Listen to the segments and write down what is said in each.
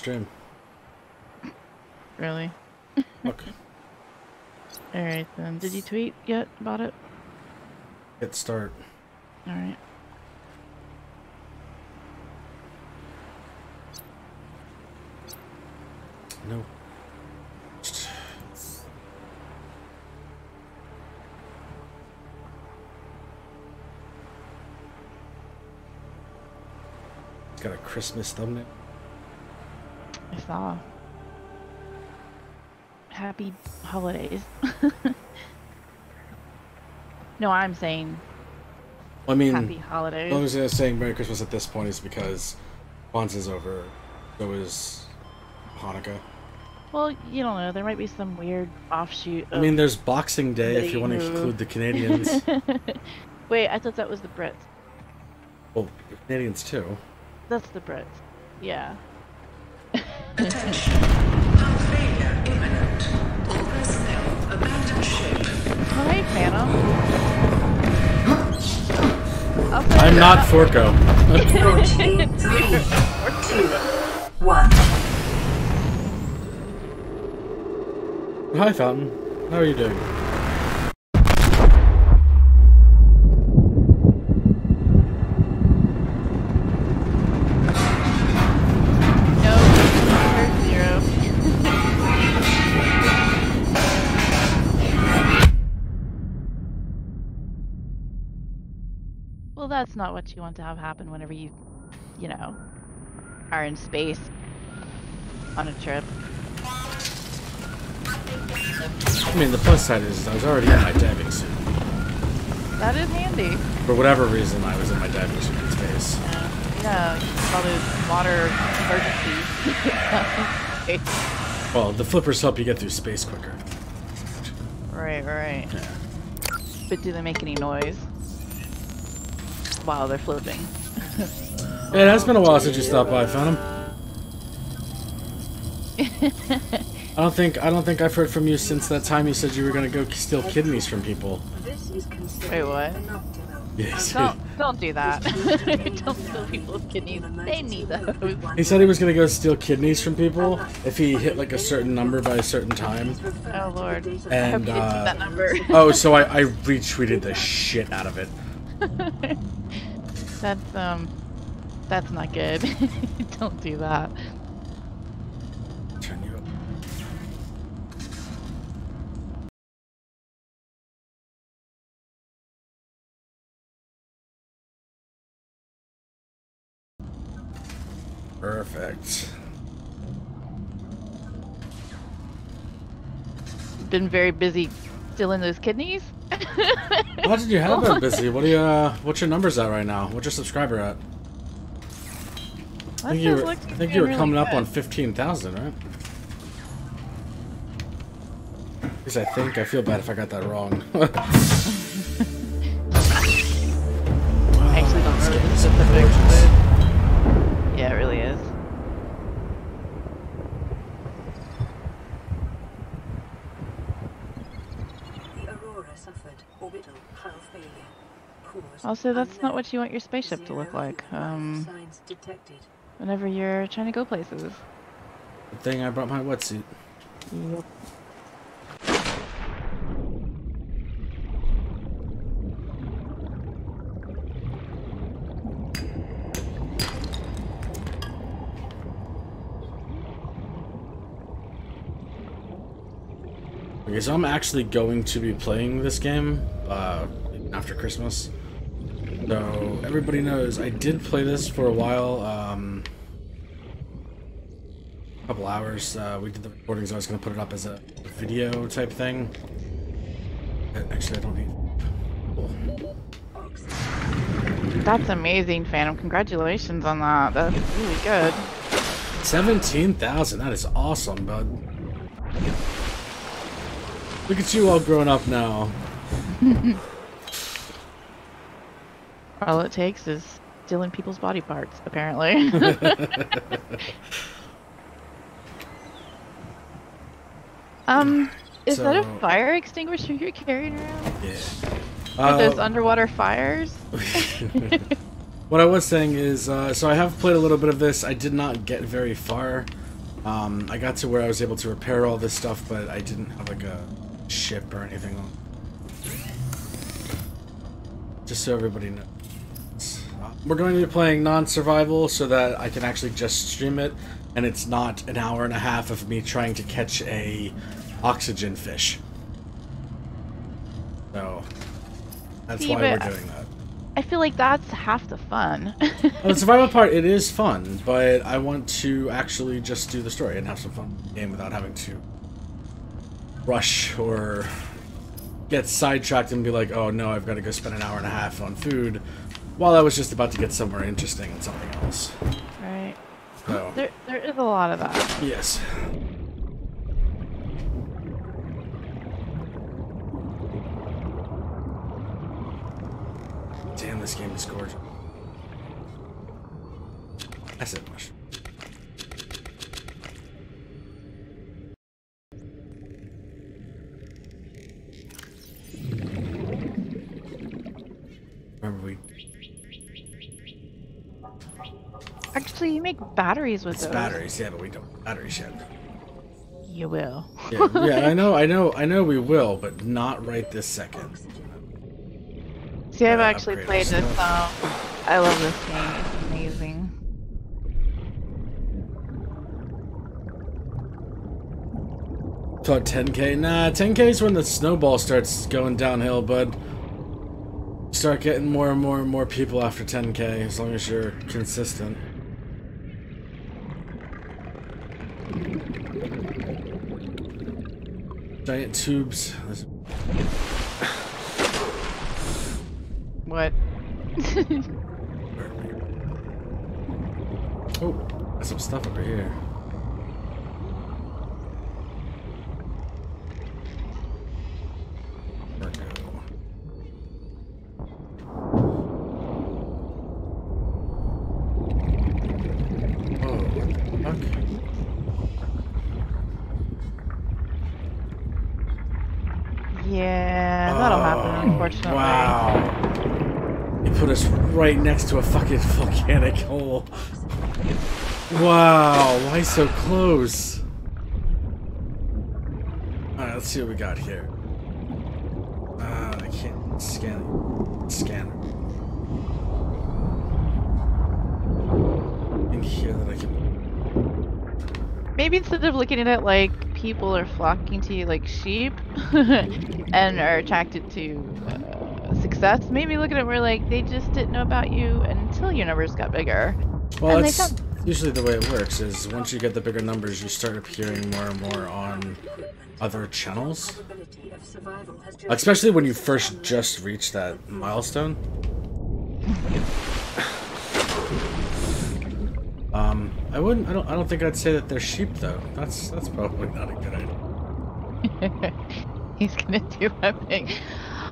stream. Really? Okay. Alright then. Did you tweet yet about it? Hit start. Alright. No. It's got a Christmas thumbnail. I saw. Happy holidays. No, I'm saying I mean, happy holidays. the only reason I was saying Merry Christmas at this point is because Kwanzaa's over. So is Hanukkah. Well, you don't know. There might be some weird offshoot. I mean, there's Boxing Day if you want to include the Canadians. Wait, I thought that was the Brits. Well, the Canadians too. That's the Brits. Yeah. Attention. Hull failure imminent. All personnel abandon ship. Oh, hey, Phantom. I'm not Forco. 14, 3, 2, 1. Hi, Fountain. How are you doing? Well, that's not what you want to have happen whenever you know, are in space on a trip. I mean, the plus side is I was already in my diving suit. That is handy. For whatever reason, I was in my diving suit in space. Yeah, all those water emergencies. Well, the flippers help you get through space quicker. Right. Yeah. But do they make any noise while they're flipping? It has been a while since you stopped by, Phantom. I don't think I've heard from you since that time you said you were gonna go steal kidneys from people. Wait, what? Yes. Don't do that. Don't steal people's kidneys. They need those. He said he was gonna go steal kidneys from people if he hit like a certain number by a certain time. Oh lord. And I hope you didn't hit that number. Oh, so I retweeted the shit out of it. That's not good. Don't do that. Turn you up. Perfect. Been very busy stealing those kidneys. How did you have been busy? What do you what's your numbers at right now? What's your subscriber at? I think you were coming up on 15,000, right? At least I think. I feel bad if I got that wrong. I actually don't know the specifics, but yeah, it really is. Also, that's not what you want your spaceship to look like. Whenever you're trying to go places. Good thing I brought my wetsuit. Yep. Okay, so I'm actually going to be playing this game after Christmas. So everybody knows I did play this for a while, a couple hours. We did the recordings. I was going to put it up as a video type thing. Actually, I don't need. Cool. That's amazing, Phantom. Congratulations on that. That's really good. 17,000. That is awesome, bud. Look at you all growing up now. All it takes is stealing people's body parts, apparently. Is that a fire extinguisher you're carrying around? Yeah. Are those underwater fires? What I was saying is, so I have played a little bit of this. I did not get very far. I got to where I was able to repair all this stuff, but I didn't have like a ship or anything on. Just so everybody knows. We're going to be playing non-survival so that I can actually just stream it, and it's not an hour and a half of me trying to catch a oxygen fish. So that's why we're doing that. I feel like that's half the fun. Well, the survival part, it is fun, but I want to actually just do the story and have some fun with the game without having to rush or get sidetracked and be like, oh no, I've got to go spend an hour and a half on food while I was just about to get somewhere interesting and something else. Right. So, There is a lot of that. yes. Damn, this game is gorgeous. I said mushroom. Remember we... Actually, you make batteries with It's those. batteries, yeah, but we don't have batteries yet. You will. Yeah, yeah, I know we will, but not right this second. See, I've Gotta actually upgrade played our this. stuff. I love this game. It's amazing. So 10k? Nah, 10k is when the snowball starts going downhill, bud. Start getting more and more and more people after 10k, as long as you're consistent. Giant tubes. What? Oh, there's some stuff over here. Yeah, that'll happen, unfortunately. Wow. You put us right next to a fucking volcanic hole. Wow, why so close? Alright, let's see what we got here. I can't scan it. Scanner. In here that I can... Maybe instead of looking at it like people are flocking to you like sheep and are attracted to success, maybe look at it where like they just didn't know about you until your numbers got bigger. Well, and that's usually the way it works, is once you get the bigger numbers, you start appearing more and more on other channels. Especially when you first just reach that milestone. I don't think I'd say that they're sheep though. That's probably not a good idea. He's gonna do a thing.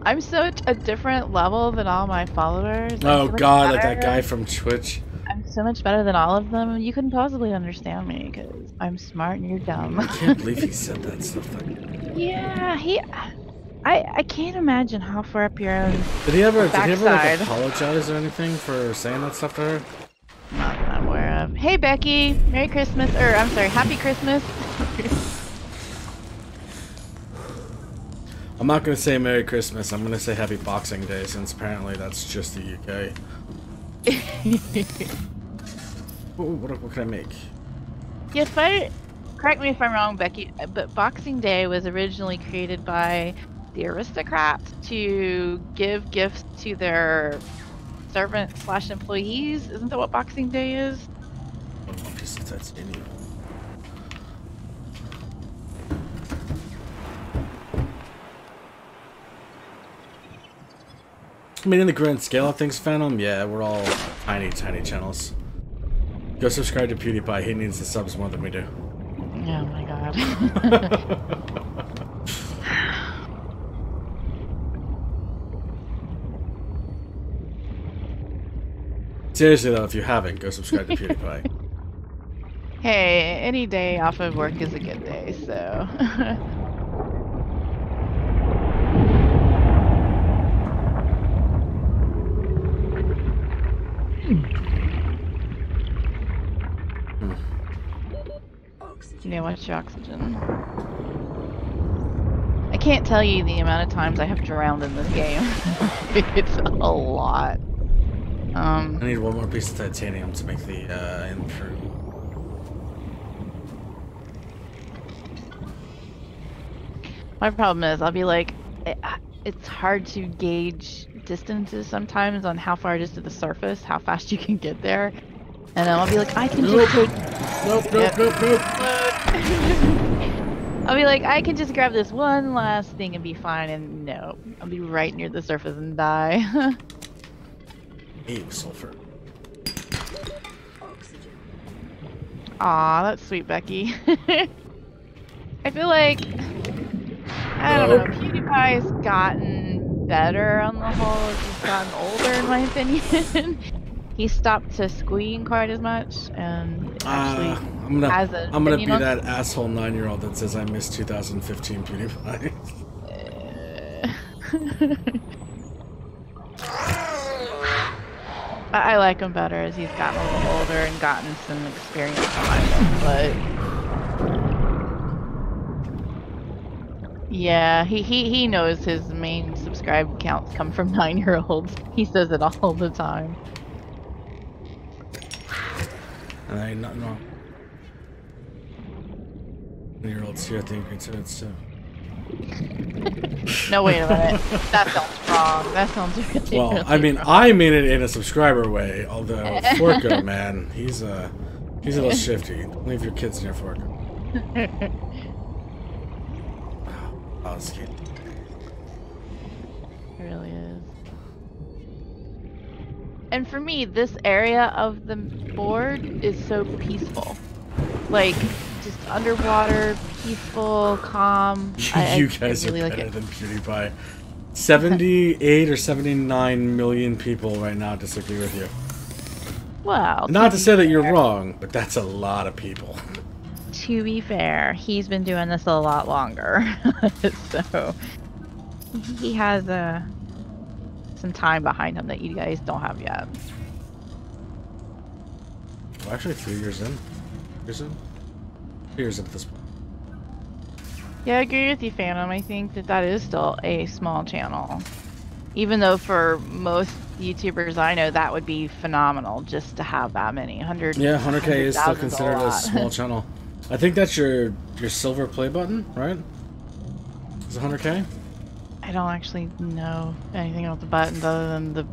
I'm such a different level than all my followers. Oh god, like that guy from Twitch. I'm so much better than all of them. You couldn't possibly understand me because I'm smart and you're dumb. I can't believe he said that stuff like that. Yeah, I can't imagine how far up your own Did he ever backside. like apologize or anything for saying that stuff to her? Not that I'm aware of. Hey Becky, Merry Christmas, or I'm sorry, Happy Christmas. I'm not gonna say Merry Christmas, I'm gonna say Happy Boxing Day, since apparently that's just the UK. What can I make? Yeah, correct me if I'm wrong, Becky, but Boxing Day was originally created by the aristocrats to give gifts to their servant/employees. Isn't that what Boxing Day is? One piece of titanium. I mean, in the grand scale of things, Phantom, yeah, we're all tiny, tiny channels. Go subscribe to PewDiePie, he needs the subs more than we do. Oh my god. Seriously though, if you haven't, go subscribe to PewDiePie. Hey, any day off of work is a good day, so. Yeah, watch your oxygen. I can't tell you the amount of times I have drowned in this game. It's a lot. I need one more piece of titanium to make the improve. My problem is I'll be like, it's hard to gauge distances sometimes on how far it is to the surface, how fast you can get there. And then I'll be like, I can just take... Nope. I'll be like, I can just grab this one last thing and be fine, and no. I'll be right near the surface and die. Ew, sulfur. Aw, that's sweet, Becky. I feel like... I don't know, PewDiePie's gotten better on the whole. He's gotten older, in my opinion. He stopped to squeeing quite as much, and actually I'm gonna be that asshole 9-year-old that says I miss 2015 PewDiePie. I like him better as he's gotten a little older and gotten some experience behind him, but yeah, he knows his main subscribe counts come from 9-year-olds. He says it all the time. And I ain't nothing wrong. 9-year-olds here, I think it's too. No, wait a minute. That sounds wrong. That sounds really, well, really I mean, wrong. I mean it in a subscriber way. Although Forco, man, he's a little shifty. Don't leave your kids near Forco. Oh, that's cute. It really is. And for me, this area of the board is so peaceful. Like, just underwater, peaceful, calm. You guys really are like better than PewDiePie. 78 or 79 million people right now disagree with you. Well, Not to say that you're wrong, but that's a lot of people. To be fair, he's been doing this a lot longer. So, he has some time behind him that you guys don't have yet. Well, actually, 3 years in. 3 years in at this point. Yeah, I agree with you, Phantom. I think that is still a small channel. Even though for most YouTubers I know, that would be phenomenal just to have that many. 100. Yeah, 100K is still 100,000's considered a small channel. I think that's your silver play button, right? Is it 100K? I don't actually know anything about the buttons other than the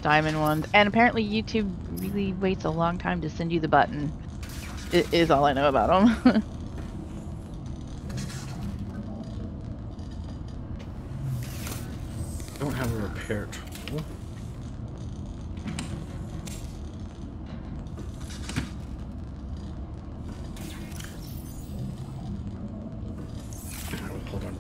diamond ones. And apparently YouTube really waits a long time to send you the button. It is all I know about them. I don't have a repair tool. Hold on.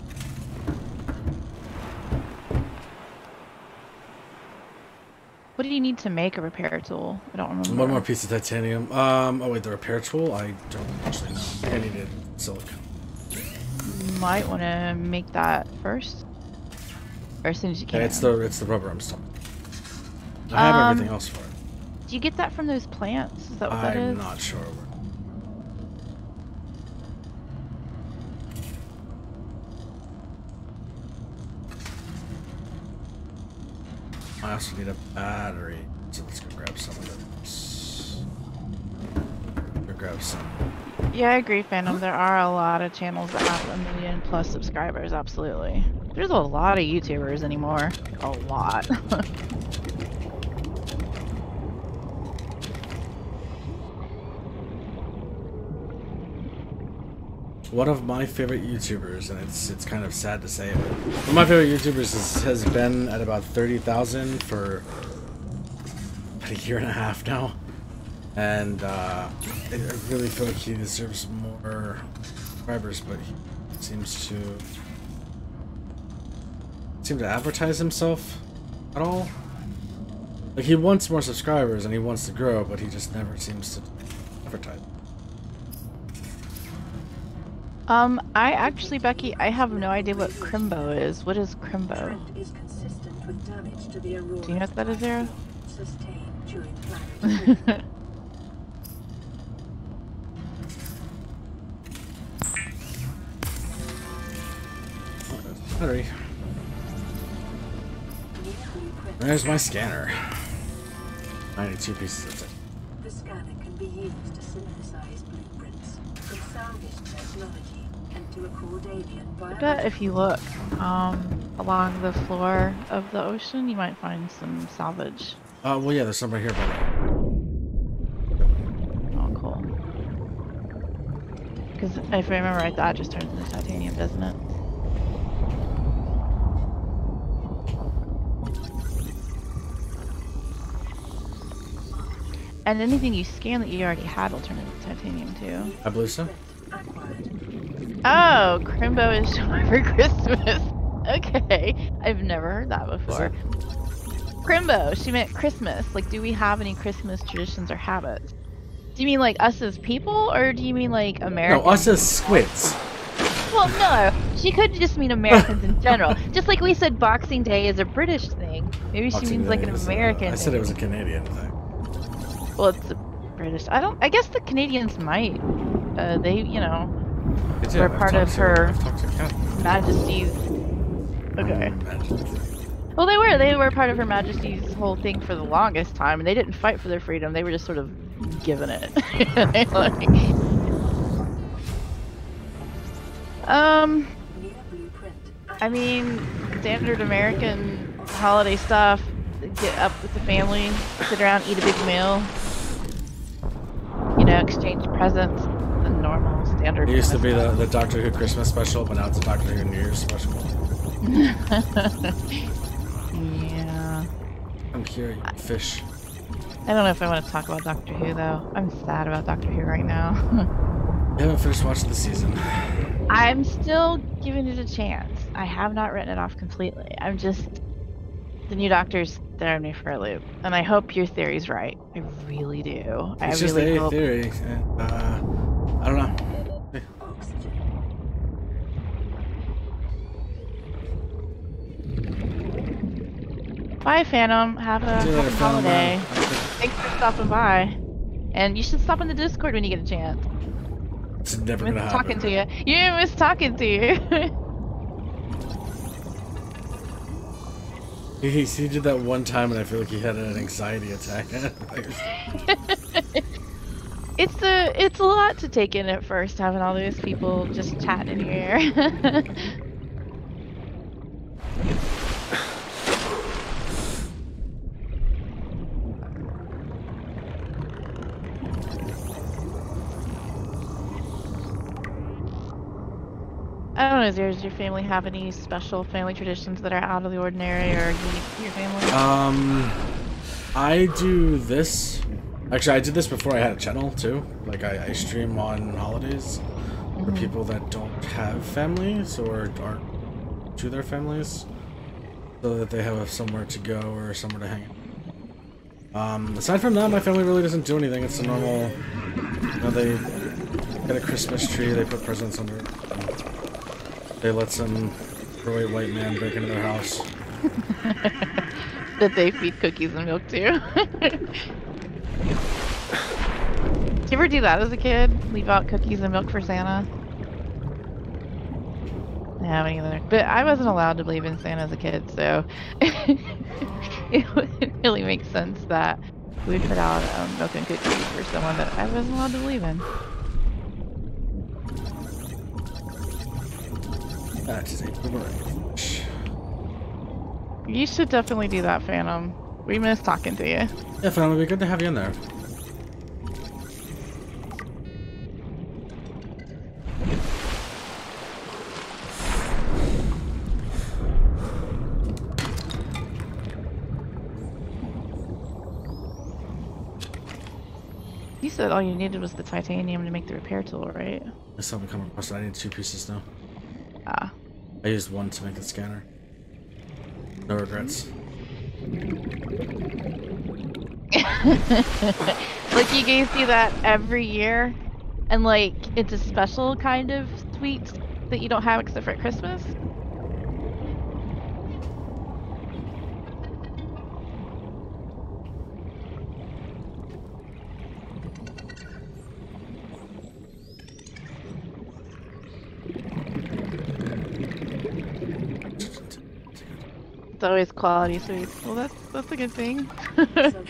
What do you need to make a repair tool? I don't remember. One more piece of titanium. Oh wait, the repair tool? I don't actually know. I needed silicon. You might want to make that first. Or as soon as you can. Yeah, it's the rubber I'm stuck. I have everything else for it. Do you get that from those plants? Is that what that is? I'm not sure. I also need a battery, so let's go grab some of this. Go grab some. Yeah, I agree, Phantom. There are a lot of channels that have 1 million plus subscribers, absolutely. There's a lot of YouTubers anymore. A lot. One of my favorite YouTubers, and it's kind of sad to say it, but one of my favorite YouTubers has been at about 30,000 for about a year and a half now. And I really feel like he deserves more subscribers, but he seems to advertise himself at all. Like, he wants more subscribers and he wants to grow, but he just never seems to advertise. I actually, Becky, I have no idea what Crimbo is. What is Crimbo? Is consistent with damage to the Do you know what that is, Zero? sustained during planetary. Battery. There's my scanner. 92 pieces of it. The scanner can be used to synthesize blueprints from salvage technology and to record alien I biology. bet if you look along the floor of the ocean, you might find some salvage. Well, yeah, there's some right here, buddy. Oh, cool. Because if I remember right, that just turns into titanium, doesn't it? And anything you scan that you already had will turn into titanium too. I believe so. Oh, Crimbo is showing for Christmas. Okay, I've never heard that before. Crimbo, she meant Christmas. Like, do we have any Christmas traditions or habits? Do you mean like us as people, or do you mean like Americans? No, us as squids. Well, no. She could just mean Americans in general. Just like we said Boxing Day is a British thing. Maybe she Boxing means like Day an is, American I thing. said it was a Canadian thing. Well, it's a British. I guess the Canadians might. They, you know, Yeah, were part of her I've talked to Kat. Majesty's. Okay. Well, they were part of Her Majesty's whole thing for the longest time, and they didn't fight for their freedom. They were just sort of given it. Like, I mean, standard American holiday stuff. Get up with the family, sit around, eat a big meal. You know, exchange presents. The normal standard. It used to kind be of the Doctor Who Christmas special, but now it's a Doctor Who New Year's special. Yeah. I'm curious. Fish. I don't know if I want to talk about Doctor Who though. I'm sad about Doctor Who right now. I haven't finished watching the season. I'm still giving it a chance. I have not written it off completely. I'm just the new Doctor's throwing me for a loop, and I hope your theory's right. I really do. It's I just really a hope. theory. And, I don't know. Bye, Phantom. Have a See you later, happy Phantom. holiday. Thanks for stopping by. And you should stop in the Discord when you get a chance. It's never I gonna miss happen. talking to you. You miss talking to you. He did that one time, and I feel like he had an anxiety attack. It's a lot to take in at first, having all those people just chatting in your ear. I don't know, does your family have any special family traditions that are out of the ordinary or unique to your family? I do this. Actually, I did this before I had a channel too. Like I stream on holidays for people that don't have families or aren't to their families, so that they have somewhere to go or somewhere to hang out. Aside from that, my family really doesn't do anything. It's a normal. You know, they get a Christmas tree. They put presents under it. They let some overweight white man break into their house. That they feed cookies and milk to. Did you ever do that as a kid? Leave out cookies and milk for Santa? I haven't either. But I wasn't allowed to believe in Santa as a kid, so it wouldn't really make sense that we would put out milk and cookies for someone that I wasn't allowed to believe in. That is a boomerang. You should definitely do that, Phantom. We miss talking to you. Yeah, Phantom, it'd be good to have you in there. You said all you needed was the titanium to make the repair tool, right? I still haven't come across it. I need 2 pieces now. Ah. I used 1 to make the scanner. No regrets. Like you guys do that every year, and like it's a special kind of sweet that you don't have except for at Christmas. It's always quality sweets. Well, that's a good thing. Scan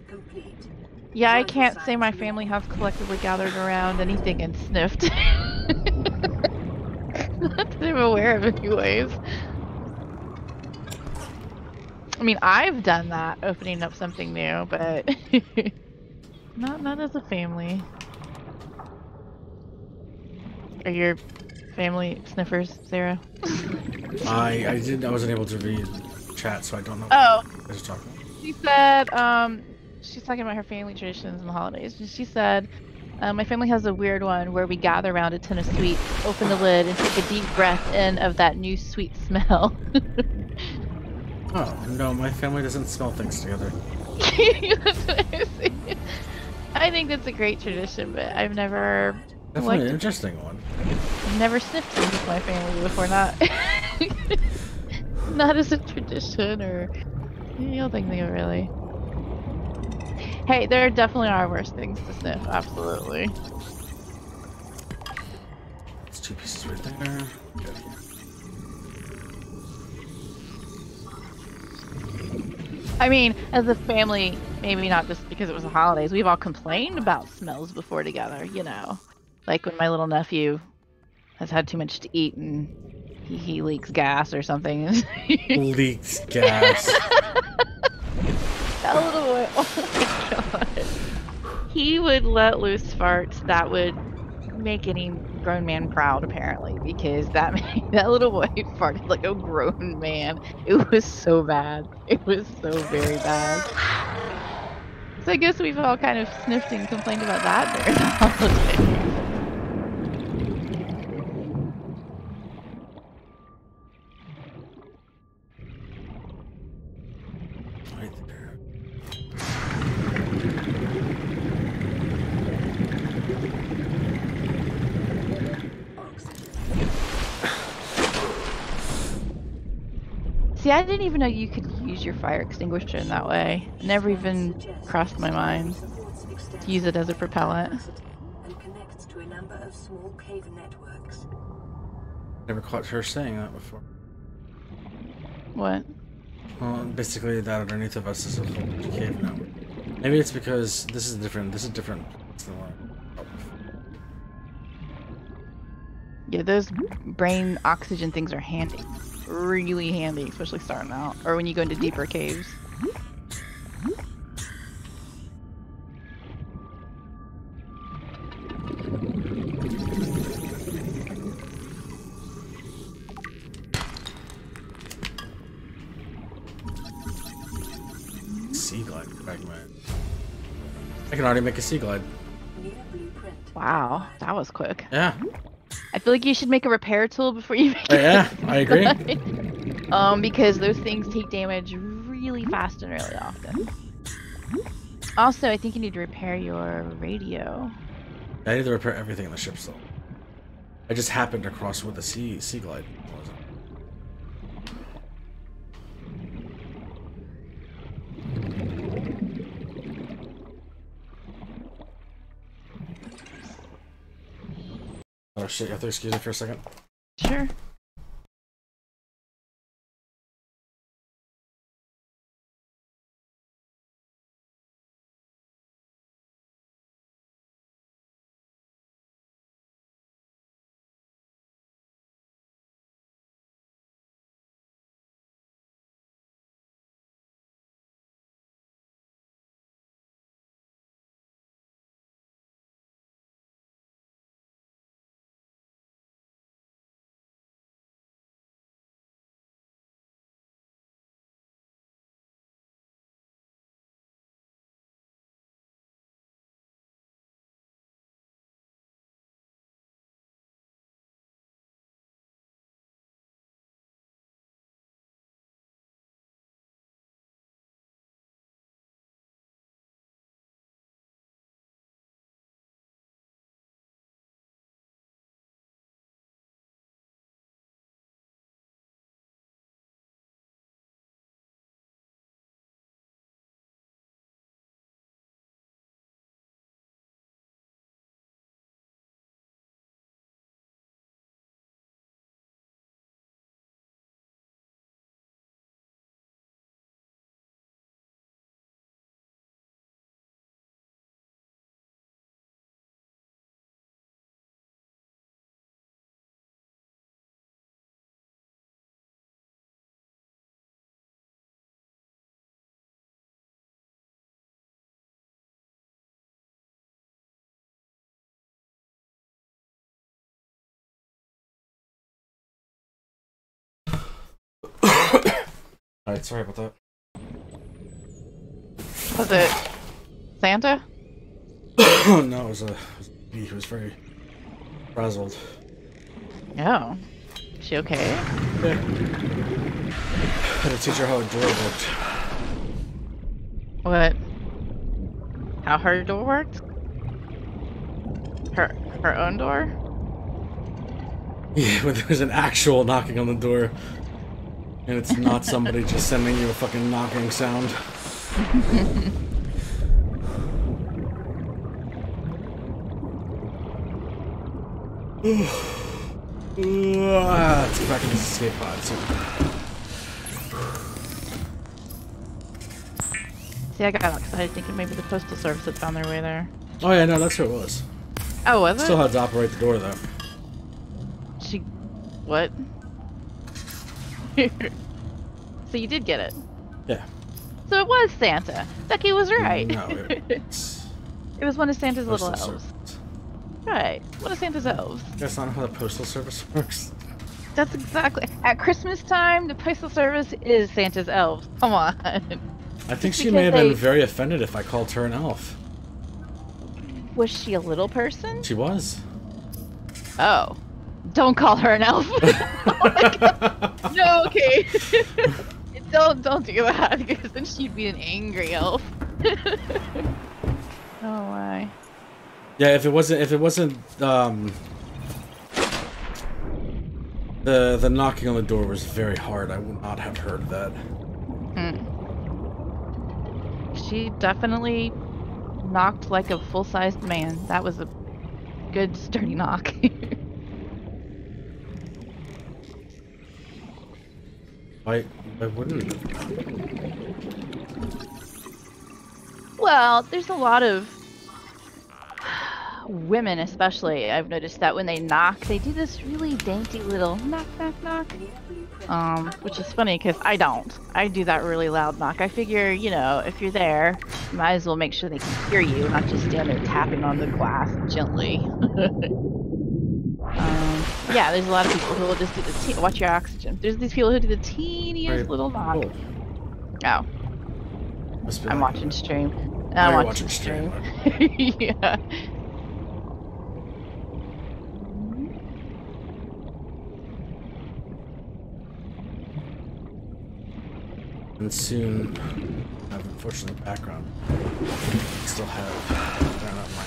complete. Yeah, I Vital can't say my signs family normal. has collectively gathered around anything and sniffed. Not that I'm aware of, anyways. I mean, I've done that, opening up something new, but not as a family. Are your family sniffers, Sarah? I wasn't able to read chat, so I don't know Oh, what you guys are talking about. she said, she's talking about her family traditions and the holidays. And she said, my family has a weird one where we gather around a tin of sweets, open the lid, and take a deep breath in of that new sweet smell. Oh, no, my family doesn't smell things together. That's what I was saying. I think that's a great tradition, but I've never Definitely liked an it. interesting one. I've never sniffed things with my family before, not not as a tradition or anything really. Hey, there definitely are worse things to sniff, absolutely. It's 2 pieces right there. Good. I mean, as a family, maybe not just because it was the holidays, we've all complained about smells before together, you know. Like when my little nephew has had too much to eat and he leaks gas or something. Leaks gas. That little boy, oh my god. He would let loose farts that would make any grown man proud, apparently, because that that little boy farted like a grown man. It was so bad. It was so very bad. So I guess we've all kind of sniffed and complained about that during the holidays. Right there. See, I didn't even know you could use your fire extinguisher in that way. Never even crossed my mind to use it as a propellant. And connects to a number of small cave networks. Never caught her saying that before. What? Well, basically that underneath of us is a whole bunch of cave network. Maybe it's because this is different than what I thought before. Yeah, those brain oxygen things are handy. Really handy, especially starting out. Or when you go into deeper caves. Sea glide fragment. I can already make a sea glide. Wow, that was quick. Yeah. I feel like you should make a repair tool before you make Yeah, I agree. because those things take damage really fast and really often. Also, I think you need to repair your radio. I need to repair everything in the ship still. I just happened to cross with a sea glide. Oh shit, you have to excuse me for a second. Sure. Alright, sorry about that. Was it Santa? No, it was he was very frazzled. Oh. Is she okay? Yeah. Had to teach her how a door worked. What? How her door worked? Her own door? Yeah, when there's an actual knocking on the door. And it's not somebody just sending you a fucking knocking sound. Let's get back in this escape pod. See, I got excited thinking maybe the postal service had found their way there. Oh yeah, no, that's who it was. Oh, was it? Still had to operate the door though. She... What? So you did get it? Yeah. So it was Santa. Becky was right. No, it's It was one of Santa's little postal elves. service. Right. One of Santa's elves. That's not how the postal service works. That's exactly... At Christmas time, the postal service is Santa's elves. Come on. I think she may have been very offended if I called her an elf. Was she a little person? She was. Oh. Don't call her an elf. Oh my God. No, okay. Don't do that, because then she'd be an angry elf. Oh my. Yeah, if it wasn't the knocking on the door was very hard, I would not have heard that. She definitely knocked like a full-sized man. That was a good sturdy knock. I wouldn't. Well, there's a lot of women, especially, I've noticed that when they knock, they do this really dainty little knock, knock, knock. Which is funny because I don't. I do that really loud knock. I figure, you know, if you're there, you might as well make sure they can hear you, not just stand there tapping on the glass gently. Yeah, there's a lot of people who will just do the watch your oxygen. There's these people who do the teeniest little knock. Cool. Oh. I'm watching stream. I'm watching stream. Yeah. And soon, I have unfortunately background. Still have. I don't know my.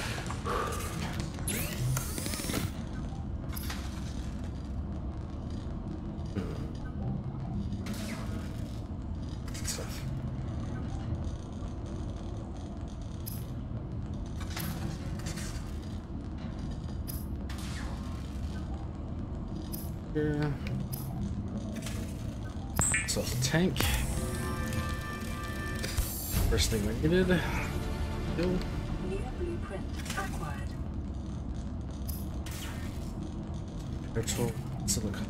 Stuff. Here. So tank. First thing we needed. New blueprint acquired. Virtual silicon.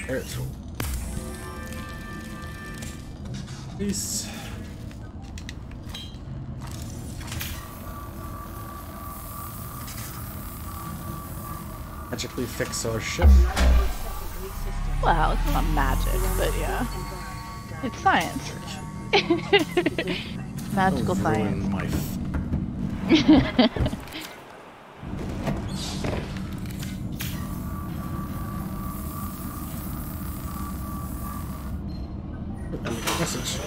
Air tool. Peace. Magically fix our ship. Well, it's not magic, but yeah. It's science. Magical science. My message.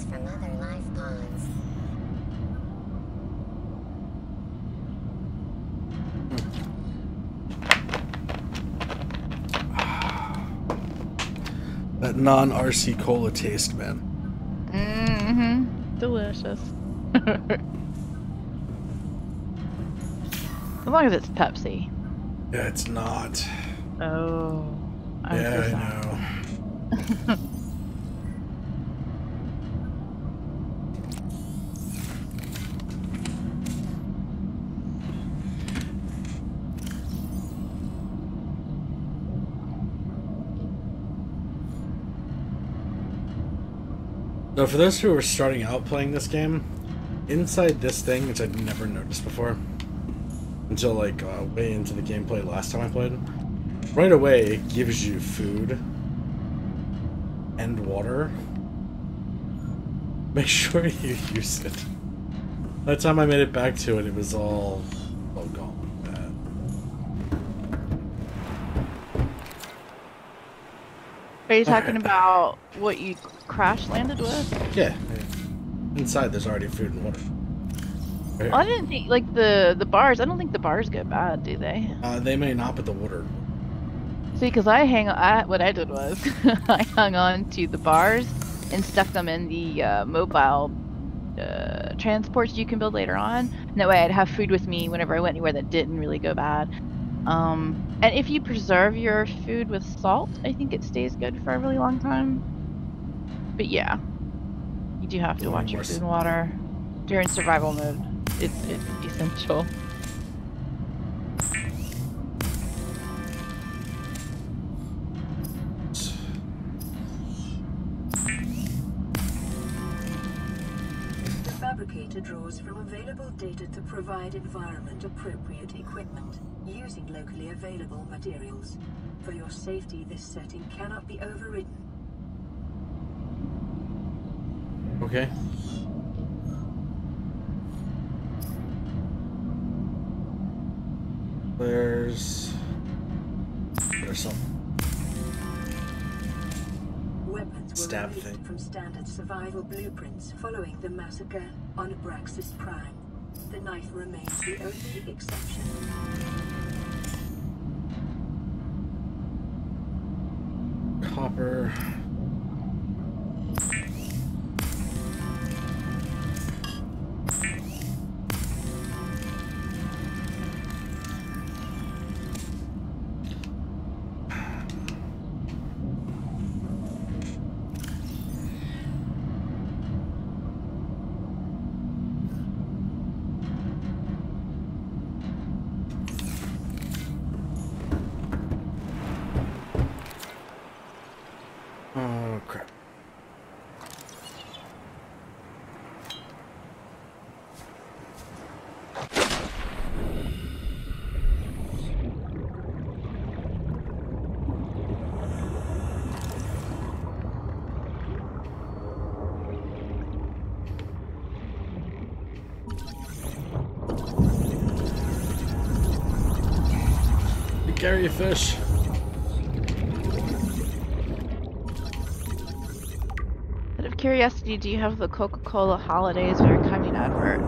From other life pods. That non-RC cola taste, man. Mm-hmm. Delicious. As long as it's Pepsi. Yeah, it's not. Oh. I'm yeah, so I sorry. know. So for those who are starting out playing this game, inside this thing, which I'd never noticed before, until like way into the gameplay last time I played, right away it gives you food and water. Make sure you use it. By the time I made it back to it, it was all gone. Are you talking about what you crash landed with? Yeah. Inside there's already food and water. Right. Well, I didn't think, like, the bars, I don't think the bars get bad, do they? They may not, but the water. See, because what I did was, I hung on to the bars and stuck them in the mobile transports you can build later on. And that way I'd have food with me whenever I went anywhere that didn't really go bad. And if you preserve your food with salt, I think it stays good for a really long time. But yeah, you do have to watch your food and water during survival mode. It's essential. The fabricator draws from available data to provide environment-appropriate equipment, using locally available materials. For your safety, this setting cannot be overridden. Okay. There's some Weapons were stab removed thing. from standard survival blueprints following the massacre on Abraxas Prime. The knife remains the only exception. Copper. Oh, crap. You carry a fish. Out of curiosity, do you have the Coca-Cola Holidays or coming advert?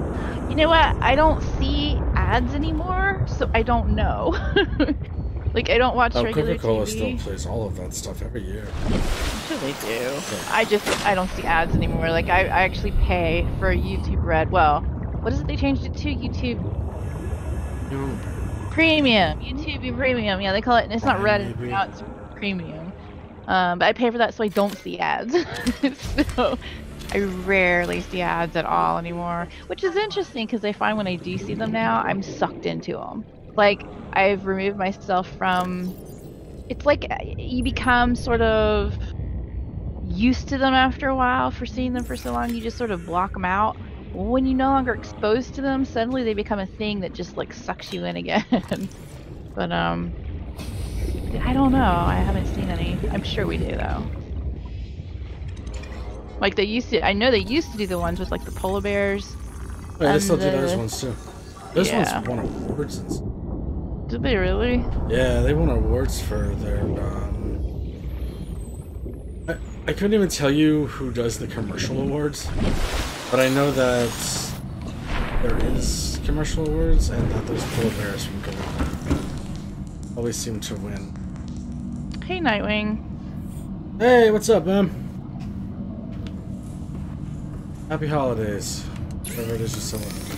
You know what? I don't see ads anymore, so I don't know. Like, I don't watch regular Coca-Cola TV. still plays all of that stuff every year. I'm sure they do. I don't see ads anymore. Like, I actually pay for YouTube Red. Well, what is it they changed it to? YouTube Premium. YouTube Premium. Yeah, they call it, and it's not Red now, it's Premium. But I pay for that so I don't see ads. So I rarely see ads at all anymore, which is interesting because I find when I do see them now, I'm sucked into them. Like, I've removed myself from... It's like you become sort of used to them after a while for seeing them for so long, you just sort of block them out. When you're no longer exposed to them, suddenly they become a thing that just like sucks you in again. But I don't know. I haven't seen any. I'm sure we do though. Like they used to. I know they used to do the ones with like the polar bears. Oh, yeah, they still do those ones too. Those ones won awards. Did they really? Yeah, they won awards for their. I couldn't even tell you who does the commercial awards, but I know that there is commercial awards and that those polar bears from Gold always seem to win. Hey, Nightwing. Hey, what's up, man? Happy holidays. Whatever it is you're celebrating.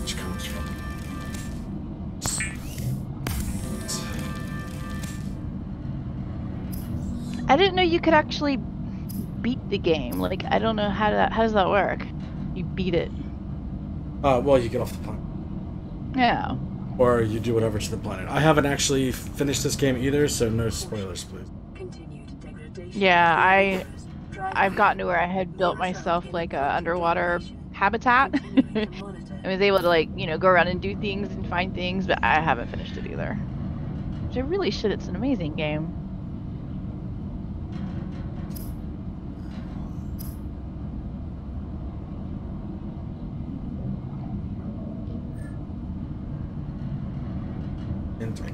Which comes from. I didn't know you could actually beat the game. Like, I don't know how does that work? You beat it. Well, you get off the planet. Yeah. or you do whatever to the planet. I haven't actually finished this game either, so no spoilers, please. Continued degradation. Yeah, I've gotten to where I had built myself like a underwater habitat. I was able to like, you know, go around and do things and find things, but I haven't finished it either. Which I really should. It's an amazing game. Intake.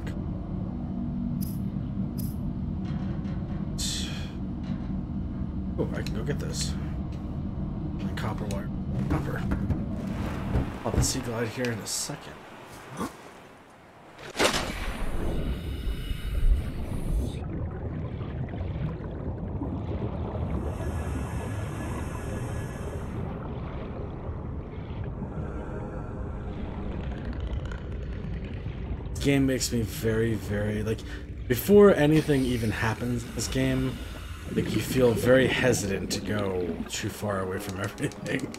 Oh, I can go get this. And copper wire. Copper. I'll have the sea glide here in a second. Game makes me very, very, like, before anything even happens in this game, like, you feel very hesitant to go too far away from everything.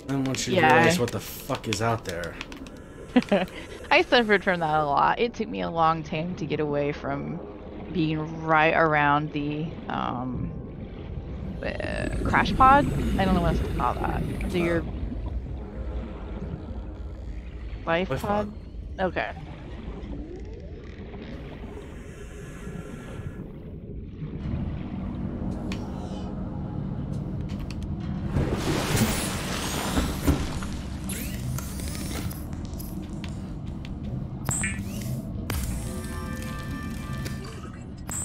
And once you realize what the fuck is out there. I suffered from that a lot. It took me a long time to get away from being right around the crash pod. I don't know what to call that. So your life pod? Okay.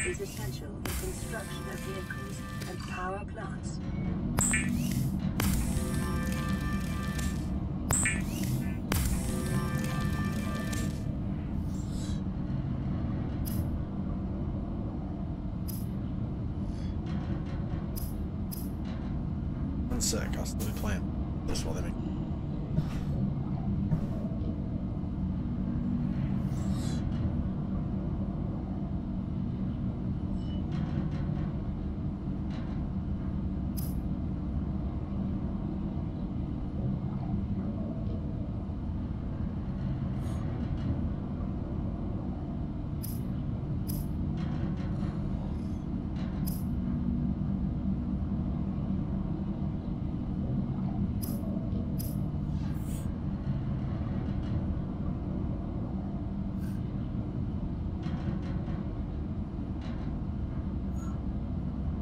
Is essential in construction of vehicles and power plants. One sec, I'll still be playing this while they make.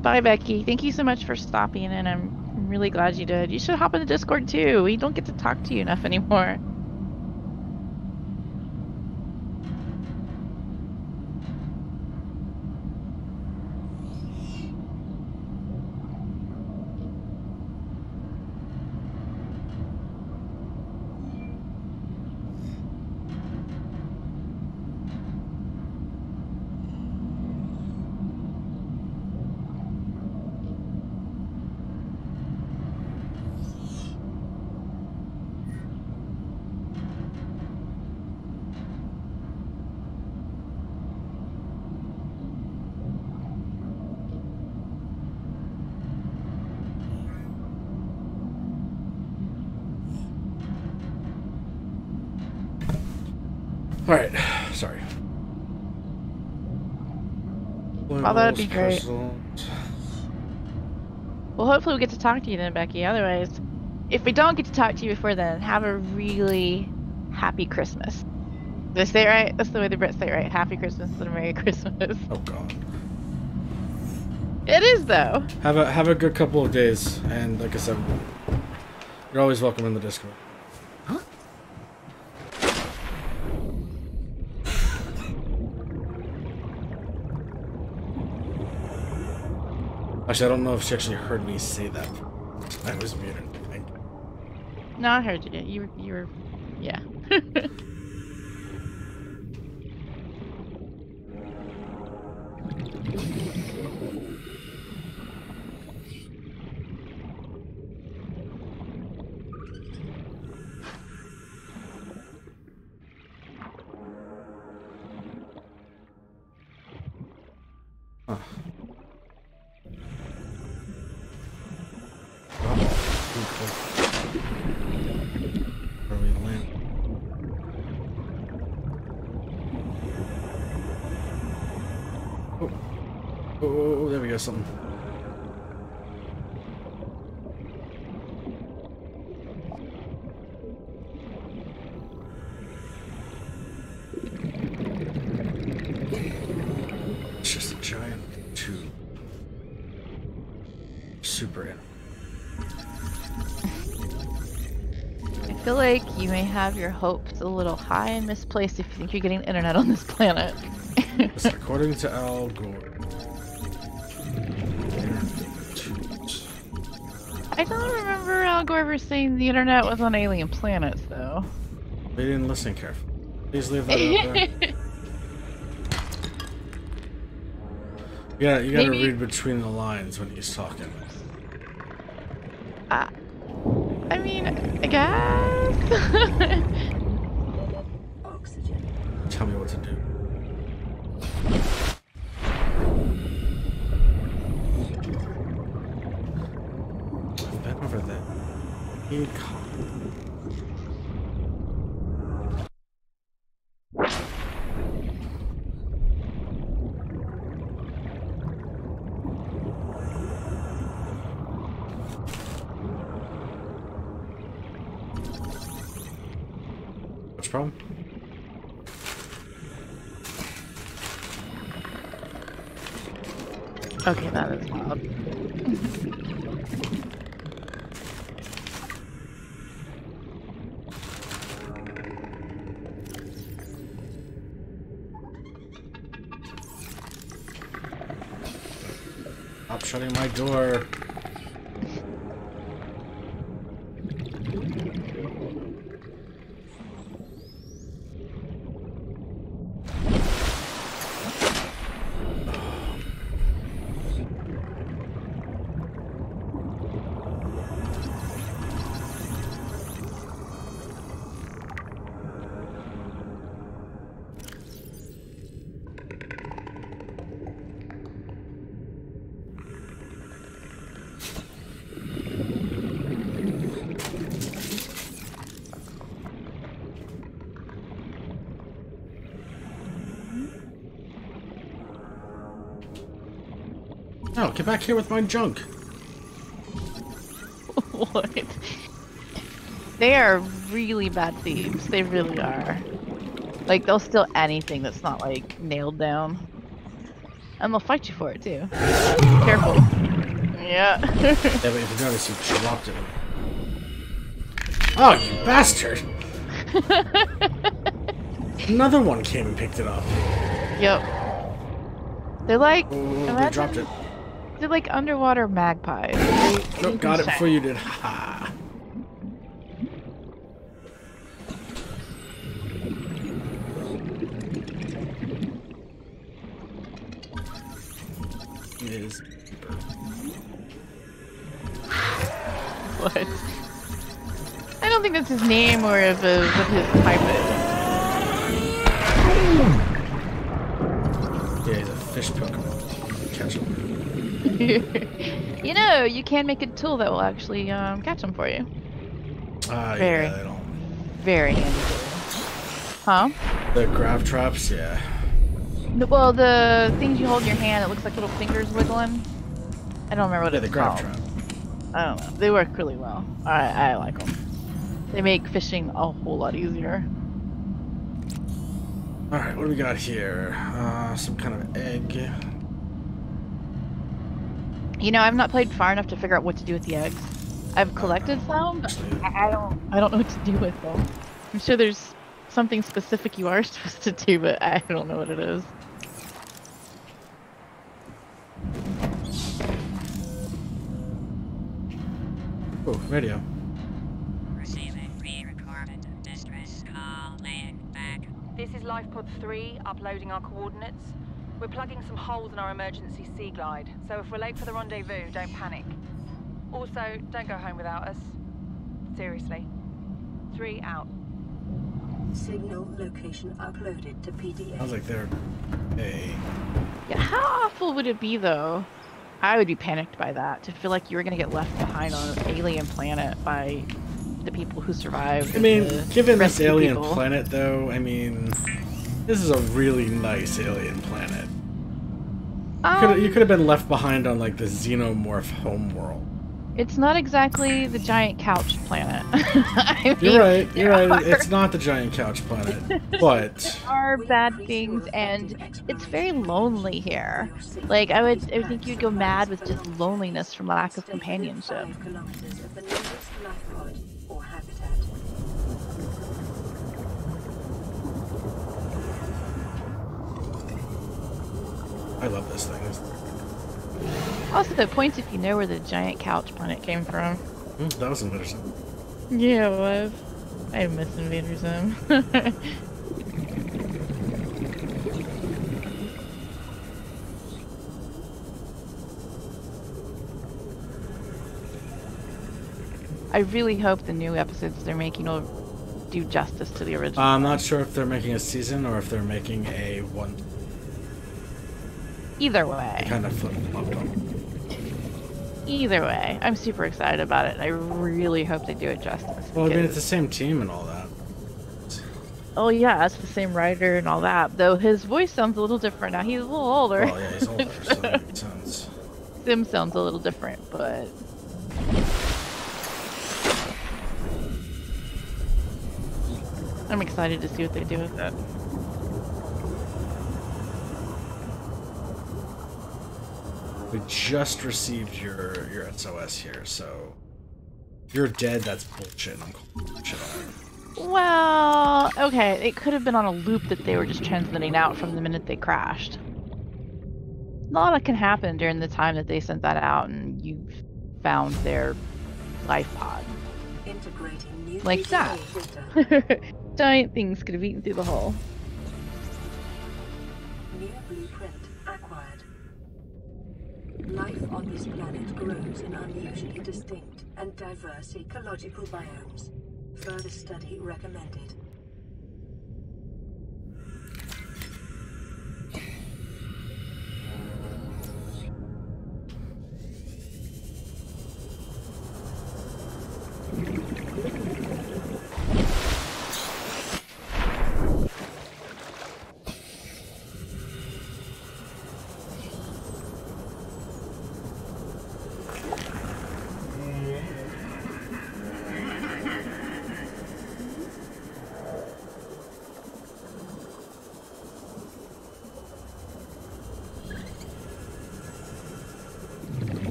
Bye, Becky. Thank you so much for stopping in. I'm really glad you did. You should hop in the Discord too. We don't get to talk to you enough anymore. Alright, sorry. Well, that'd be great. Well, hopefully we get to talk to you then, Becky. Otherwise, if we don't get to talk to you before then, have a really happy Christmas. Did I say it right? That's the way the Brits say it, right? Happy Christmas and a Merry Christmas. Oh god. It is, though. Have a good couple of days, and like I said, you're always welcome in the Discord. Actually, I don't know if she actually heard me say that. I was muted, I think. No, I heard you. You were, yeah. Huh. Oh, there we go, something. It's just a giant tube. Super in. I feel like you may have your hopes a little high and misplaced if you think you're getting internet on this planet. Listen, according to Al Gore. I don't remember Al Gore ever saying the internet was on alien planets, though. They didn't listen carefully. Please leave that out there. Yeah, you gotta read between the lines when he's talking. I mean, I guess. Oxygen. Tell me what to do. I've been over there. Need What's the problem? Okay, that is loud. Stop shutting my door. No, get back here with my junk. What? They are really bad thieves. They really are. Like, they'll steal anything that's not, like, nailed down. And they'll fight you for it, too. Careful. Yeah. Yeah, but if you notice, you dropped it. Oh, you bastard! Another one came and picked it up. Yep. They're like... Oh, they dropped it. They're like underwater magpies. Nope, got it before you did. Ha! It is. What? I don't think that's his name or if what his type is. Yeah, he's a fish Pokemon. Catch him. You know, you can make a tool that will actually catch them for you. Very, yeah, they don't. very handy. Huh? The grab traps, yeah. Well, the things you hold in your hand, it looks like little fingers wiggling. I don't remember what Yeah, it's the grab called. trap. I don't know. They work really well. I like them. They make fishing a whole lot easier. Alright, what do we got here? Some kind of egg. You know, I've not played far enough to figure out what to do with the eggs. I've collected some, but I don't know what to do with them. I'm sure there's something specific you are supposed to do, but I don't know what it is. Oh, radio. Receiving pre-recorded distress call, laying back. This is LifePod 3, uploading our coordinates. We're plugging some holes in our emergency sea glide, so if we're late for the rendezvous, don't panic. Also, don't go home without us. Seriously. 3 out. Signal location uploaded to PDA. Sounds like they're a. Yeah, how awful would it be, though? I would be panicked by that, to feel like you were going to get left behind on an alien planet by the people who survived. I mean, given this rescue alien people. planet, though, I mean, this is a really nice alien planet. You could have been left behind on like the xenomorph homeworld. It's not exactly the giant couch planet. I mean, You're right. You're right. It's not the giant couch planet, but there are bad things, and it's very lonely here. Like I would think you'd go mad with just loneliness from lack of companionship. 5 kilometers of the nearest life pod or habitat. I love this thing. Also, the points if you know where the giant couch planet came from. That was Invader Zim. Yeah, it was. I miss Invader Zim. I really hope the new episodes they're making will do justice to the original. I'm not sure if they're making a season or if they're making a one. Either way. Kind of flip-flopped on. Either way, I'm super excited about it. I really hope they do it justice. Well, I mean, it's the same team and all that. Oh yeah, it's the same writer and all that. Though his voice sounds a little different now. He's a little older. Well, yeah, he's older, so that makes sense. Sim sounds a little different, but I'm excited to see what they do with it. We just received your SOS here, so you're dead. That's bullshit. I'm calling bullshit on it. Well, okay, it could have been on a loop that they were just transmitting out from the minute they crashed. A lot can happen during the time that they sent that out and you found their life pod. Integrating new Like that. data. Giant things could have eaten through the hull. New blueprint acquired. Life on this planet grows in unusually distinct and diverse ecological biomes. Further study recommended.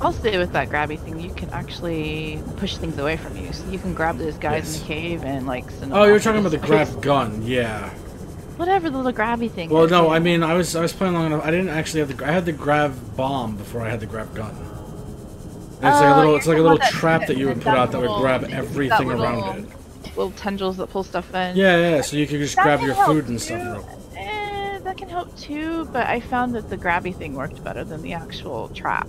I'll say with that grabby thing, you can actually push things away from you. So you can grab those guys in the cave and like send them Oh, you're off talking in about the space. grab gun, yeah. Whatever the little grabby thing. Well, is. no, I mean, I was playing long enough. I didn't actually have the. I had the grab bomb before I had the grab gun. And it's like a little trap that you would put out that would grab everything around it. Little tendrils that pull stuff in. Yeah, so you could just That grab can your help food and too. stuff. That can help too, but I found that the grabby thing worked better than the actual trap.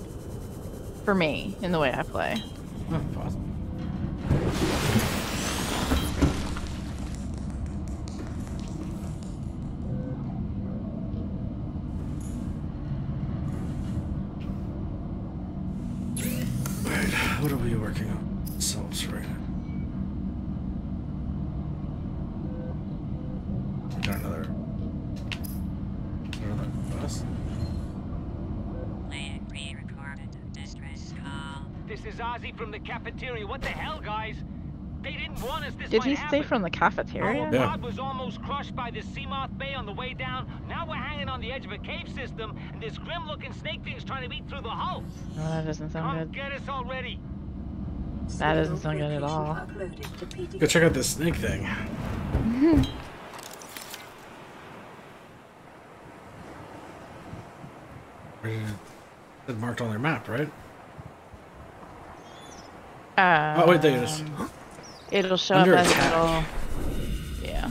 For me, in the way I play. Oh, possible. Right, what are we working on? Selves right now. Got another bus. Playing pre-recorded distress call. This is Ozzy from the cafeteria. What the hell, guys? They didn't want us. This Did might he happen. say from the cafeteria? Our Yeah. pod was almost crushed by the Seamoth Bay on the way down. Now we're hanging on the edge of a cave system, and this grim-looking snake thing's trying to eat through the hull. Oh, that doesn't sound Come good. get us already. That doesn't sound good at all. Go check out this snake thing. It's marked on their map, right? Oh wait, there it is. It'll show Under up as attack. a little. Yeah.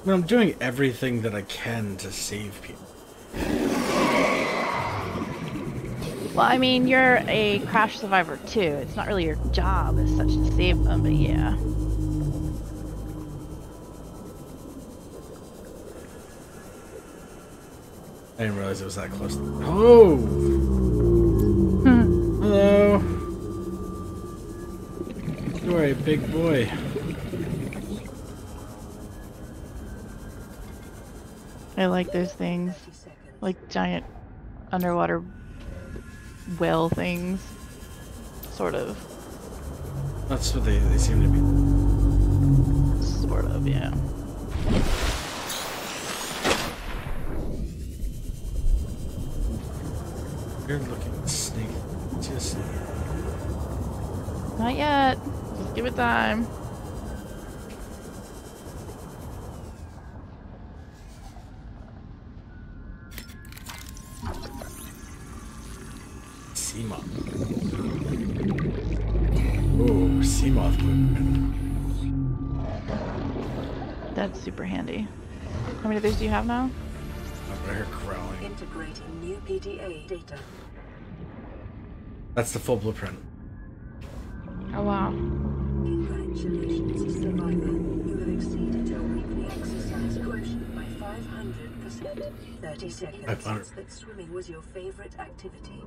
I mean, I'm doing everything that I can to save people. Well, I mean, you're a crash survivor too. It's not really your job as such to save them, but yeah. I didn't realize it was that close. Oh! Hello! You are a big boy. I like those things. Like giant underwater whale things. Sort of. That's what they seem to be. Sort of, yeah. Weird looking snake. Just Not yet. Just give it time. sea moth. Oh, sea moth movement. That's super handy. How many of those do you have now? I hear growling. Integrating new PDA data. That's the full blueprint. Oh wow. Congratulations, survivor. You have exceeded your weekly exercise quotient by 500%. 30 seconds 500. since that swimming was your favorite activity.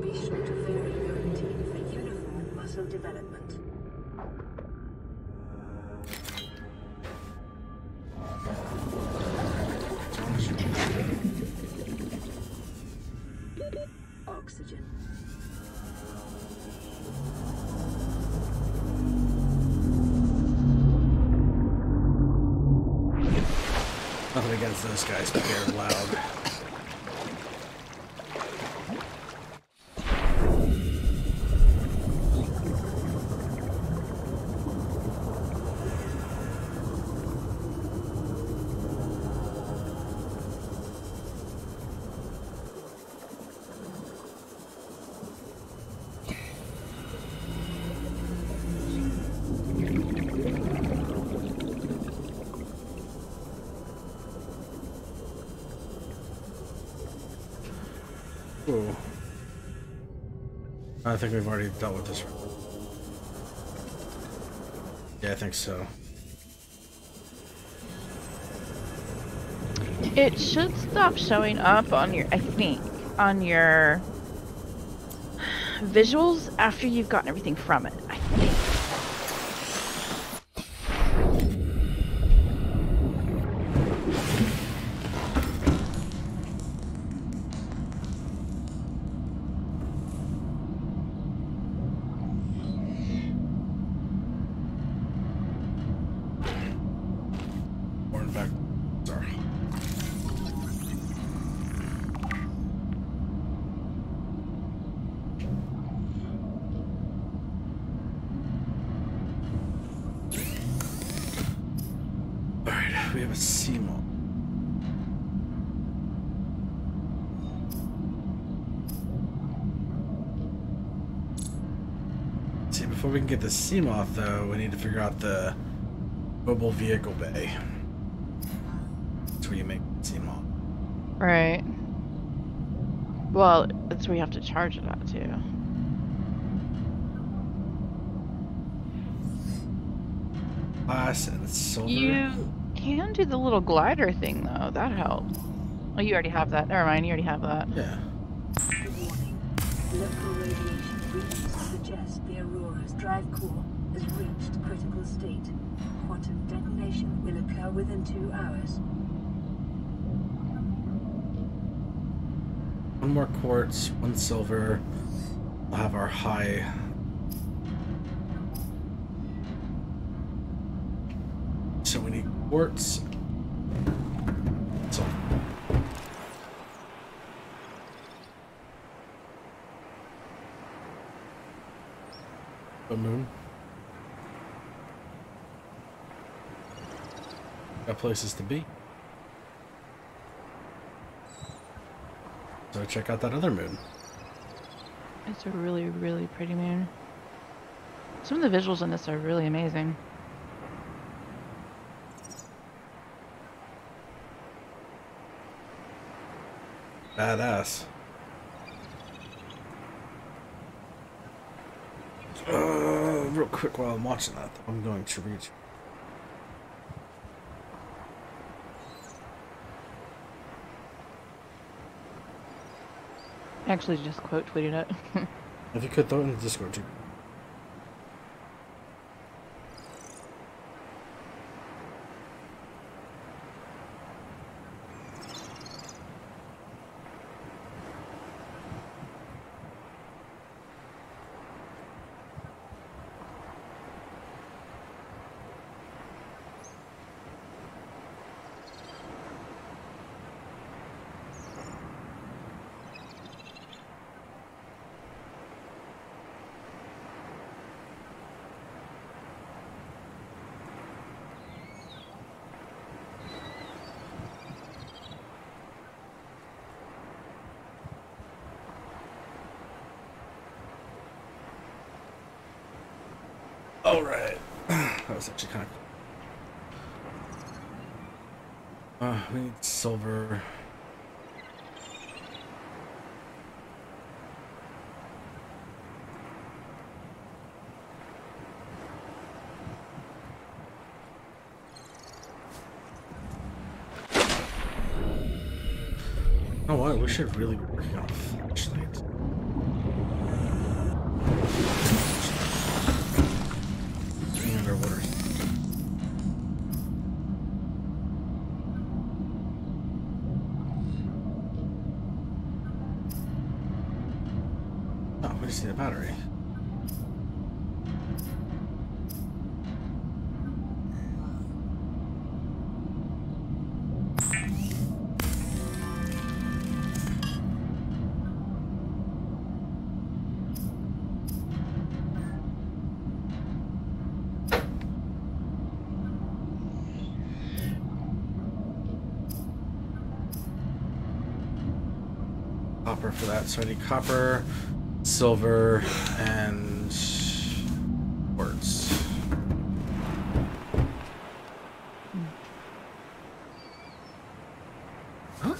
Be sure to vary your routine for uniform muscle development. Oxygen. Nothing against those guys, but they're loud. Ooh. I think we've already dealt with this. Yeah, I think so. It should stop showing up on your, I think, on your visuals after you've gotten everything from it. I think. Or in fact, sorry. Alright, we have a sea moth. See, before we can get the sea moth, though, we need to figure out the mobile vehicle bay. That's where you make sea moth. Right. Well, that's where you have to charge it at too. Glass and silver. You can do the little glider thing though. That helps. Oh, you already have that. Never mind. You already have that. Yeah. Warning. Local radiation readings suggest the Aurora's drive core has reached critical state. Quantum detonation will occur within 2 hours. One more quartz, one silver. We'll have our high. So we need quartz. Silver. The moon. Got places to be. So check out that other moon. It's a really, really pretty moon. Some of the visuals in this are really amazing. Badass. Real quick while I'm watching that, I'm going to read. Actually, just quote tweeted it. If you could throw it in the Discord too. Alright. That was actually kind of... we need silver. Oh, what? We should really be working on a flashlight. Underwater. Oh, we just need a battery. Copper for that, so I need copper, silver, and quartz. Huh?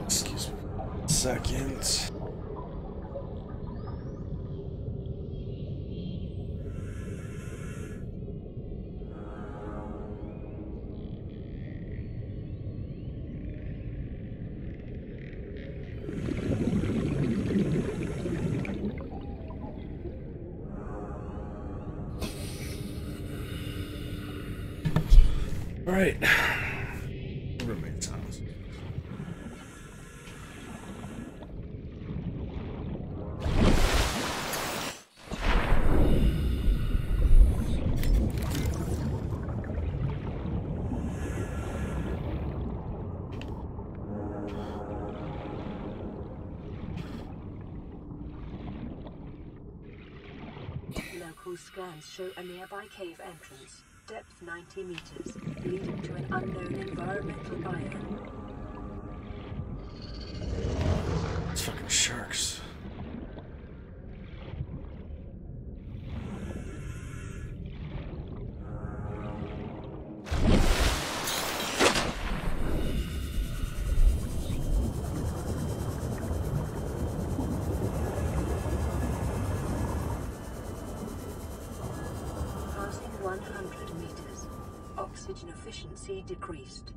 Excuse me. Second. All right. Roommate sounds. Local scans show a nearby cave entrance, depth 90 meters, leading to an unknown environmental biome. It's fucking sharks. Passing 100 meters, oxygen efficiency decreased.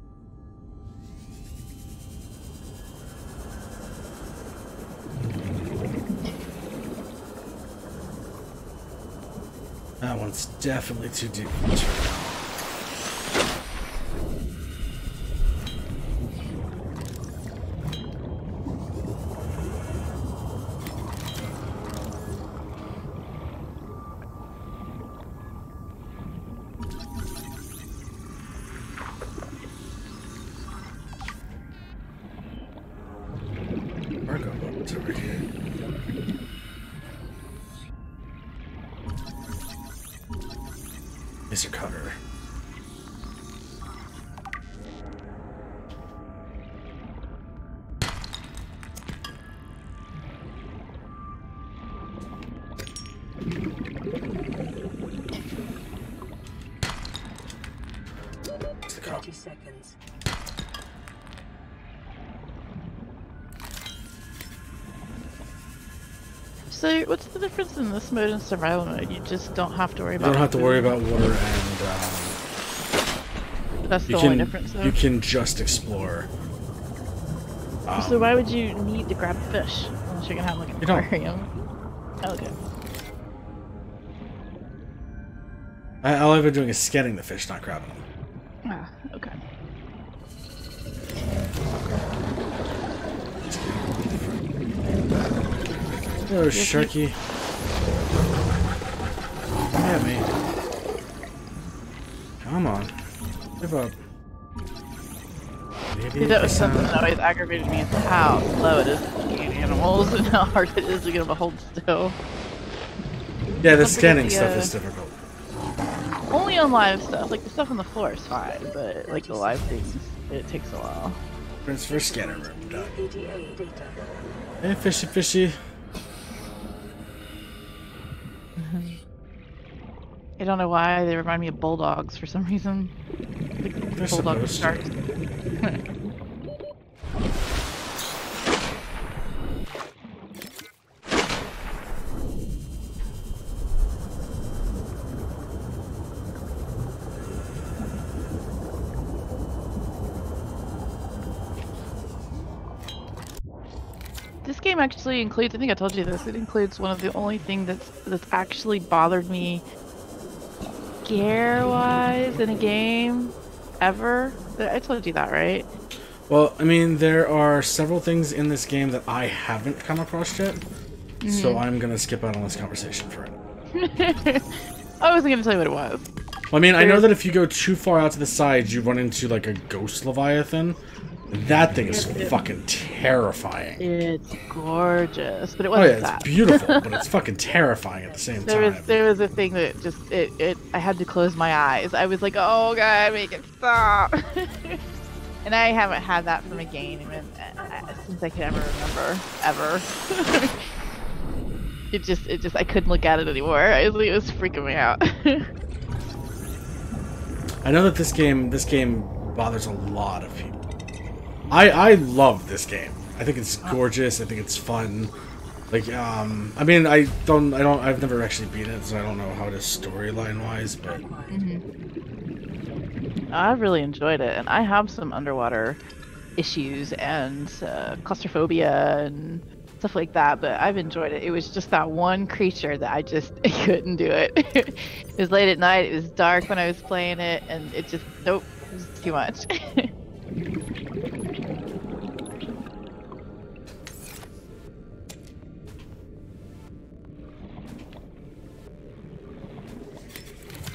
That one's definitely too deep. Cargo boats over here. Laser cutter. 30 seconds. So, what's the difference in this mode and survival mode? You just don't have to worry You about. don't have to worry about water, and That's the you only can difference, though. you can just explore. So why would you need to grab a fish unless you're gonna have like an You don't. aquarium? Oh, okay. All I've been doing is scanning the fish, not grabbing them. Ah, okay. Oh, Sharky. At me. Come on. Give up. See, that was something that always aggravated me, is how slow it is to scan animals and how hard it is to get them to hold still. Yeah, the Don't forget scanning the, stuff is difficult. Only on live stuff. Like, the stuff on the floor is fine, but like the live things, it takes a while. Transfer scanner room done. ADA data. Hey, fishy, fishy. I don't know why they remind me of bulldogs for some reason. They're Bulldog supposed sharks. to. This game actually includes, I think I told you this, it includes one of the only things that's actually bothered me scare-wise in a game ever. I told you that, right? Well, I mean, there are several things in this game that I haven't come across yet, so I'm gonna skip out on this conversation for it. I wasn't gonna tell you what it was. Well, I mean, I know that if you go too far out to the sides, you run into like a ghost leviathan. That thing is fucking terrifying. It's gorgeous, but it Oh wasn't yeah, that. it's beautiful, but it's fucking terrifying at the same time. There was a thing that just I had to close my eyes. I was like, oh god, make it stop. And I haven't had that from a game since I could ever remember, ever. It just I couldn't look at it anymore. It was freaking me out. I know that this game bothers a lot of people. I love this game. I think it's gorgeous. I think it's fun. Like, I mean, I've never actually beat it, so I don't know how it is storyline wise, but I really enjoyed it, and I have some underwater issues and claustrophobia and stuff like that, but I've enjoyed it. It was just that one creature that I couldn't do it. It was late at night, it was dark when I was playing it, and it just, nope, it was too much.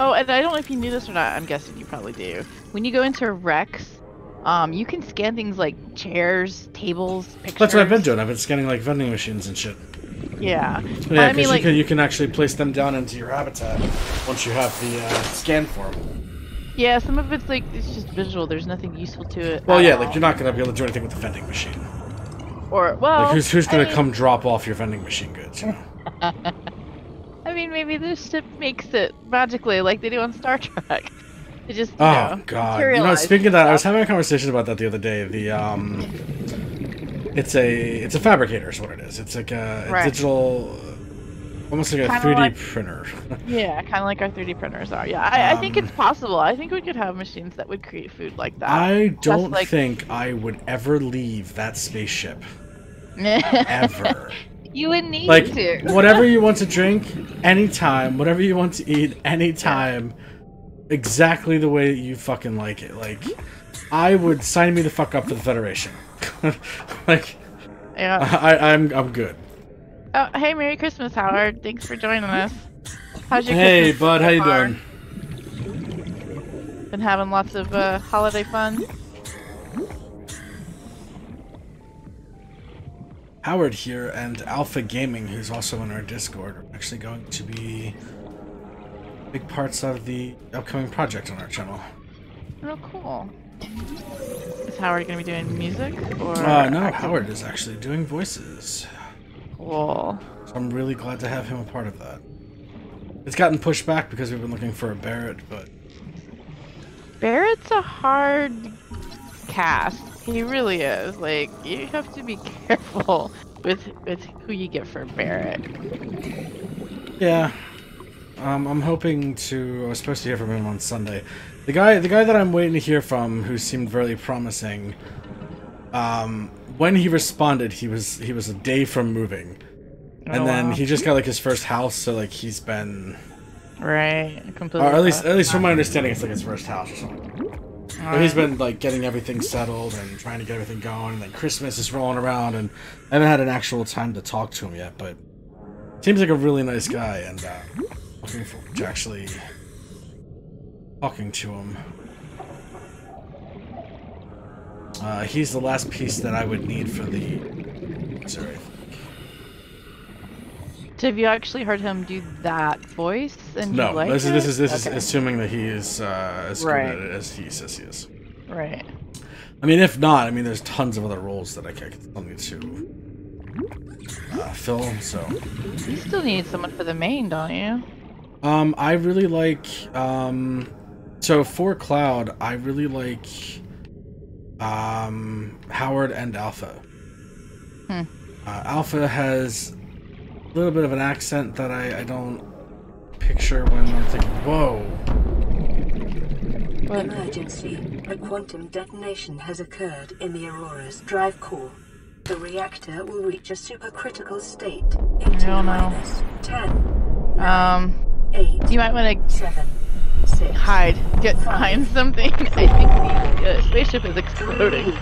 Oh, and I don't know if you knew this or not, I'm guessing you probably do. When you go into Rex, you can scan things like chairs, tables, pictures. that's what I've been doing. I've been scanning like vending machines and shit. Yeah. Yeah, I mean, like, you can actually place them down into your habitat once you have the scan form. yeah, some of it's like, it's just visual, there's nothing useful to it. Well, at yeah, all. like you're not gonna be able to do anything with the vending machine. Or, well, Like who's gonna I mean, come drop off your vending machine goods? You know? I mean, maybe this ship makes it magically like they do on Star Trek. It just, Oh god! You know, materialize speaking of that, I was stuff. having a conversation about that the other day. It's a fabricator, is what it is. It's like a Right. digital, almost like a Kinda 3D like- printer. Yeah, kind of like our 3D printers are. Yeah, I think it's possible. I think we could have machines that would create food like that. I don't like- think I would ever leave that spaceship. Ever. You would need Like, to. whatever you want to drink, anytime. Whatever you want to eat, anytime. Exactly the way that you fucking like it. Like, I would sign me the fuck up for the Federation. Like, Yeah. I'm good. Oh, hey, Merry Christmas, Howard. Thanks for joining us. How's your Hey, Christmas bud, so how you far? doing? Been having lots of holiday fun. Howard here and Alpha Gaming, who's also in our Discord, are actually going to be big parts of the upcoming project on our channel. Real cool. Is Howard going to be doing music or? No, acting? Howard is actually doing voices. Cool. So I'm really glad to have him a part of that. It's gotten pushed back because we've been looking for a Barrett, but Barrett's a hard cast. He really is. Like, you have to be careful with who you get for Barrett. Yeah. I'm hoping to. I was supposed to hear from him on Sunday. The guy that I'm waiting to hear from, who seemed very promising. When he responded, he was a day from moving, and then he just got like his first house. So like he's been right, completely. Or at least from my understanding, it's like his first house or something. So he's been like getting everything settled and trying to get everything going. And then Christmas is rolling around, and I haven't had an actual time to talk to him yet. But seems like a really nice guy, and looking forward to actually talking to him. He's the last piece that I would need for the. Sorry. So have you actually heard him do that voice? And No, you like this is okay. assuming that he is as good at it as he says he is. Right. I mean, if not, I mean, there's tons of other roles that I could still need to fill. So You still need someone for the main, don't you? I really like. So for Cloud, I really like. Howard and Alpha. Alpha has a little bit of an accent that I don't picture when I'm thinking, whoa. What? Emergency. A quantum detonation has occurred in the Aurora's drive core. The reactor will reach a supercritical state in T-minus 10, 9, 8, you might want to 7, 6, hide. Get behind something. I think the spaceship is exploding. 2.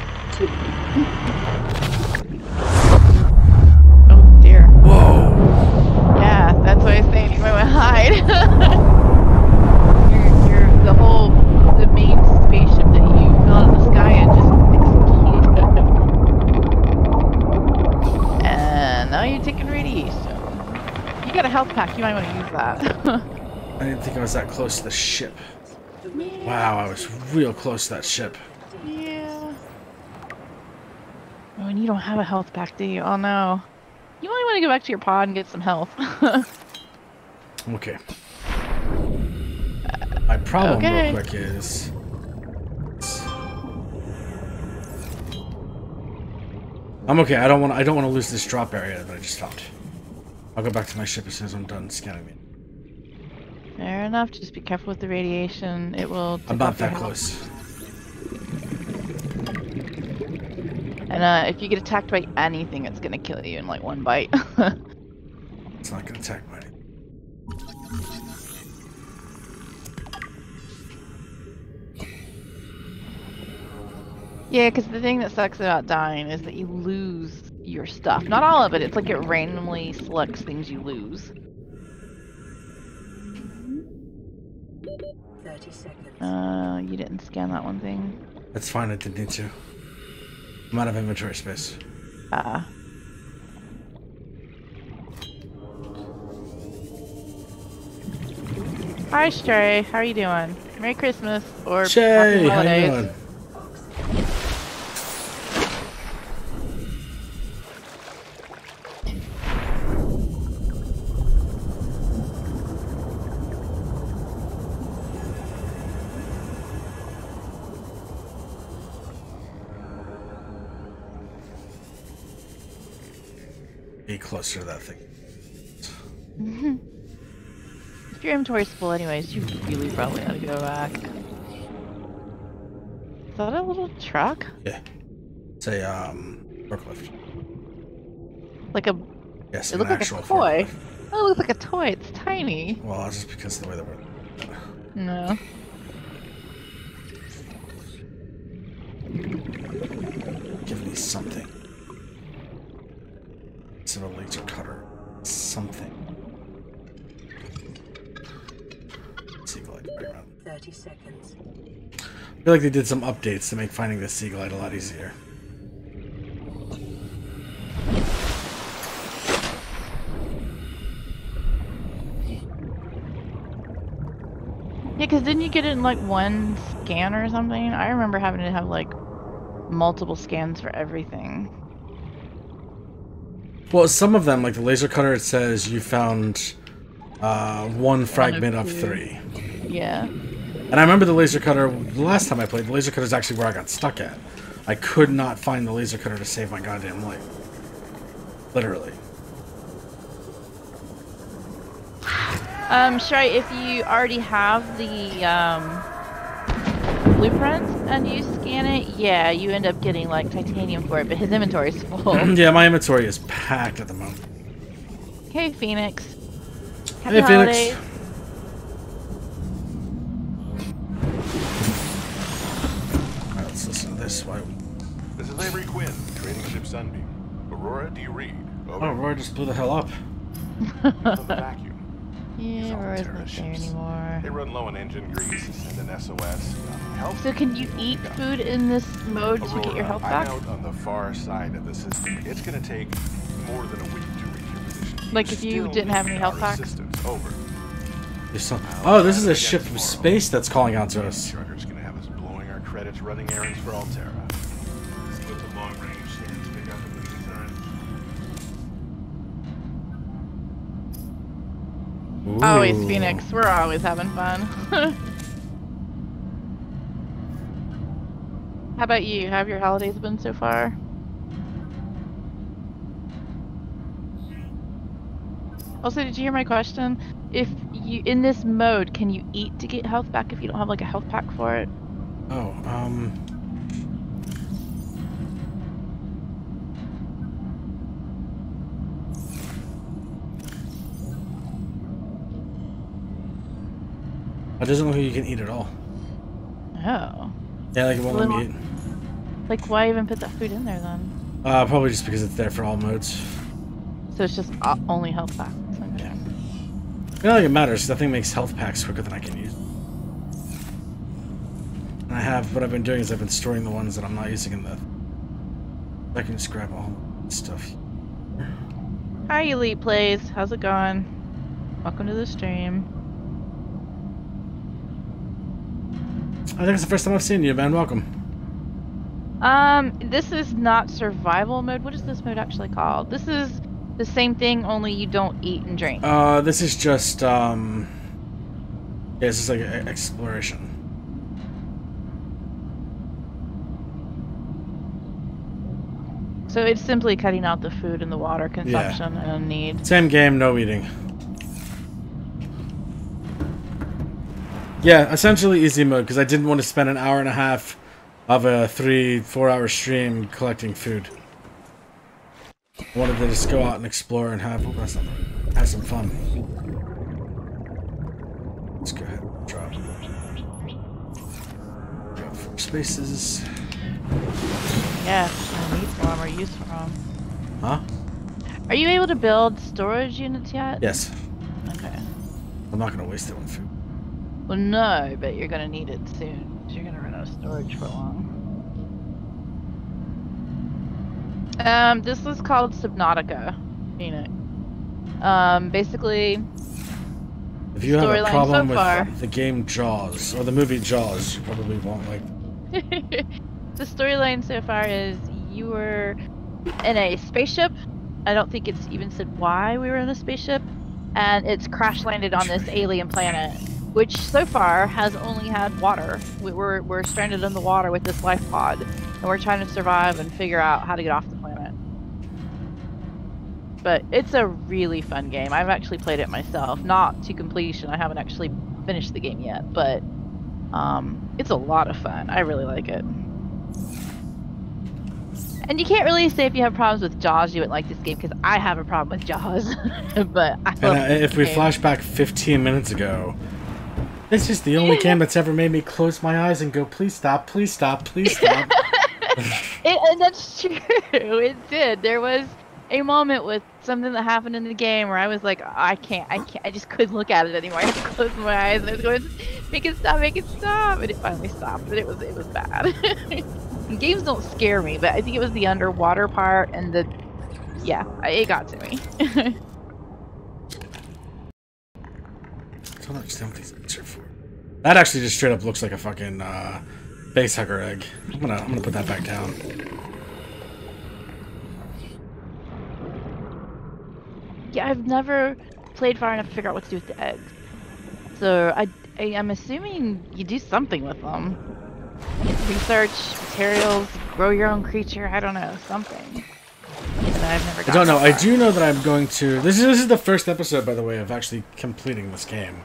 Oh dear. Whoa. Yeah, that's what I was saying. You might want to hide. the main spaceship that you fell in the sky and just exploded. And now you're taking radiation. You got a health pack. You might want to use that. I didn't think I was that close to the ship. Wow, I was real close to that ship. Yeah. Oh, and you don't have a health pack, do you? Oh no. You might want to go back to your pod and get some health. Okay. My problem real quick is... I'm okay. I don't want to lose this drop area that I just found. I'll go back to my ship as soon as I'm done scanning me. Fair enough. Just be careful with the radiation. It will. I'm not that close. And if you get attacked by anything, it's gonna kill you in like one bite. It's not gonna attack me. Yeah, because the thing that sucks about dying is that you lose your stuff. Not all of it. It's like it randomly selects things you lose. 30 seconds. You didn't scan that one thing. That's fine. I didn't need to. I'm out of inventory space. Hi, Stray. How are you doing? Merry Christmas or Shay, happy how you holidays. doing? Be closer to that thing. If your inventory's full anyways, you really probably ought to go back. Is that a little truck? Yeah. It's a forklift. Like a... Yes, it an looks like a actual toy. forklift. Oh, it looks like a toy. It's tiny. Well, that's just because of the way that we're... No. Give me something. Instead of a laser cutter. Something. Seaglide right around. 30 seconds. I feel like they did some updates to make finding the Seaglide a lot easier. Yeah, because didn't you get it in like one scan or something? I remember having to have like multiple scans for everything. Well, some of them, like the laser cutter, it says you found one fragment of 3. Yeah. And I remember the laser cutter, the last time I played, the laser cutter is actually where I got stuck at. I could not find the laser cutter to save my goddamn life. Literally. Shy, if you already have the blueprint and you scan it, yeah, you end up getting like titanium for it, but his inventory is full. Yeah, my inventory is packed at the moment. Hey, Phoenix. Happy Hey, holidays. Phoenix. Alright, let's listen to this. Why? This is Avery Quinn, trading ship Sunbeam. Aurora, do you read? Over. Oh, Roy just blew the hell up. From the vacuum. Yeah, Aurora's not there ships. anymore. They run low on engine grease, send an SOS. Help. So can you eat food in this mode to get your health back? I'm out on the far side of the system. It's gonna take more than a week to reach your position. Like if you didn't have any health packs? Systems. Over. Oh, this is a ship from space that's calling out to us. Trucker's gonna have us blowing our credits running errands for Altera. Split the long range stands, pick up the moving time. Always Ooh. Phoenix. We're always having fun. How about you? How have your holidays been so far? Also, did you hear my question? If you, in this mode, can you eat to get health back if you don't have like a health pack for it? Oh, it doesn't look like you can eat at all. Oh. Yeah, like it won't let me eat. Like, why even put that food in there then? Probably just because it's there for all modes. So it's just only health packs. Okay. Yeah. I don't think it matters, because that thing makes health packs quicker than I can use. And what I've been doing is I've been storing the ones that I'm not using in the... I can just grab all the stuff. Hi, Elite Plays. How's it going? Welcome to the stream. I think it's the first time I've seen you, man. Welcome. This is not survival mode. What is this mode actually called? This is the same thing, only you don't eat and drink. This is just, yeah, this is like exploration. So it's simply cutting out the food and the water consumption and need. Same game, no eating. Yeah, essentially easy mode, because I didn't want to spend an hour and a half of a 3-4 hour stream collecting food. I wanted to just go out and explore and have some fun. Let's go ahead and drop 4 spaces. Yeah, I need for them or use for them. Huh? Are you able to build storage units yet? Yes. Okay. I'm not going to waste it on food. Well, no, but you're gonna need it soon. So you're gonna run out of storage for long. This is called Subnautica, Phoenix. Basically, if you have a problem so far, with the game Jaws or the movie Jaws, you probably won't like. The storyline so far is you were in a spaceship. I don't think it's even said why we were in a spaceship, and it's crash landed on this alien planet, which so far has only had water. We're stranded in the water with this life pod, and we're trying to survive and figure out how to get off the planet. But it's a really fun game. I've actually played it myself, not to completion. I haven't actually finished the game yet, but it's a lot of fun. I really like it. And you can't really say if you have problems with Jaws you would like this game, because I have a problem with Jaws. But I love if we game. flash back 15 minutes ago, this is the only game that's ever made me close my eyes and go, please stop, please stop, please stop. And that's true. It did. There was a moment with something that happened in the game where I was like, I can't, I just couldn't look at it anymore. I had to close my eyes and I was going, make it stop, and it finally stopped, but it was bad. Games don't scare me, but I think it was the underwater part and it got to me. I don't understand what these things are for. That actually just straight up looks like a fucking base hugger egg. I'm gonna put that back down. Yeah, I've never played far enough to figure out what to do with the eggs. So I'm assuming you do something with them. Research, materials, grow your own creature, I don't know, something. And I've never I don't know. that I far. do know that I'm going to... This is the first episode, by the way, of actually completing this game.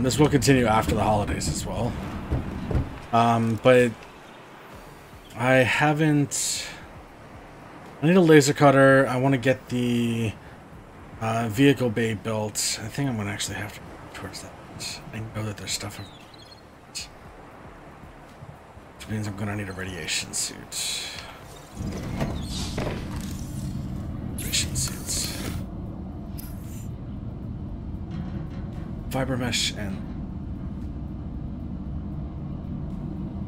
This will continue after the holidays as well. But I haven't... I need a laser cutter. I want to get the vehicle bay built. I think I'm going to actually have to work towards that. I know that there's stuff... Which means I'm going to need a radiation suit. Radiation suits. Fiber mesh and...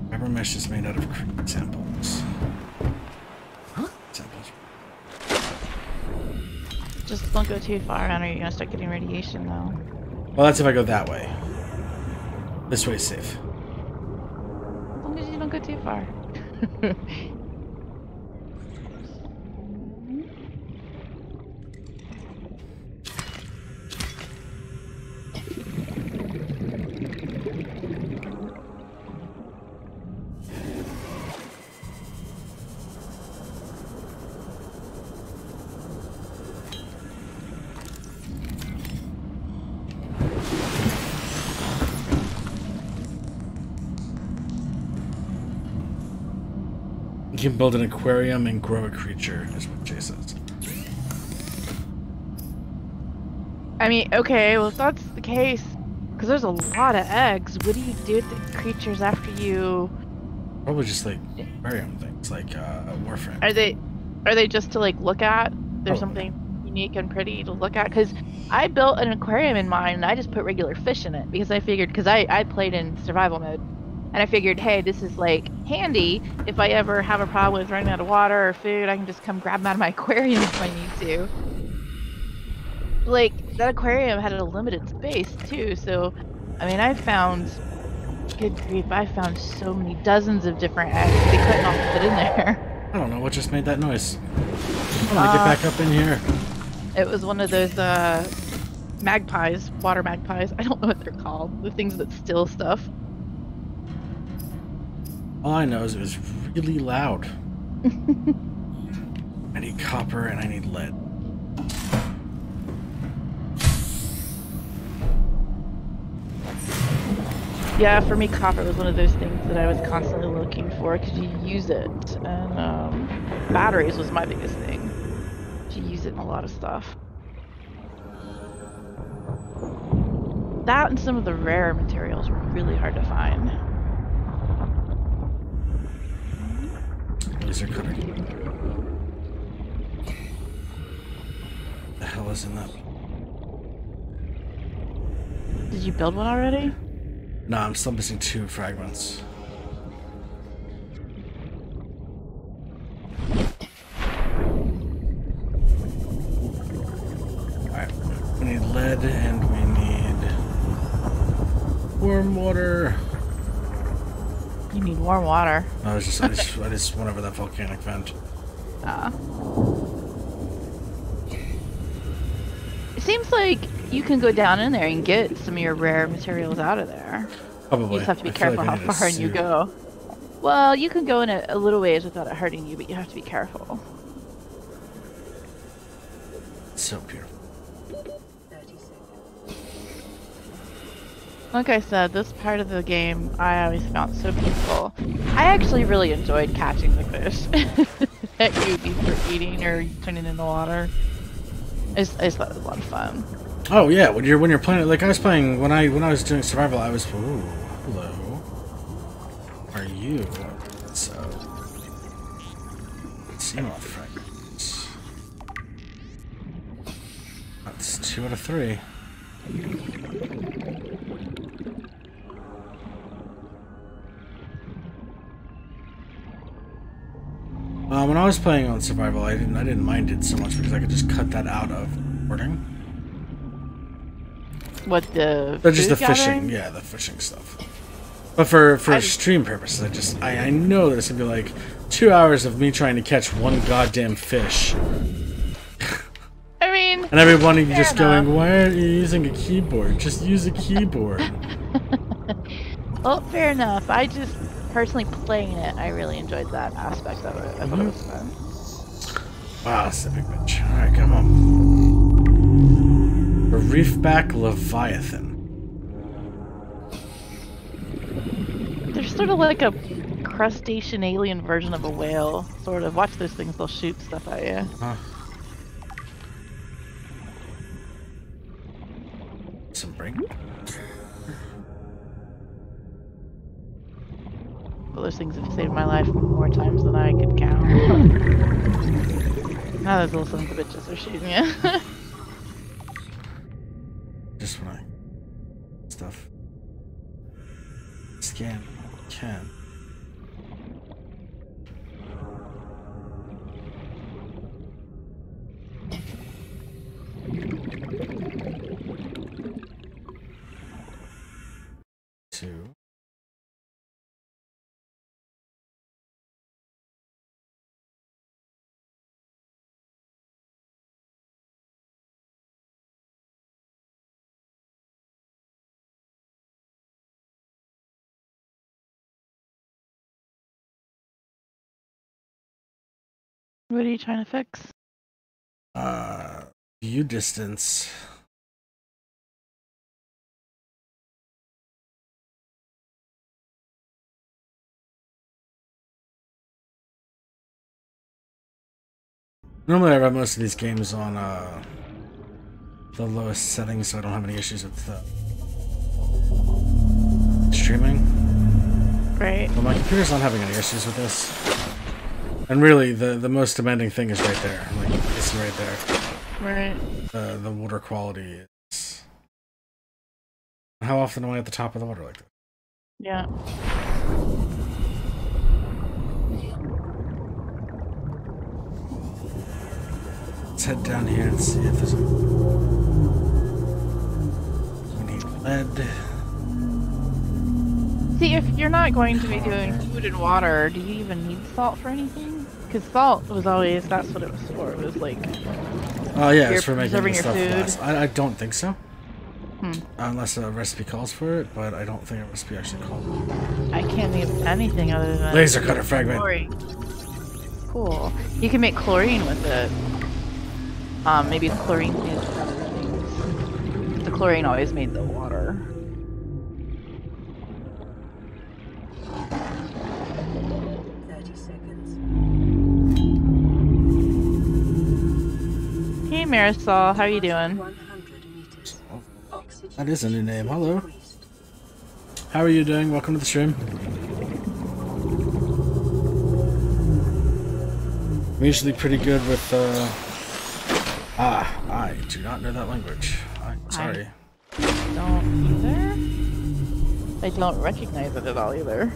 Fiber mesh is made out of crude samples. Samples. Just don't go too far, or you're gonna start getting radiation though. Well, that's if I go that way. This way's safe. As long as you don't go too far. You can build an aquarium and grow a creature, is what Jay says. I mean, okay, well if that's the case, because there's a lot of eggs, what do you do with the creatures after you... Probably just like aquarium things, like Warframe. Are they just to like look at? There's Probably. something unique and pretty to look at? Because I built an aquarium in mine and I just put regular fish in it because I figured, because I played in survival mode. And I figured, hey, this is like handy. If I ever have a problem with running out of water or food, I can just come grab them out of my aquarium if I need to. Like, that aquarium had a limited space too, so I mean, I found, good grief, I found so many dozens of different eggs they couldn't all fit in there. I don't know what just made that noise. I want to get back up in here. It was one of those magpies, water magpies. I don't know what they're called. The things that steal stuff. All I know is it was really loud. I need copper and I need lead. Yeah, for me, copper was one of those things that I was constantly looking for because you use it. And batteries was my biggest thing. You use it in a lot of stuff. That and some of the rare materials were really hard to find. Laser cutter. The hell is in that? Did you build one already? No, I'm still missing 2 fragments. Alright, we need lead and we need warm water. You need warm water. No, I just went over that volcanic vent. It seems like you can go down in there and get some of your rare materials out of there. Probably. You just have to be I feel careful like I how need a far in you suit. go. Well, you can go in a little ways without it hurting you, but you have to be careful. It's so beautiful. 30 seconds. Like I said, this part of the game I always found so peaceful. I actually really enjoyed catching the fish that you would use for eating or turning into water. I just thought it was a lot of fun. Oh yeah, when you're playing it, like I was playing when I was doing survival, I was ooh, hello. Are you? So Seamoth fragments. That's 2 out of 3. When I was playing on survival, I didn't mind it so much because I could just cut that out of recording. What, the But just the food gathering? fishing, yeah, the fishing stuff. But for stream purposes, I know that it's gonna be like 2 hours of me trying to catch one goddamn fish. I mean, And everybody just going, why aren't you using a keyboard? Just use a keyboard. Well, fair enough. I just personally playing it, I really enjoyed that aspect of it. I thought it was fun. Wow, that's a big bitch. Alright, come on. A reefback leviathan. They're sort of like a crustacean alien version of a whale. Sort of. Watch those things, they'll shoot stuff at you. Huh. Some brain. Well, those things have saved my life more times than I could count. Now those little sons of bitches are shooting you. Just when I stuff. Scan. Can. Two. What are you trying to fix? View distance. Normally I run most of these games on the lowest settings, so I don't have any issues with streaming. Right. But my computer's not having any issues with this. And really, the most demanding thing is right there. Like, it's right there. Right. The water quality is... How often am I at the top of the water like that? Yeah. Let's head down here and see if there's a... We need lead. See, if you're not going to be doing food and water, do you even need salt for anything? Because salt was always, that's what it was for. It was like... Oh yeah, it's for making the preserving your stuff food. last. I don't think so. Unless a recipe calls for it, but I don't think a recipe actually calls for it. I can't think of anything other than... Laser cutter fragment. Chlorine. Cool. You can make chlorine with it. Maybe chlorine is for other things. The chlorine always made the water. Hey Marisol, how are you doing? That is a new name. Hello. How are you doing? Welcome to the stream. I'm usually pretty good with, I do not know that language. I'm sorry. I don't either. I don't recognize it at all either.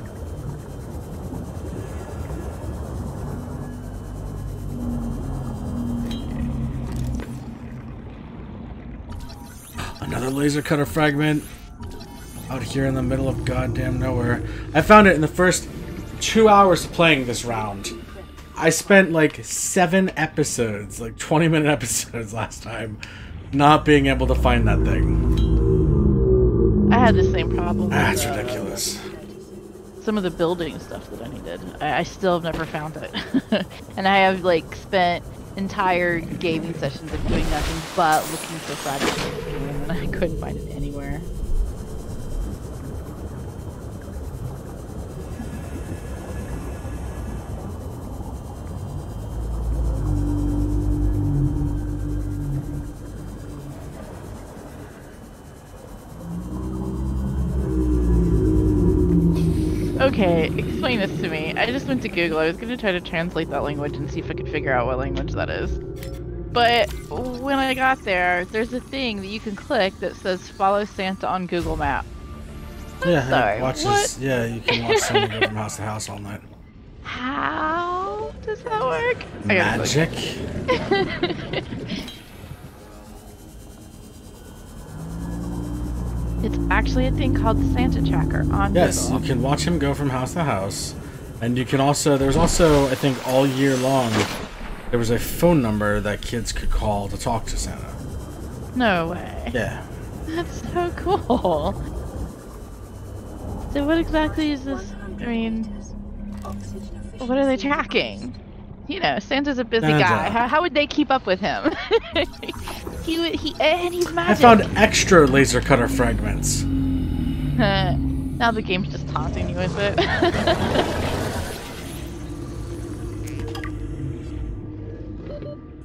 Another laser cutter fragment out here in the middle of goddamn nowhere. I found it in the first 2 hours playing this round. I spent like 7 episodes, like 20-minute episodes last time, not being able to find that thing. I had the same problem. That's ridiculous. Some of the building stuff that I needed. I still have never found it. And I have like spent entire gaming sessions of doing nothing but looking for fragments of the game, and I couldn't find it anywhere. Okay, explain this to me. I just went to Google. I was going to try to translate that language and see if I could figure out what language that is. But when I got there, there's a thing that you can click that says follow Santa on Google Maps. Yeah, sorry, watch what? this. Yeah, you can watch someone go from house to house all night. How does that work? Magic. It's actually a thing called the Santa Tracker on Yes, Google. you can watch him go from house to house. And you can also, there's also, I think all year long, there was a phone number that kids could call to talk to Santa. No way. Yeah. That's so cool. So what exactly is this? I mean, what are they tracking? You know, Santa's a busy guy. How would they keep up with him? And he's magic. I found extra laser cutter fragments. Now the game's just taunting you with it.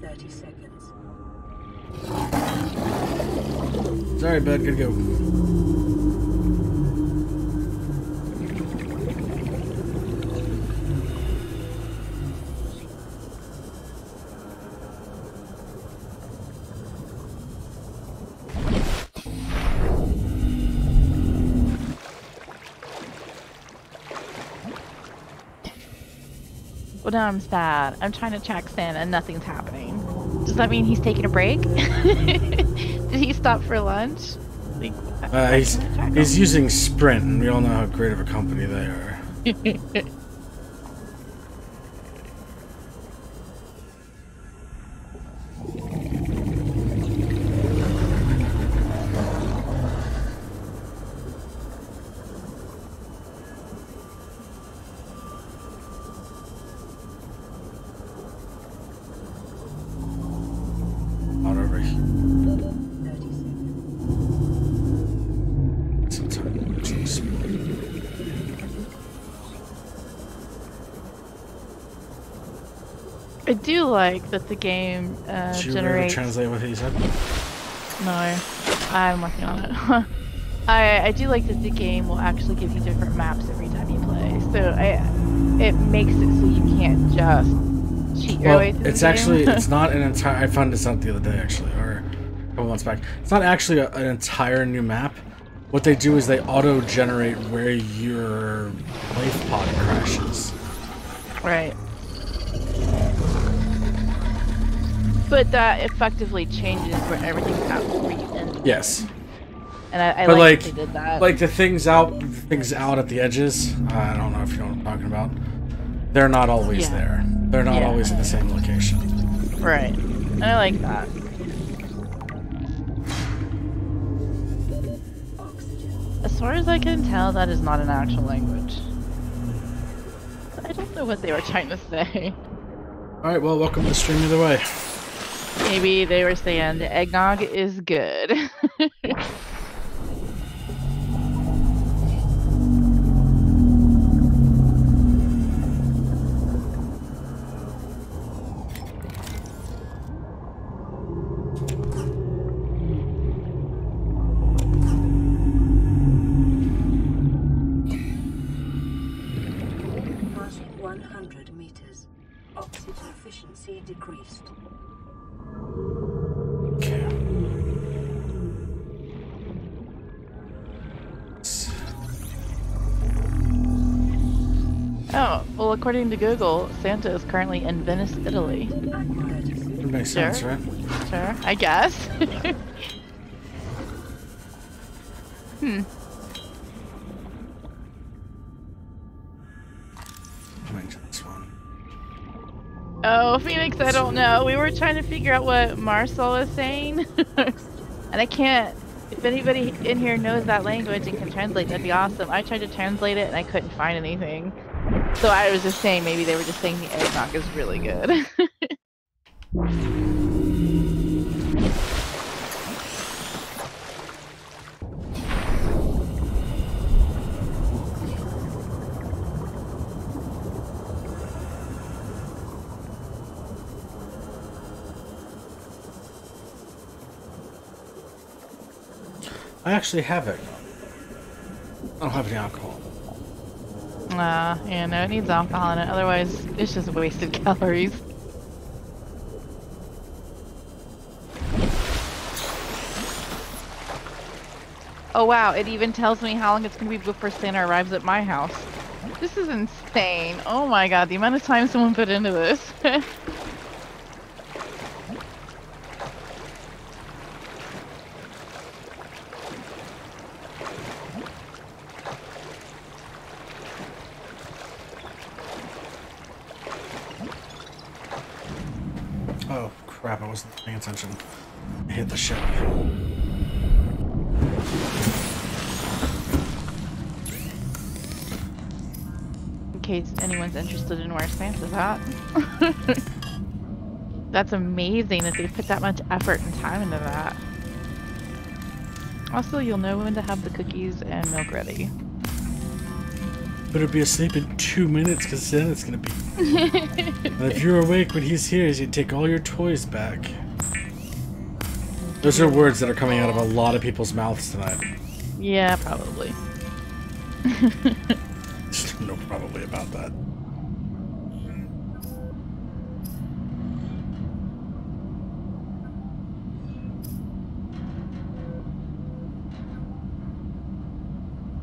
30 seconds. Sorry, bud. Gotta go. Well, now I'm sad. I'm trying to track Santa and nothing's happening. Does that mean he's taking a break? Did he stop for lunch? Like, he's using Sprint, and we all know how great of a company they are. Not over here. I do like that the game Did you generates. translate what he said? No, I'm working on it. I do like that the game will actually give you different maps every time you play. So it makes it so you can't just cheat your way through it's the actually game. it's not an entire. I found this out the other day actually, or a couple months back. It's not actually an entire new map. What they do is they auto-generate where your life pod crashes. Right. But that effectively changes where everything's at where you end. Yes. And I But like that they did that. like the things out at the edges. I don't know if you know what I'm talking about. They're not always there. They're not always in the same location. Right. And I like that. As far as I can tell, that is not an actual language. I don't know what they were trying to say. Alright, well, welcome to the stream either way. Maybe they were saying the eggnog is good. Passing 100 meters. Oxygen efficiency decreased. Okay. Oh, well, according to Google, Santa is currently in Venice, Italy. It makes sense, Sure. right? Sure, I guess. This one. Oh, Phoenix, I don't know. We were trying to figure out what Marcel was saying. And I can't. If anybody in here knows that language and can translate, that'd be awesome. I tried to translate it and I couldn't find anything. So I was just saying maybe they were just saying the eggnog is really good. I actually have it. I don't have any alcohol. Yeah, no, it needs alcohol in it. Otherwise, it's just wasted calories. Oh wow, it even tells me how long it's going to be before Santa arrives at my house. This is insane. Oh my god, the amount of time someone put into this. Oh crap! I wasn't paying attention. hit the ship. In case anyone's interested in where Sans is at. That's amazing that they put that much effort and time into that. Also, you'll know when to have the cookies and milk ready. Better be asleep in 2 minutes, because then it's gonna be. And if you're awake when he's here, he's gonna take all your toys back. Those are words that are coming out of a lot of people's mouths tonight. Yeah, probably. There's no probably about that.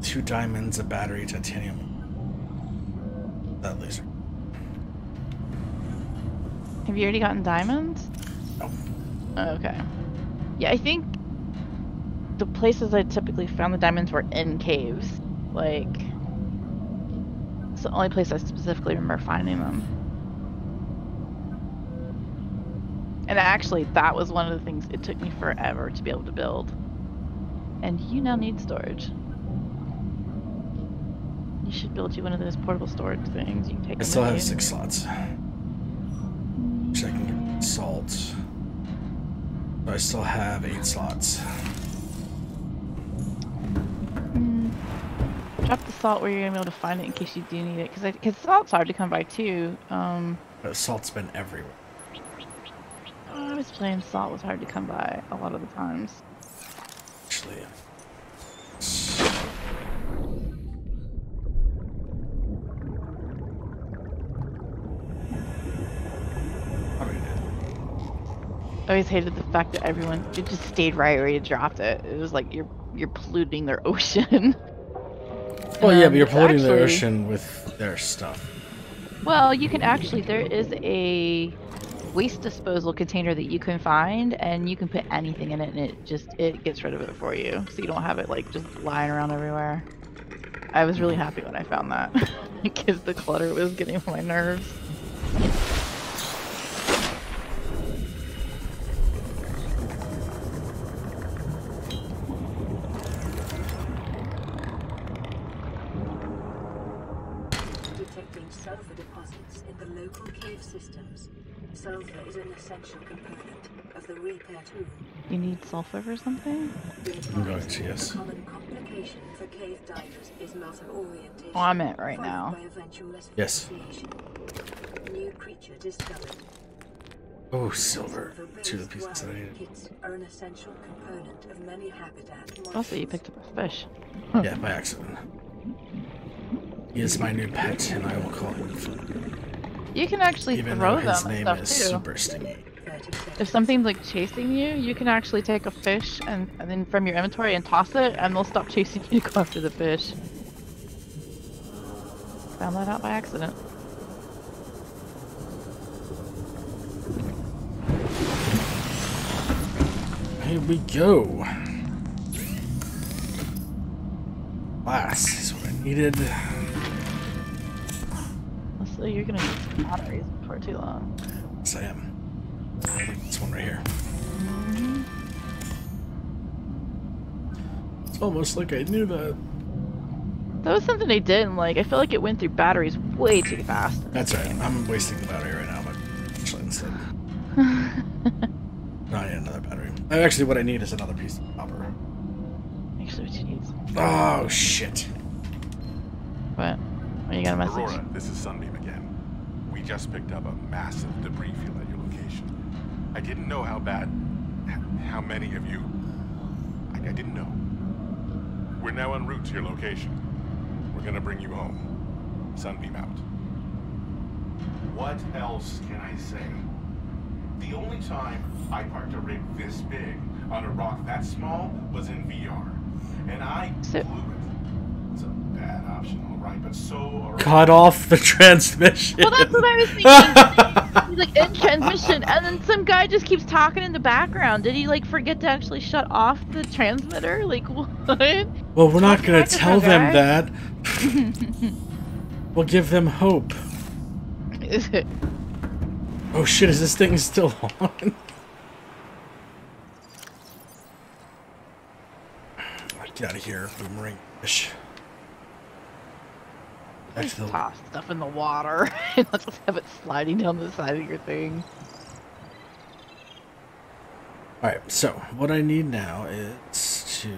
Two diamonds, a battery, titanium. That laser. Have you already gotten diamonds? No. Okay. Yeah, I think the places I typically found the diamonds were in caves. Like, it's the only place I specifically remember finding them. And actually, that was one of the things it took me forever to be able to build. And you now need storage. You should build you one of those portable storage things. You can take. I still have 6 slots. Which I can get salt. But I still have 8 slots. Drop the salt where you're gonna be able to find it in case you do need it, because salt's hard to come by too. But salt's been everywhere. I was playing salt was hard to come by a lot of the times. Actually, I always hated the fact that everyone it just stayed right where you dropped it. It was like you're polluting their ocean. well, yeah, but you're polluting the ocean with their stuff. Well, you can actually there is a waste disposal container that you can find, and you can put anything in it, and it gets rid of it for you, so you don't have it like just lying around everywhere. I was really happy when I found that because the clutter was getting on my nerves. Detecting sulfur deposits in the local cave systems. Sulfur is an essential component of the repair tool. You need sulfur for something? I'm going to, yes. A common complication for cave divers is loss of orientation. Oh, I'm it right followed now. by eventual Yes. asphyxiation. New creature discovered. Oh, silver. Sulfur-based 2 of the pieces that I wiring needed. kits are an essential component of many habitat Also, you modules. picked up a fish. Yeah, by accident. He is my new pet, and I will call him. You can actually Even throw though them his and name stuff is too. super stingy. If something's like chasing you, you can actually take a fish and then from your inventory and toss it, and they'll stop chasing you to go after the fish. Found that out by accident. Here we go. Glass is what I needed. So you're gonna need some batteries before too long. Yes, I am. I think this one right here. It's almost like I knew that. That was something they didn't like. I feel like it went through batteries way too fast. That's right. I'm wasting the battery right now, but actually instead. No, I need another battery. Actually, what I need is another piece of copper. Actually, what you need is... Oh, shit. What? Oh, you got a message? Aurora, this is Sunbeam again. We just picked up a massive debris field at your location. I didn't know how bad, how many of you. I didn't know. We're now en route to your location. We're gonna bring you home. Sunbeam out. What else can I say? The only time I parked a rig this big on a rock that small was in VR. And I blew it. It's a bad option, alright, but so... Cut off the transmission. Well, that's what I was thinking. He's like in transmission, and then some guy just keeps talking in the background. Did he like forget to actually shut off the transmitter? Like what? Well, we're not gonna tell them guy? that. We'll give them hope. Is it? Oh shit, is this thing still on? Get out of here, boomerang fish. Back to the... Toss stuff in the water and let's just have it sliding down the side of your thing. Alright, so what I need now is to...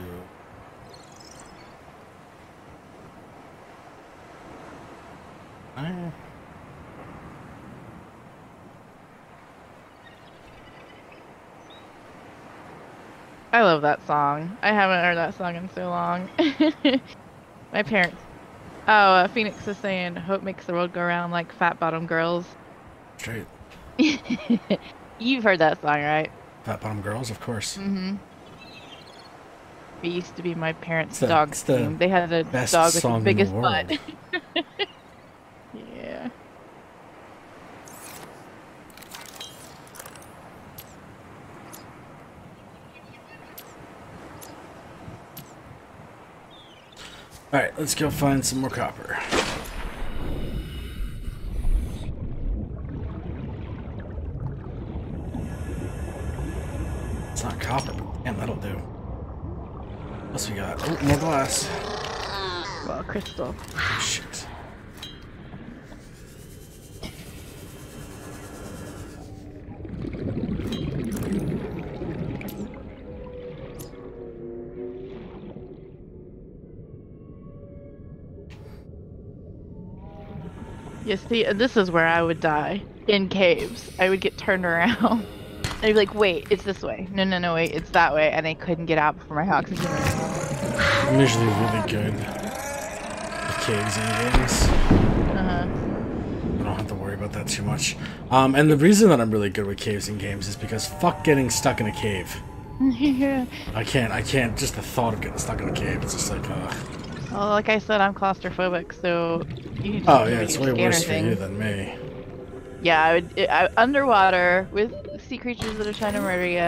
I love that song. I haven't heard that song in so long. My parents. Oh, Phoenix is saying, hope makes the world go round like fat bottom girls. Straight. You've heard that song, right? Fat bottom girls, of course. Mm-hmm. It used to be my parents' It's dog's the theme. They had a best dog with song the in the biggest butt. world. Yeah. Alright, let's go find some more copper. It's not copper, but damn, that'll do. What else we got? Oh, more glass. Well, crystal. Oh, shit. You see, this is where I would die. In caves. I would get turned around. I'd be like, wait, it's this way. No, wait, it's that way. And I couldn't get out before my oxygen ran out. I'm usually really good with caves in games. Uh-huh. I don't have to worry about that too much. And the reason that I'm really good with caves in games is because fuck getting stuck in a cave. Yeah. I can't, just the thought of getting stuck in a cave, it's just like, ugh. Well, like I said, I'm claustrophobic, so you just Oh yeah, it's way worse for thing. you than me. Yeah, underwater with sea creatures that are trying to murder you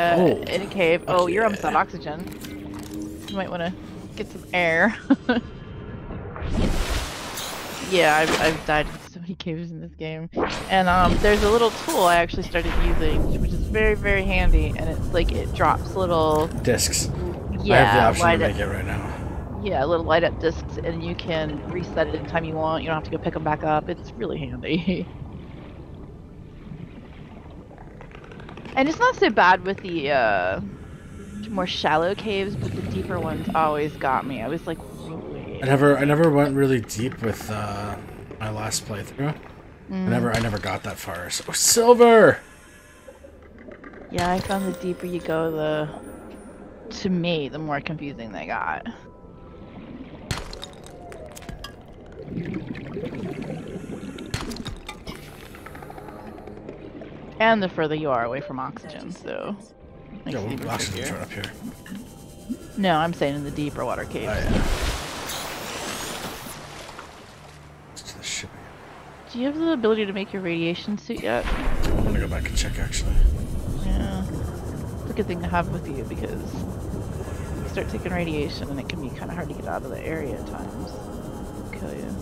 in a cave. Oh, you're almost out of oxygen. You might want to get some air. Yeah, I've died in so many caves in this game. And there's a little tool I actually started using, which is very, very handy, and it's like it drops little discs. Yeah, I have the option to make it right now. Yeah, little light up discs, and you can reset it anytime you want. You don't have to go pick them back up. It's really handy. And it's not so bad with the more shallow caves, but the deeper ones always got me. I was like, wait. I never went really deep with my last playthrough. I never got that far. So silver. Yeah, I found the deeper you go, to me, the more confusing they got. And the further you are away from oxygen, so... Yeah, well, oxygen's right up here. No, I'm saying in the deeper water caves. Oh, yeah. Let's do the shipping. Do you have the ability to make your radiation suit yet? I'm gonna go back and check, actually. Yeah. It's a good thing to have with you, because you start taking radiation and it can be kind of hard to get out of the area at times. Kill you.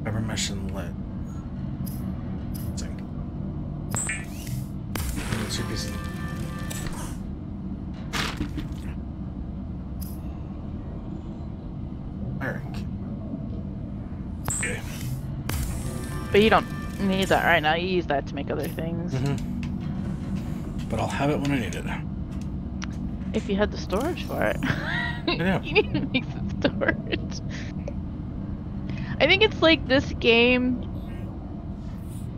Ever mission lit. Zinc. 2 pieces. Iron. Okay. But you don't need that right now. You use that to make other things. But I'll have it when I need it. If you had the storage for it. Yeah. You need to make some storage. I think it's like this game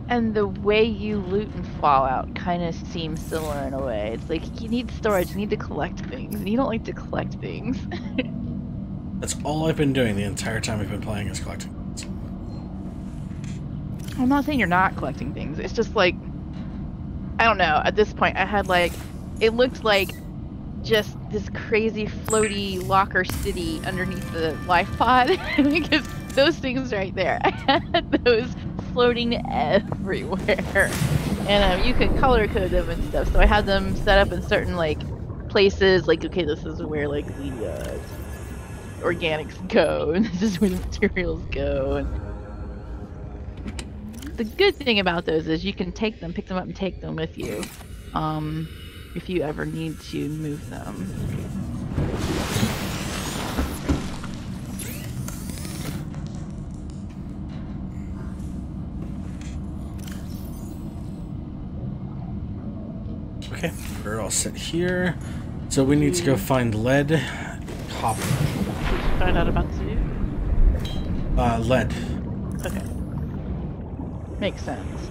and the way you loot in Fallout kind of seems similar in a way. It's like you need storage, you need to collect things, and you don't like to collect things. That's all I've been doing the entire time we've been playing is collecting things. I'm not saying you're not collecting things. It's just like, I don't know. At this point, I had like, it looked like just this crazy floaty locker city underneath the life pod because those things right there, I had those floating everywhere, and you could color code them and stuff. So I had them set up in certain like places. Like, okay, this is where like the organics go, and this is where the materials go. And the good thing about those is you can take them, pick them up, and take them with you, if you ever need to move them. Okay, we're all set here. So we need to go find lead, copper. Find out about Zoo? Lead. Okay. Makes sense.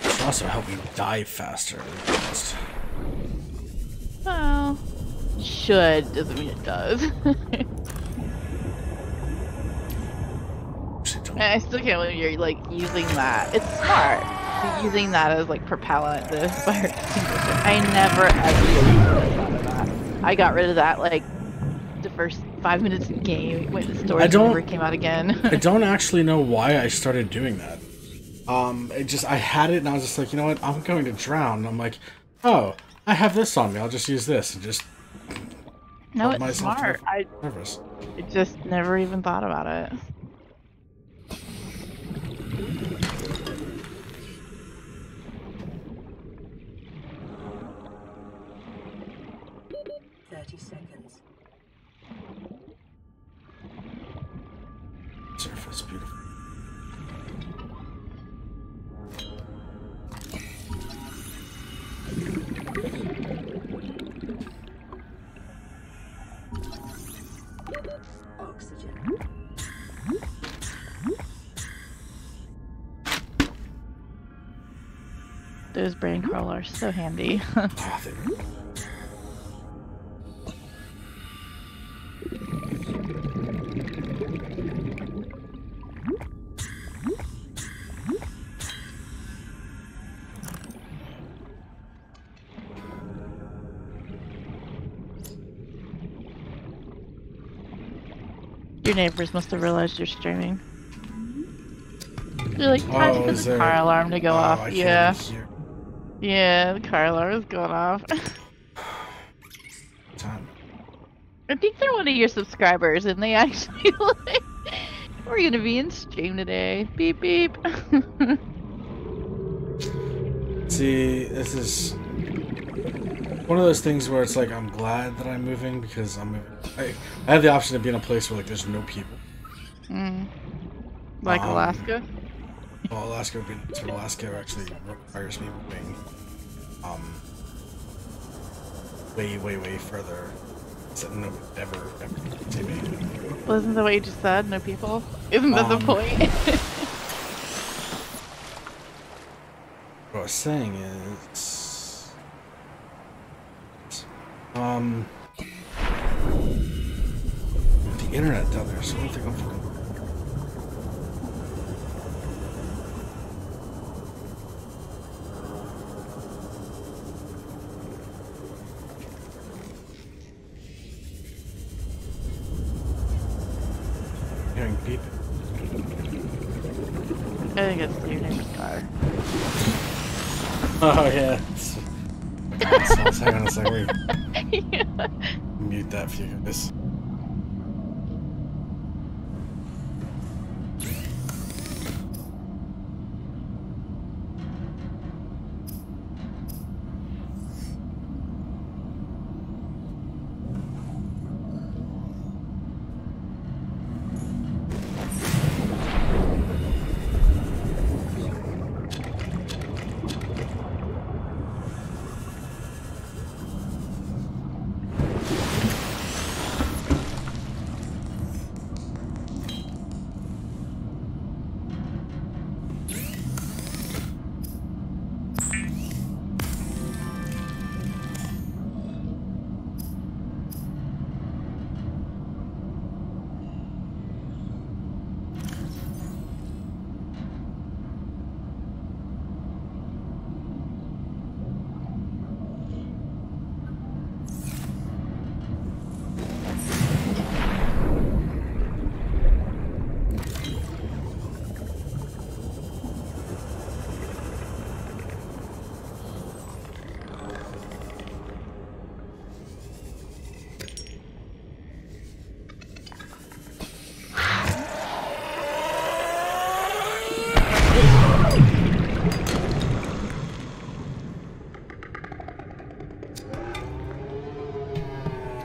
It'll also help me die faster. Well, should doesn't mean it does. I still can't believe you're like using that. It's smart. You're using that as like propellant, the fire extinguisher. I never ever thought of that. I got rid of that like the first 5 minutes of the game. Went to storage and never came out again. I don't actually know why I started doing that. I had it and I was just like, you know what, I'm going to drown. And I'm like, oh, I have this on me. I'll just use this and just. No, it's smart. I just never even thought about it. Surface, beautiful. Oxygen. Those brain crawlers, so handy. Your neighbors must have realized you're streaming. You're like, time for the car alarm to go off. Yeah. Yeah, the car alarm is going off. Time. I think they're one of your subscribers, and they actually like, we're gonna be in stream today. Beep beep. See, this is one of those things where it's like I'm glad that I'm moving because I'm moving. I have the option to be in a place where like there's no people. Like Alaska. Well, Alaska would be Alaska actually requires me moving way further. So no ever to me. Well, isn't that what you just said? No people? Isn't that the point? What I was saying is the internet down there, so I don't think I'm fucking. Hearing beep. I think it's your neighbor's car. Oh yeah. Hang on a second. Yeah. Mute that for you guys.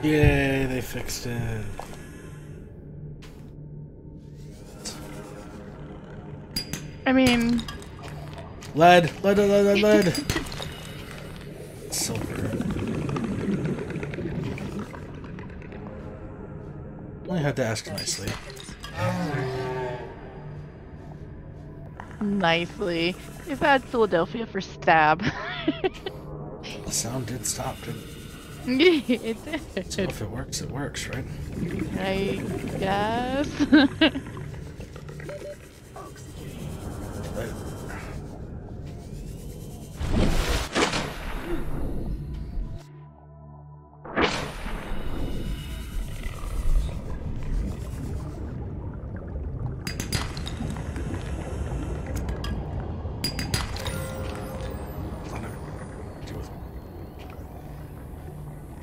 Yay, they fixed it. I mean, Lead. Silver. I had to ask nicely. nicely. We've had Philadelphia for stab. The sound did stop, didn't it? It did. So if it works, right? I guess. Right.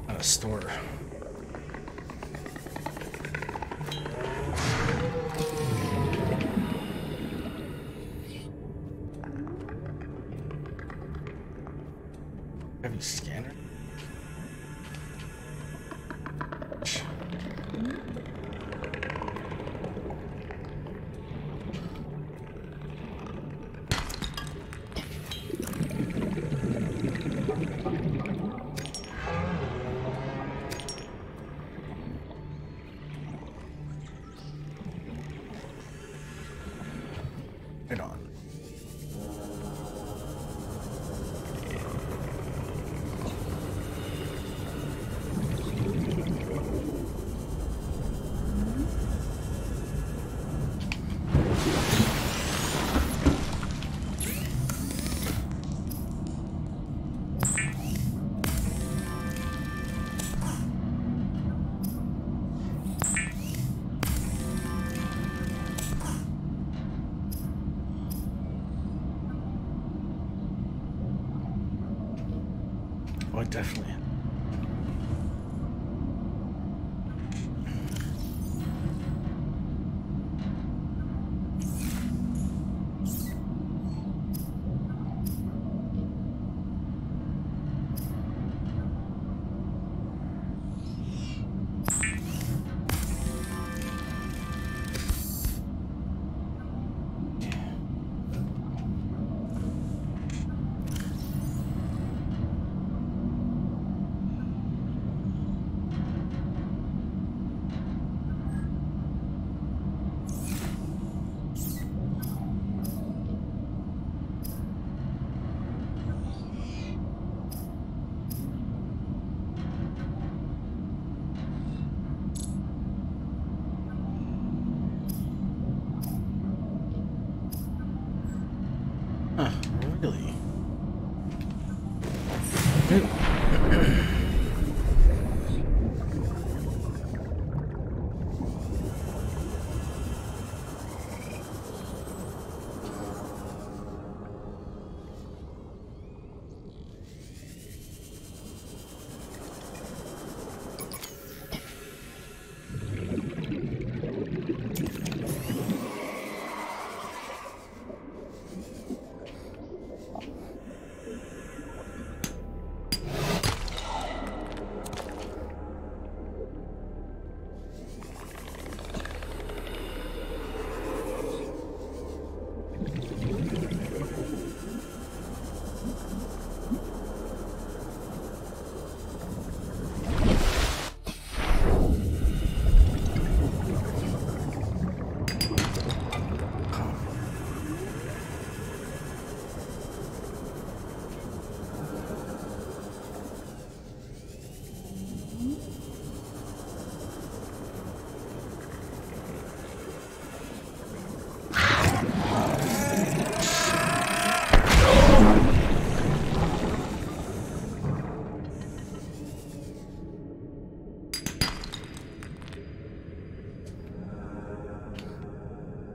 Not a store. Heavy scanner. Right on. Oh, definitely. Huh, really?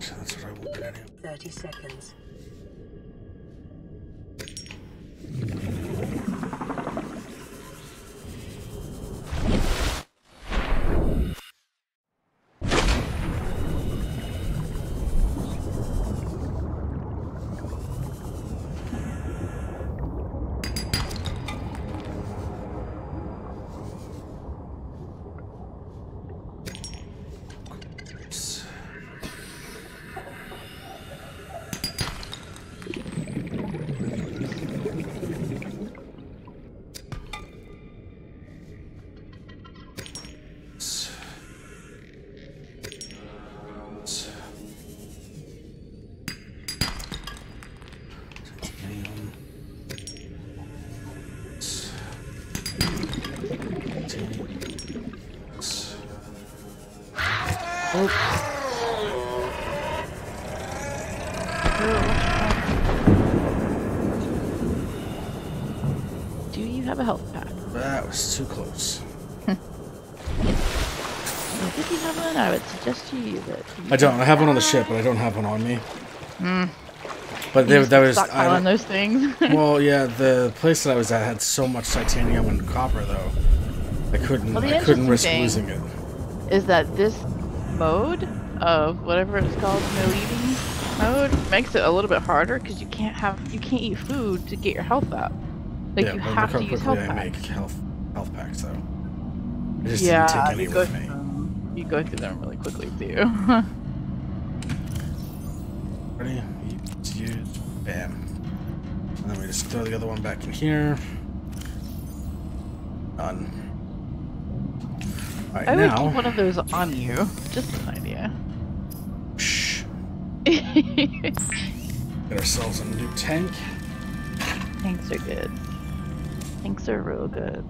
That's what I wanted anyway. 30 seconds. Do you have a health pack? That was too close. If you have one, I would suggest you use it. I don't. I have one on the ship, but I don't have one on me. But that was stockpiling those things. Well, yeah, the place that I was at had so much titanium and copper, though. I couldn't risk losing it. Is that this mode of whatever it's called, no eating mode, makes it a little bit harder because you can't eat food to get your health up. Like yeah, you have to use health packs. I packs. make health packs though. I just didn't take any with me. You go through them really quickly too. Ready? Use. Bam. And then we just throw the other one back in here. Done. Alright, I would now. keep one of those on you. Just an idea. Shh. Get ourselves a new tank. Tanks are good. Tanks are real good.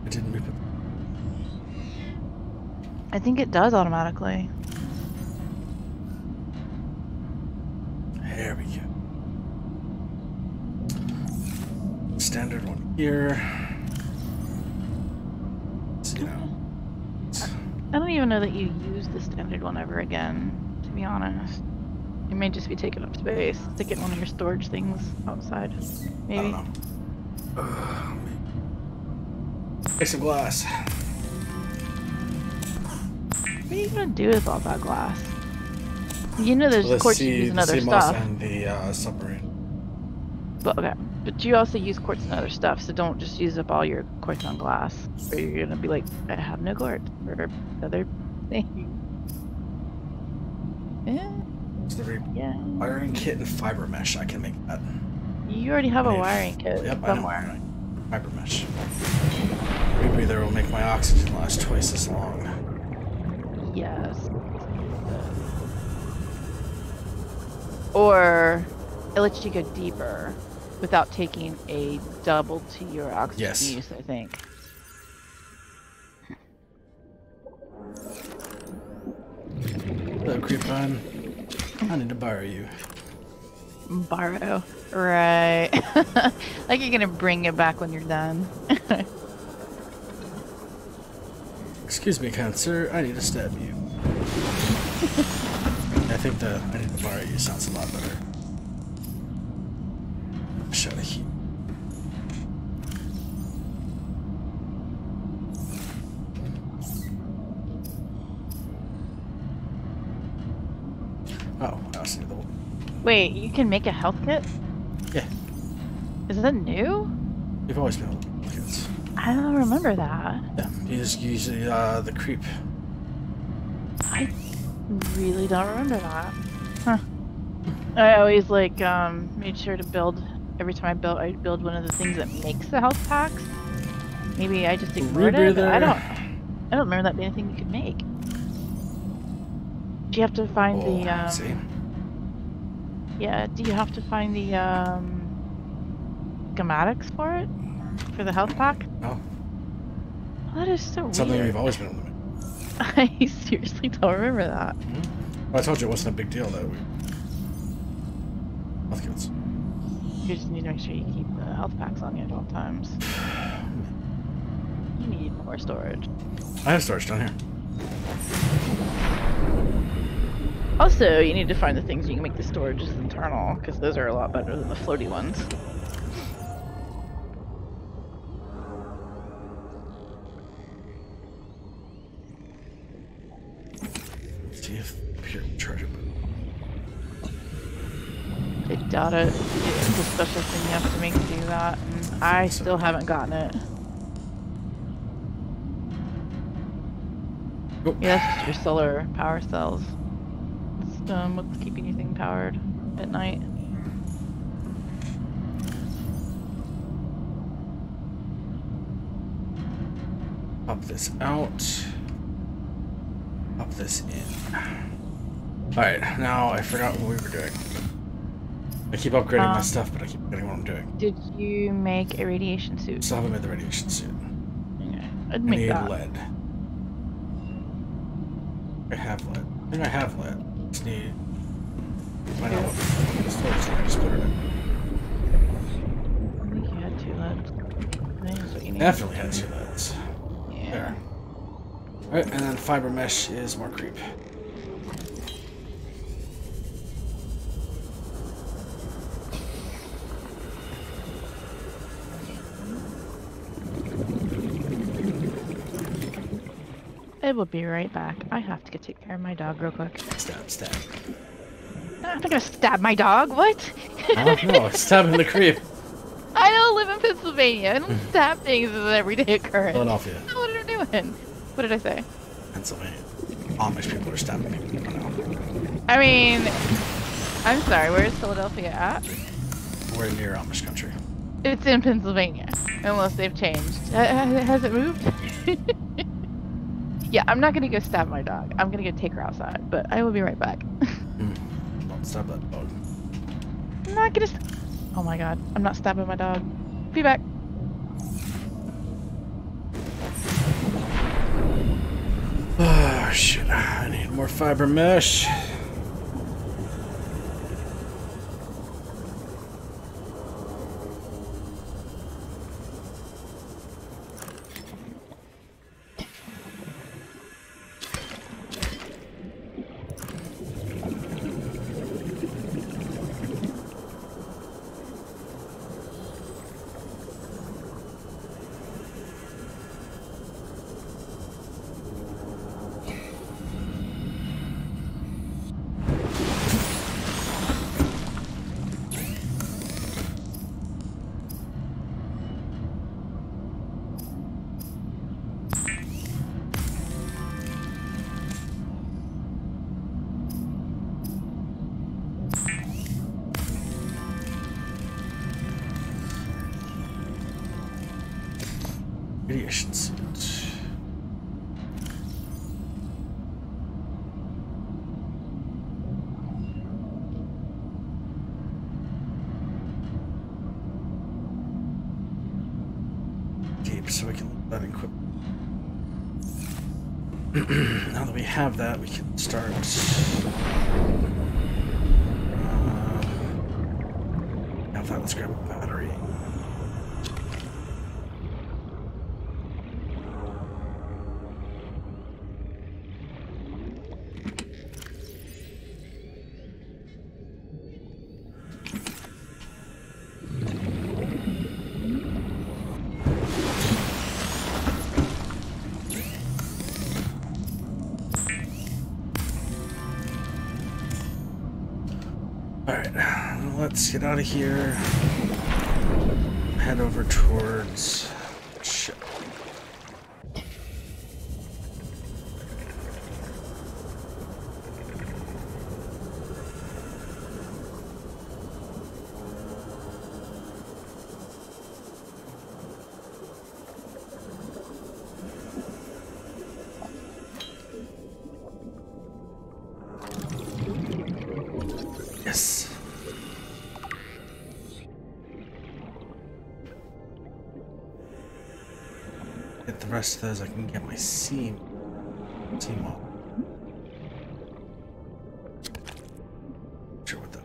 I didn't move it. I think it does automatically. There we go. Standard one here. So, you know. I don't even know that you use the standard one ever again, to be honest. You may just be taking up space. Stick it in one of your storage things outside. Maybe. I don't know. Take some glass. What are you gonna do with all that glass? You know there's quartz you use in other stuff. And the submarine. But okay. But you also use quartz and other stuff, so don't just use up all your quartz on glass. Or you're gonna be like, I have no quartz for other things. Yeah. It's the wiring kit and fiber mesh. I can make that. You already have a wiring kit somewhere. Fiber mesh. Rebreather will make my oxygen last twice as long. Yes. Or it lets you go deeper without taking a double to your oxygen use, I think. Hello, Creepon. I need to borrow you. Borrow. Right. Like you're gonna bring it back when you're done. Excuse me, kind sir. I need to stab you. I think the I need to borrow you sounds a lot better. Shut a heat. Oh, I see the one. Wait, you can make a health kit? Yeah. Is that new? You've always been able to make kits. I don't remember that. Yeah, you just use the creep. I really don't remember that. Huh. I always like made sure to build every time I build one of the things that makes the health packs. Maybe I just ignored it. But I don't remember that being a thing you could make. Do you have to find the see. Yeah, do you have to find the schematics for it? For the health pack? No. Oh, that is so Something weird. we've always been able to make. I seriously don't remember that. Mm-hmm. Well, I told you it wasn't a big deal that we health kits. You just need to make sure you keep the health packs on you at all times. You need more storage. I have storage down here. Also, you need to find the things you can make the storages internal, because those are a lot better than the floaty ones. See if here charge it. I doubt it. It's a special thing you have to make to do that, and I still haven't gotten it. Oh. Yeah, that's just your solar power cells. It's what's keeping your thing powered at night. Pop this out. Pop this in. Alright, now I forgot what we were doing. I keep upgrading my stuff, but I keep forgetting what I'm doing. Did you make a radiation suit? Still haven't made the radiation suit. Okay. I'd I make need that. lead. I have lead. I think I have lead. Just need. Find out what storage thing I just put it in. I think you had 2 leads. I think that's what you need. Definitely had 2 leads. Yeah. There. Alright, and then fiber mesh is more creep. I will be right back. I have to go take care of my dog real quick. Stab, stab. No, I'm not gonna stab my dog. What? No, stabbing the creep. I don't live in Pennsylvania. I don't stab things as an everyday occurrence. Philadelphia. That's not what I'm doing. What did I say? Pennsylvania. Amish people are stabbing people. I know. I mean, I'm sorry. Where is Philadelphia at? We're near Amish country. It's in Pennsylvania, unless they've changed. Has it moved? Yeah, I'm not gonna go stab my dog. I'm gonna go take her outside, but I will be right back. Don't stab that dog. I'm not gonna. Oh my god, I'm not stabbing my dog. Be back. Oh shit! I need more fiber mesh. Radiation suit. Cape, so we can let that equip. Now that we have that, we can start. Have that. Let's grab a battery. Alright, let's get out of here. Head over towards ship. Yes. Get the rest of those. I can get my seam off. Sure what that.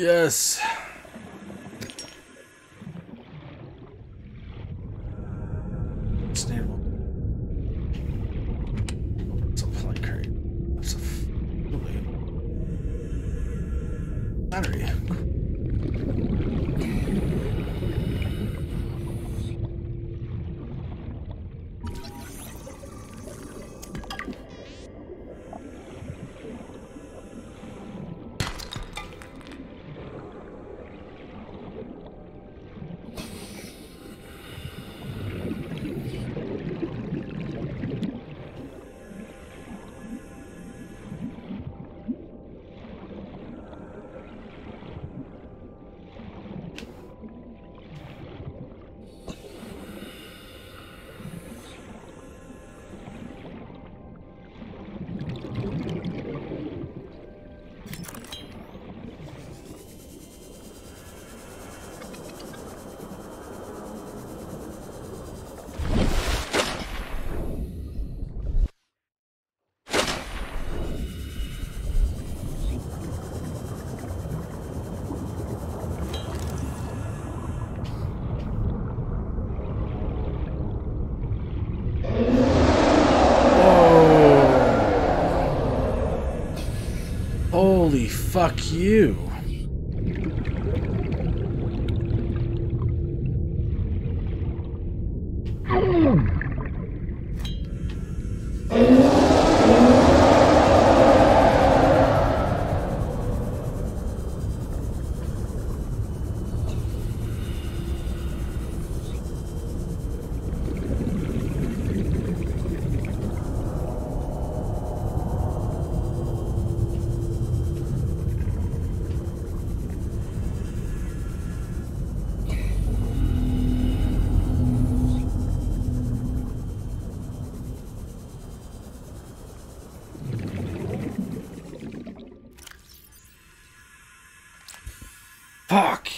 Yes. Snail. It's a flight crate. It's a battery. Holy fuck you. Fuck!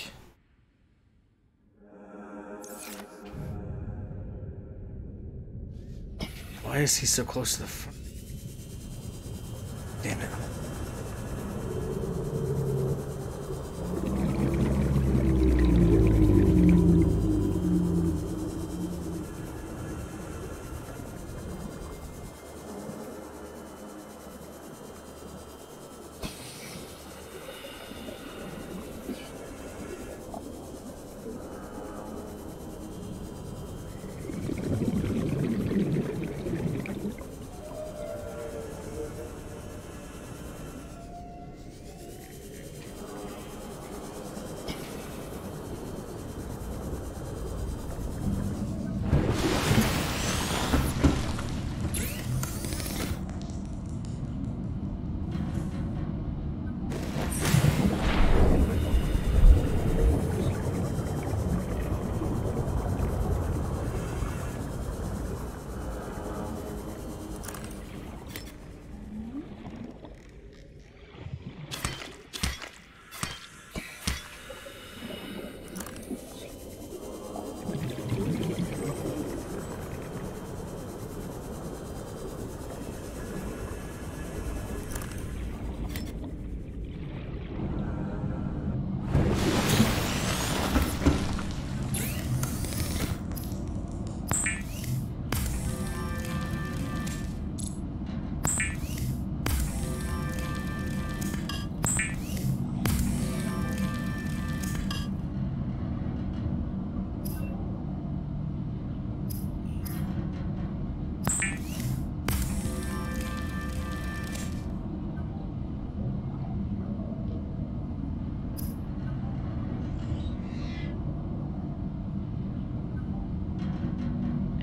Why is he so close to the front? Damn it.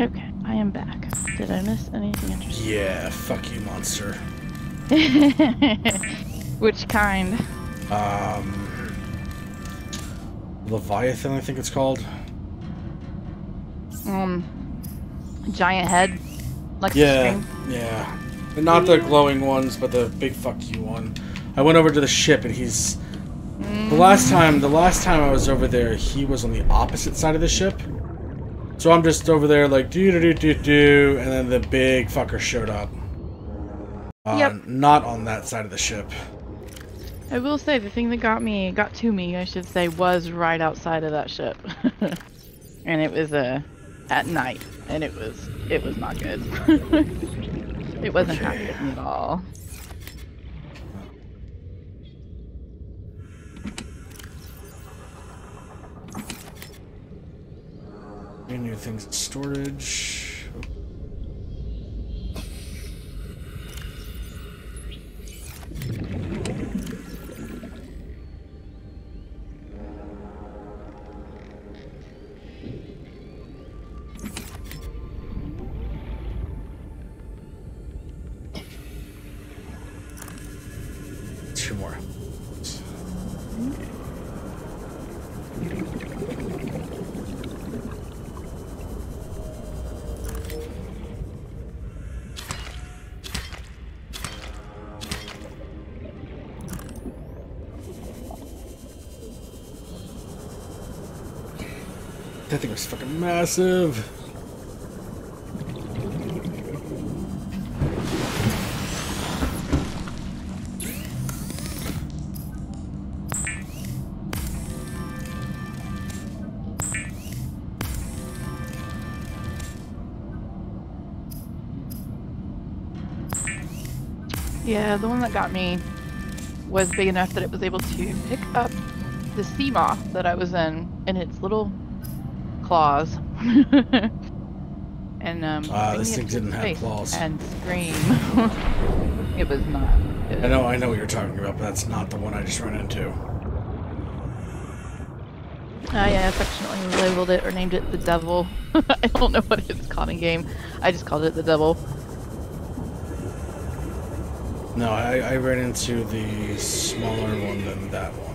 Okay, I am back. Did I miss anything interesting? Yeah, fuck you, monster. Which kind? Leviathan, I think it's called. Giant head. Like Yeah, the scream? yeah. And not the glowing ones, but the big fuck you one. I went over to the ship and he's... The last time I was over there, he was on the opposite side of the ship. So I'm just over there like do, and then the big fucker showed up. Yep. Not on that side of the ship. I will say the thing that got to me, I should say, was right outside of that ship, and it was at night, and it was not good. It wasn't happy with me at all. New things in storage. Two more. That thing was fucking massive. Yeah, the one that got me was big enough that it was able to pick up the sea moth that I was in its little claws. And this thing didn't have claws. And scream. It was not good. I know what you're talking about, but that's not the one I just ran into. I affectionately labeled it or named it the devil. I don't know what it's called in game. I just called it the devil. No, I ran into the smaller one than that one.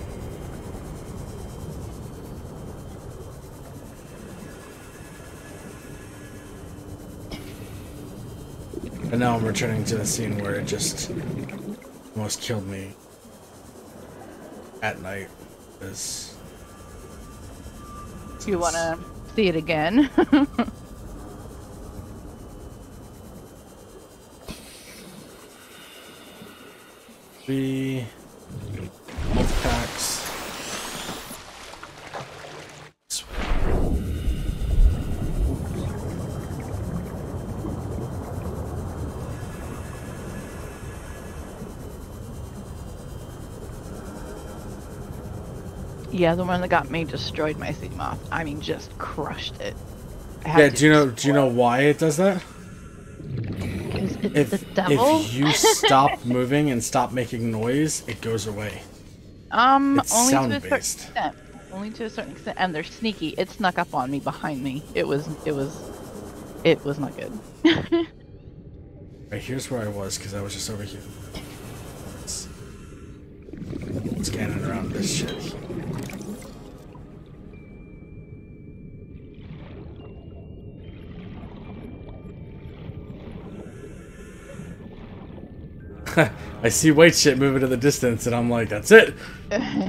And now I'm returning to the scene where it just almost killed me at night. Do you want to see it again? Three health packs. Yeah, the one that got me destroyed my sea moth. I mean, just crushed it. Yeah, do you know why it does that? It's the devil? If you stop moving and stop making noise, it goes away. It's only to a certain extent. Only to a certain extent, and they're sneaky. It snuck up on me behind me. It was not good. Right, here's where I was because I was just over here. Scanning around this shit. I see white shit moving to the distance, and I'm like, that's it. That's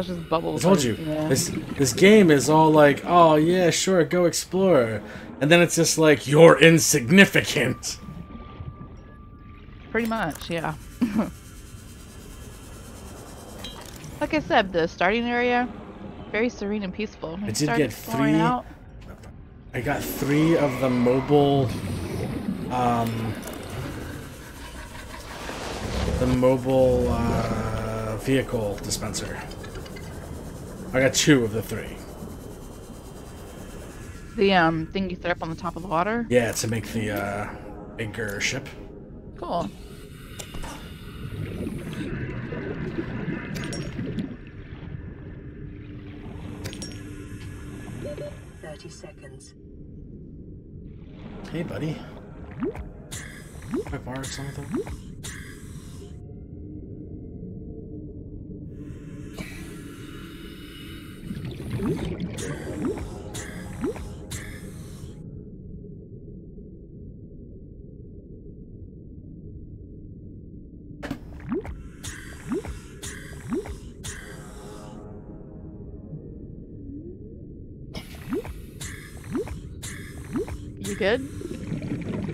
just bubbles. I told you, yeah. this game is all like, oh yeah, sure, go explore, and then it's just like, you're insignificant. Pretty much, yeah. Like I said, the starting area, very serene and peaceful. I did get three. Out. I got 3 of the mobile, vehicle dispenser. I got 2 of the 3. The thing you throw up on the top of the water? Yeah, to make the bigger ship. Cool. Seconds. Hey, buddy. Can I borrow something? You good?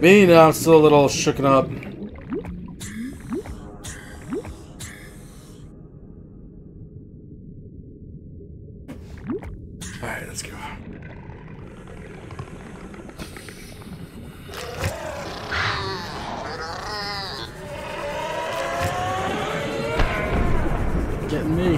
Me? No, I'm still a little shooken up. Alright, let's go. Getting me.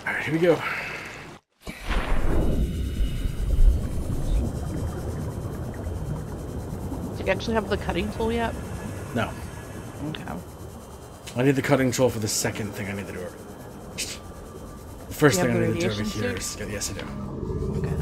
Alright, here we go. Do you actually have the cutting tool yet? No. Okay. I need the cutting tool for the second thing I need to do. The first Do you thing I have need the to do over radiation here is get, yes I do. Okay.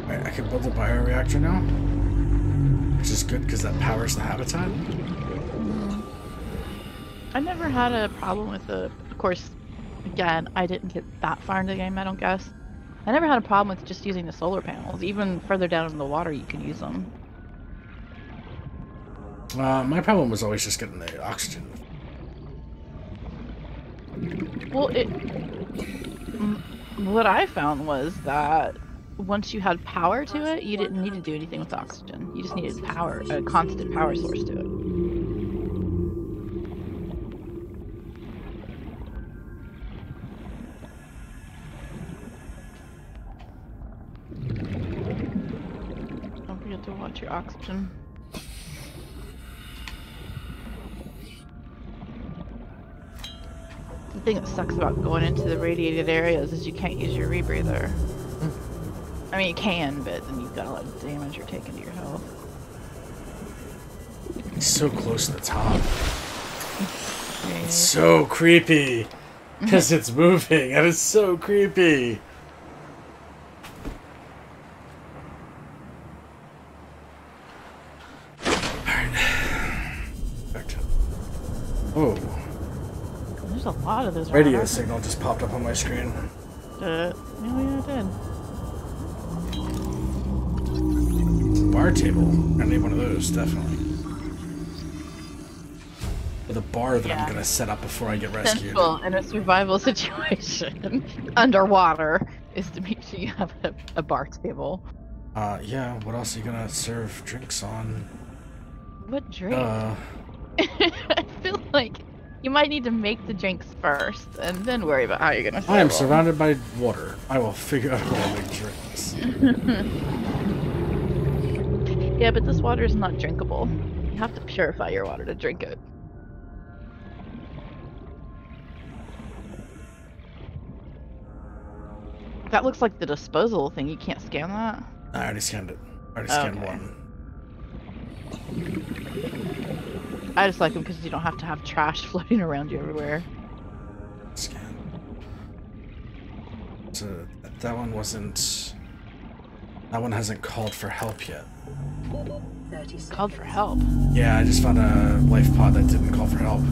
Alright, I can build a bioreactor now. Which is good because that powers the habitat. I never had a problem with the, of course, again, I didn't get that far into the game, I don't guess. I never had a problem with just using the solar panels. Even further down in the water, you can use them. My problem was always just getting the oxygen. Well, what I found was that once you had power to it, you didn't need to do anything with oxygen. You just needed power, a constant power source to it. Don't forget to watch your oxygen. The thing that sucks about going into the radiated areas is you can't use your rebreather. I mean, you can, but then you've got a lot of damage you're taking to your health. It's so close to the top. Yeah. It's so creepy. Because it's moving, and it's so creepy. Alright. Back to... Oh. There's a lot of those Radio around. signal just popped up on my screen. Yeah, it did. Bar table. I need one of those, definitely. With a bar that I'm gonna set up before I get rescued. Essential in a survival situation underwater is to make sure you have a bar table. Yeah, what else are you gonna serve drinks on? What drink? I feel like you might need to make the drinks first and then worry about how you're gonna serve I am them. surrounded by water. I will figure out how to make drinks. Yeah, but this water is not drinkable. You have to purify your water to drink it. That looks like the disposal thing. You can't scan that? I already scanned it. I already scanned Okay. one. I just like them because you don't have to have trash floating around you everywhere. Scan. So that one wasn't... That one hasn't called for help yet. 30 Called for help. Yeah, I just found a life pod that didn't call for help.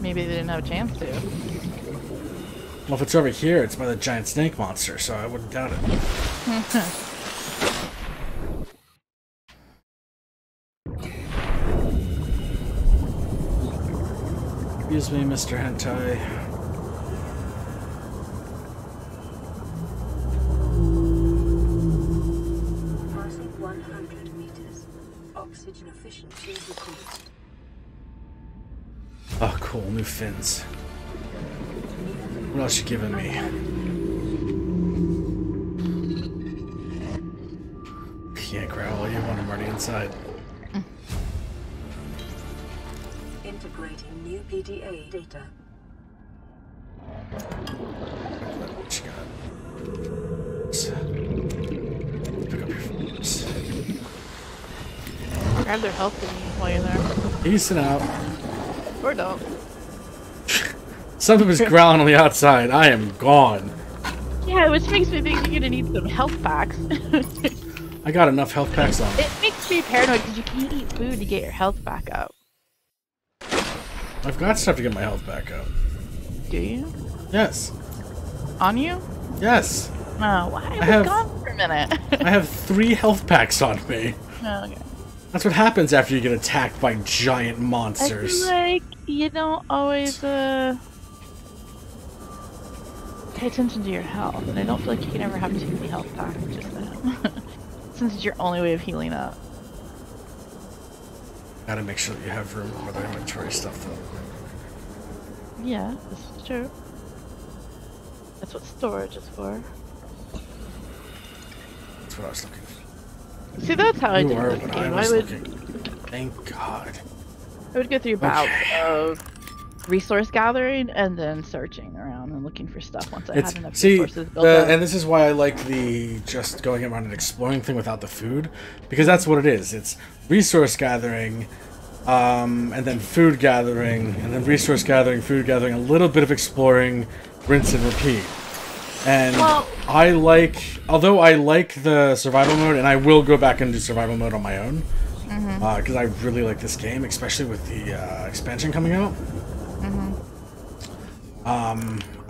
Maybe they didn't have a chance to. Well, if it's over here, it's by the giant snake monster, so I wouldn't doubt it. Excuse me, Mr. Hentai. Passing 100 meters. Oxygen efficiency decreased. Oh, cool, new fins. What else you giving me? Can't grab all you want, I'm already inside. Integrating new PDA data. What you got? Pick up your phones. Grab their health while you're there. Peacing out. Or don't. Something was growling on the outside. I am gone. Yeah, which makes me think you're gonna need some health packs. I got enough health packs on. It makes me paranoid because you can't eat food to get your health back up. I've got stuff to get my health back up. Do you? Yes. On you? Yes. Oh, why? I was have- gone for a minute. I have 3 health packs on me. Oh, okay. That's what happens after you get attacked by giant I monsters. feel like you don't always pay attention to your health, and I don't feel like you can ever have too many health packs just now. Since it's your only way of healing up. Gotta make sure that you have room for the inventory stuff, though. Yeah, this is true. That's what storage is for. That's what I was looking for. See, that's how I You did are this what game. I was I would looking. Thank God. go through bouts Okay. of resource gathering and then searching around and looking for stuff once I had enough See, resources built up. and this is why I like the just going around and exploring thing without the food, because that's what it is. It's resource gathering, and then food gathering, and then resource gathering, food gathering, a little bit of exploring, rinse and repeat. And Well- although I like the survival mode, and I will go back into survival mode on my own, because I really like this game, especially with the expansion coming out.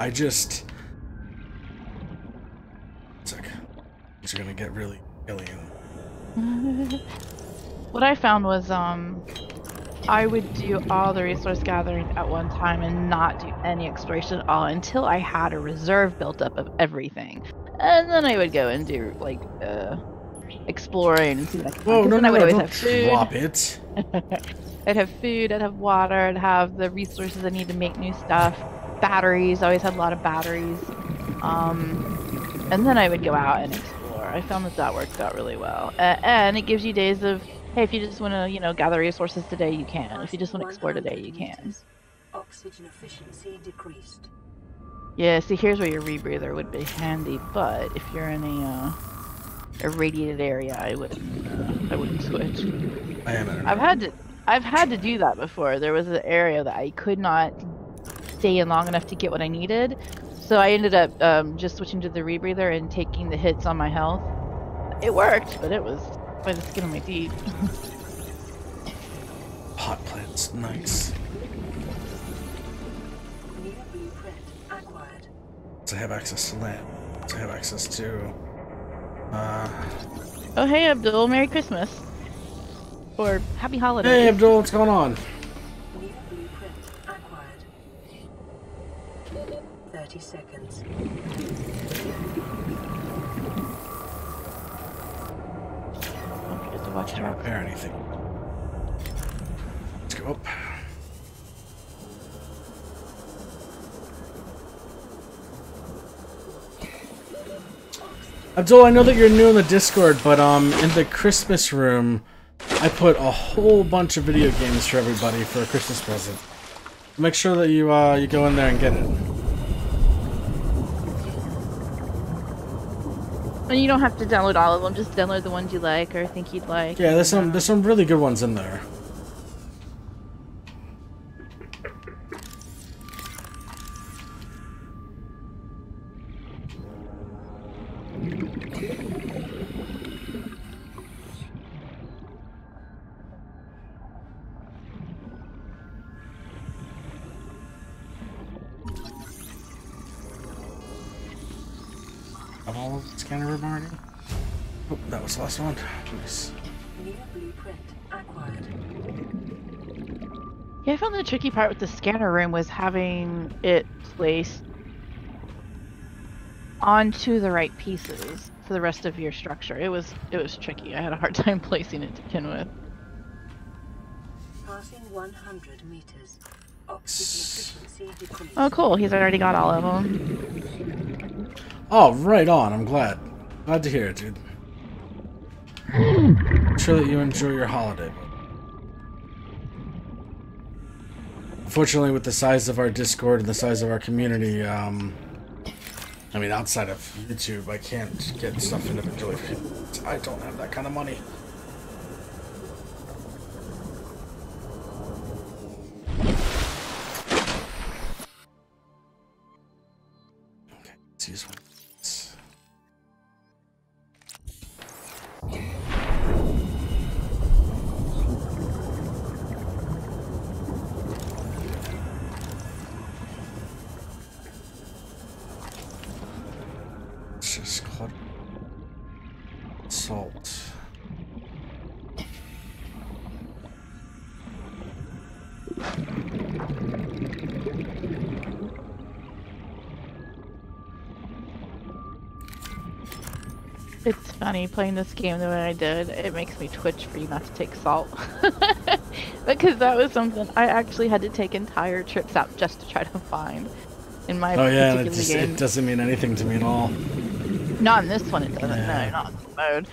I just... It's like, things are gonna get really alien. What I found was I would do all the resource gathering at one time and not do any exploration at all until I had a reserve built up of everything. And then I would go and do like exploring and see what I could find. Whoa, 'Cause no, then no, I would no, always don't have food. drop it. I'd have food, I'd have water, I'd have the resources I need to make new stuff. Batteries, I always had a lot of batteries. And then I would go out and explore. I found that worked out really well. And it gives you days of, hey, if you just want to, gather resources today, you can. If you just want to explore today, you can. Oxygen efficiency decreased. Yeah, see, here's where your rebreather would be handy, but if you're in a radiated area, I wouldn't switch. I am in I've had to do that before. There was an area that I could not stay in long enough to get what I needed, so I ended up just switching to the rebreather and taking the hits on my health. It worked, but it was by the skin of my teeth. Pot plants, nice. New blueprint acquired. So I have access to land. So I have access to... Oh, hey, Abdul, Merry Christmas. Or Happy Holidays. Hey, Abdul, what's going on? New blueprint acquired. 30 seconds. Don't forget to watch Can't her. repair anything. Let's go up. Abdul, I know that you're new in the Discord, but in the Christmas room, I put a whole bunch of video games for everybody for a Christmas present. Make sure that you go in there and get it. And you don't have to download all of them, just download the ones you like or think you'd like. Yeah, there's some really good ones in there. All of the scanner room already? Oh, that was the last one. Nice. New blueprint acquired. Yeah, I found the tricky part with the scanner room was having it placed onto the right pieces for the rest of your structure. It was tricky. I had a hard time placing it to begin with. Passing 100 meters. Oxygen efficiency decreased. Oh, cool. He's already got all of them. Oh, right on. I'm glad. Glad to hear it, dude. I'm sure that you enjoy your holiday. Unfortunately, with the size of our Discord and the size of our community, I mean, outside of YouTube, I can't get stuff individually. I don't have that kind of money. Okay, let's use one. Ashes, clutter, salt. It's funny playing this game the way I did. It makes me twitch for you not to take salt. Because that was something I actually had to take entire trips out just to try to find in my particular game. It doesn't mean anything to me at all. Not in this one, it doesn't. Yeah. No, not in this mode.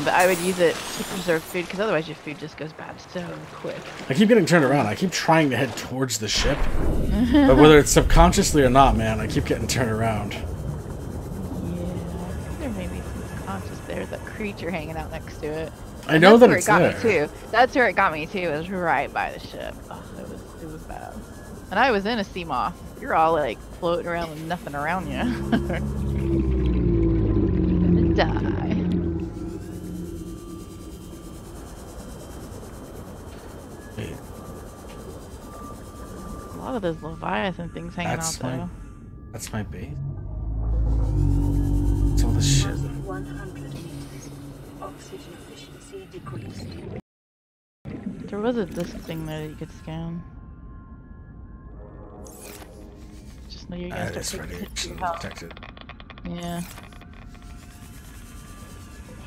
But I would use it to preserve food because otherwise your food just goes bad so quick. I keep getting turned around. I keep trying to head towards the ship, but whether it's subconsciously or not, man, I keep getting turned around. Yeah, there may be some subconscious. There's that creature hanging out next to it. I know that it's there. That's where it got me too. That's where it got me too. It was right by the ship. Oh, it was bad. And I was in a sea moth. You're all like floating around with nothing around you. Die. Wait. A lot of those Leviathan things hanging out though. That's my base. It's all this shit. 100 meters. Oxygen efficiency decreased. There was a disc thing there that you could scan. Just know you're gonna start protected. Yeah.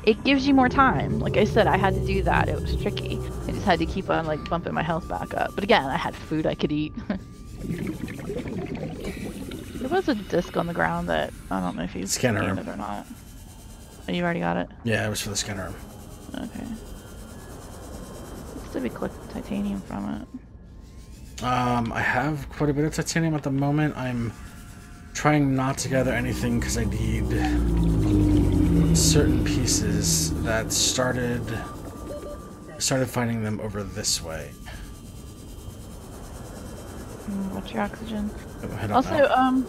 It gives you more time. Like I said, I had to do that. It was tricky. I just had to keep on like bumping my health back up. But again, I had food I could eat. There was a disc on the ground that I don't know if you scanned it or not. Oh, you already got it? Yeah, it was for the scanner room. Okay. Let's see if we collect titanium from it. I have quite a bit of titanium at the moment. I'm trying not to gather anything because I need certain pieces that started finding them over this way. What's your oxygen? Also,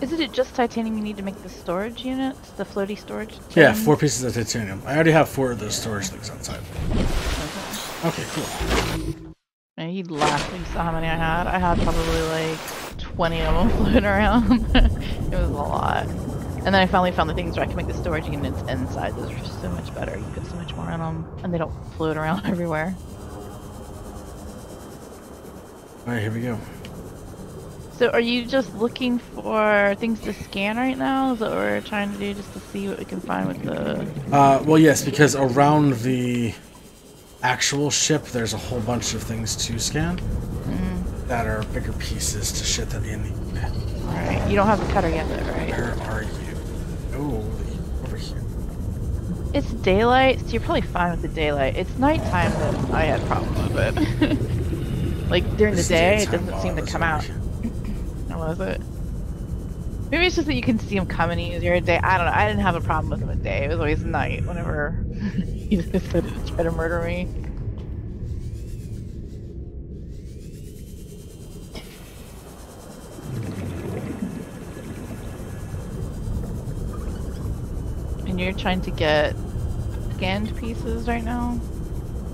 isn't it just titanium you need to make the storage units, the floaty storage? Yeah, 4 pieces of titanium. I already have 4 of those storage things outside. Okay, cool. And you'd laugh when you saw how many I had. I had probably like 20 of them floating around. It was a lot. And then I finally found the things where I can make the storage units inside. Those are so much better. You put so much more in them, and they don't float around everywhere. Alright, here we go. So are you just looking for things to scan right now? Is that what we're trying to do, just to see what we can find with the... Well, yes, because around the actual ship, there's a whole bunch of things to scan that are bigger pieces to shit that you need. Alright, you don't have the cutter yet, though, right? Where are you? Oh, over here. It's daylight, so you're probably fine with the daylight. It's nighttime that I had problems with it. Like, during the day, it doesn't seem to come out. How was it? Maybe it's just that you can see them coming easier at day. I don't know. I didn't have a problem with them at day. It was always night whenever he decided to try to murder me. And you're trying to get scanned pieces right now?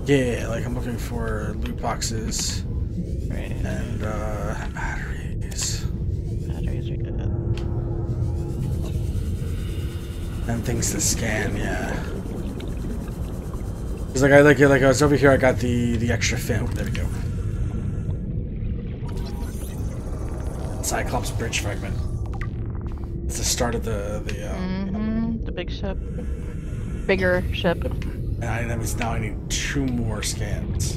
Yeah, like I'm looking for loot boxes. Right. And batteries. Batteries are good. And things to scan, yeah. Cause like I was over here, I got the extra fin. Oh, there we go. Cyclops bridge fragment. It's the start of the big ship. Bigger ship. And that means now I need 2 more scans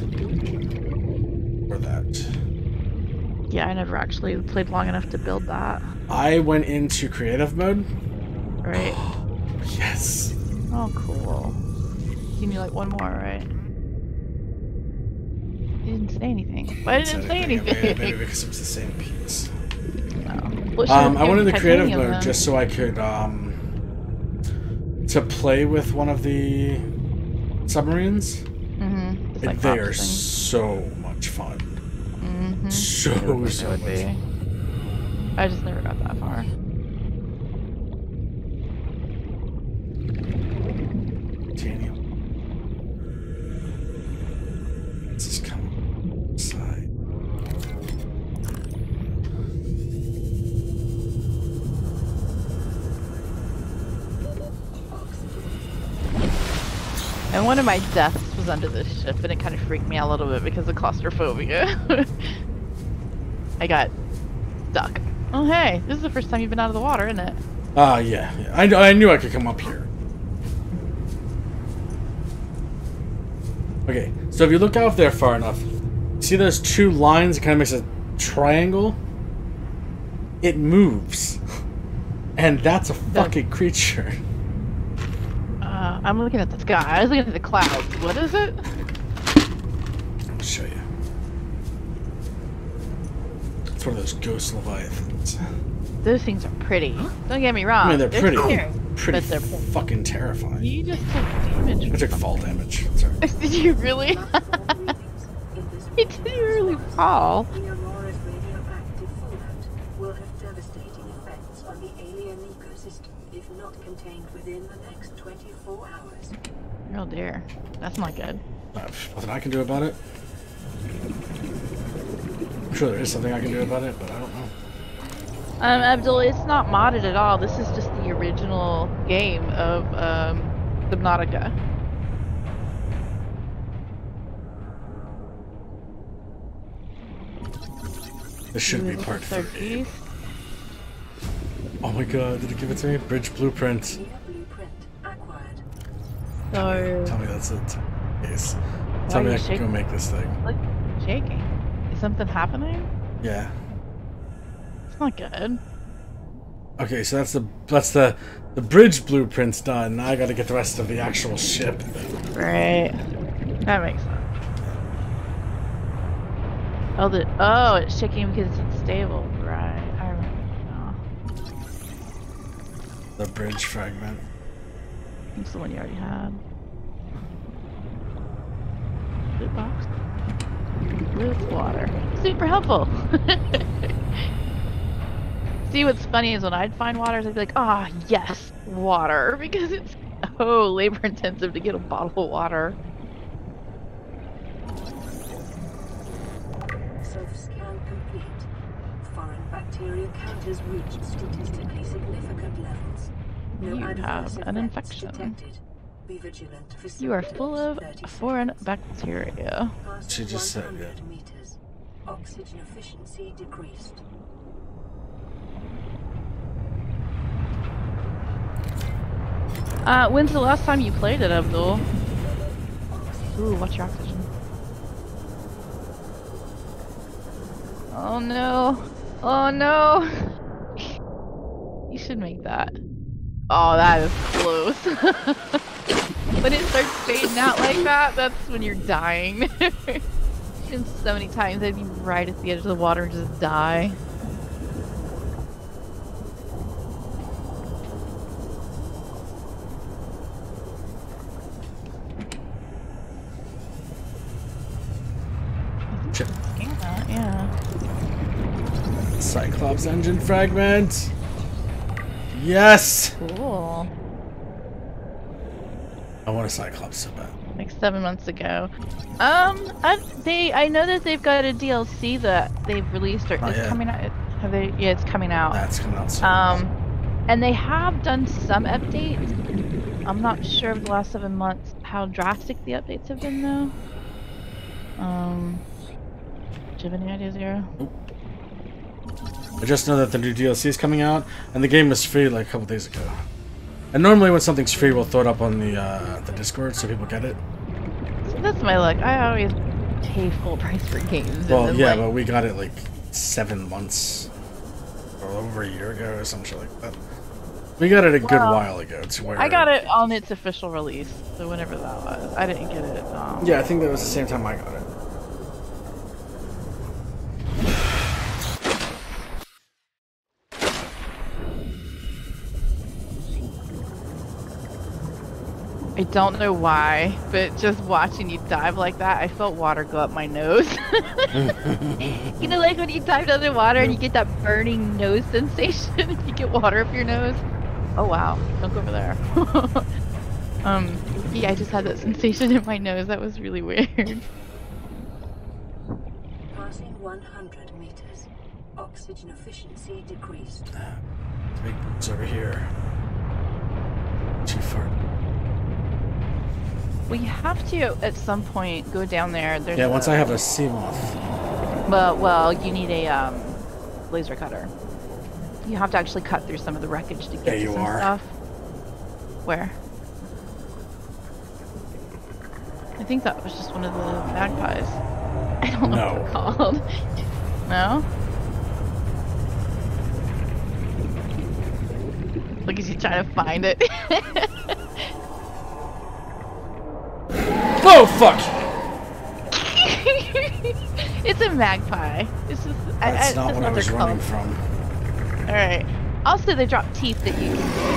for that. Yeah, I never actually played long enough to build that. I went into creative mode. Right. Yes. Oh, cool. You need like 1 more, right? You didn't say anything. Why didn't say anything? Maybe because it was the same piece. No. I went into creative mode just so I could to play with one of the submarines. Like they are so much fun. So much fun. I just never got that far. Titanium. This is coming inside. And one of my deaths was under this ship, and it kind of freaked me out a little bit because of claustrophobia. I got stuck. Oh hey, this is the first time you've been out of the water, isn't it? Yeah. I knew I could come up here. Okay, so if you look out there far enough, see those two lines? It kind of makes a triangle. It moves, and that's a fucking creature. I'm looking at the sky. I was looking at the clouds. What is it? I'll show you. It's one of those ghost leviathans. Those things are pretty. Don't get me wrong. I mean, they're pretty. Scary, Pretty but they're fucking terrifying. You just took damage. I took fall damage. Sorry. Did you really? Did you really fall? The Aurora's radioactive fallout will have devastating effects on the alien ecosystem if not contained within the next 24 hours. Oh dear. That's not good. Nothing I can do about it. I'm sure there is something I can do about it, but I don't know. Abdul, it's not modded at all. This is just the original game of Subnautica. This should be part 3. Oh my god, did it give it to me? Bridge blueprint. Blueprint acquired. So, Tell me that's it. Yes. Tell me I can go make this thing. like shaking. Is something happening? Yeah. It's not good. Okay, so that's the bridge blueprint's done. Now I gotta get the rest of the actual ship. Right. That makes sense. Oh, it's shaking because it's unstable. Right. I remember now. The bridge fragment. It's the one you already had. Loot box. With water. Super helpful. See, what's funny is when I'd find water, I'd be like, ah, oh, yes, water. Because it's so labor intensive to get a bottle of water. Self-scan complete. Foreign bacteria count has reached statistically significant levels. No You adverse have an effects infection. detected. Be vigilant for You are full of 30 foreign seconds. bacteria. Past She just said, 100 yeah. meters. Oxygen efficiency decreased. When's the last time you played it, Abdul? Ooh, watch your oxygen. Oh no. Oh no. You should make that. Oh, that is close. When it starts fading out like that, that's when you're dying. And so many times I'd be right at the edge of the water and just die. Shit. Yeah. Cyclops engine fragment. Yes. Cool. I want a Cyclops so bad. Like 7 months ago. I know that they've got a DLC that they've released or it's coming out. Have they? Yeah, it's coming out. That's coming out soon. And they have done some updates. I'm not sure of the last 7 months how drastic the updates have been though. Do you have any ideas, Zero? Nope. I just know that the new DLC is coming out, and the game was free like a couple days ago. And normally when something's free, we'll throw it up on the Discord so people get it. So that's my luck. I always pay full price for games. Well, and then, yeah, like, but we got it like 7 months or over a year ago or some shit like that. We got it a good while ago. To where I got it on its official release, so whenever that was. I didn't get it. Yeah, I think that was the same time I got it. I don't know why, but just watching you dive like that, I felt water go up my nose. You know, like when you dive under water and you get that burning nose sensation if you get water up your nose? Oh wow, don't go over there. Yeah, I just had that sensation in my nose. That was really weird. Passing 100 meters. Oxygen efficiency decreased. The big boots over here. Too far. We have to at some point go down there. There's Yeah, once I have a sea moth. Well, you need a laser cutter. You have to actually cut through some of the wreckage to get There to you some are. stuff. Where? I think that was just one of the magpies. I don't know what they're called. No? Look at you trying to find it. Oh, fuck! It's a magpie. It's just, That's not what I was running from. Alright. Also, they drop teeth that you can build.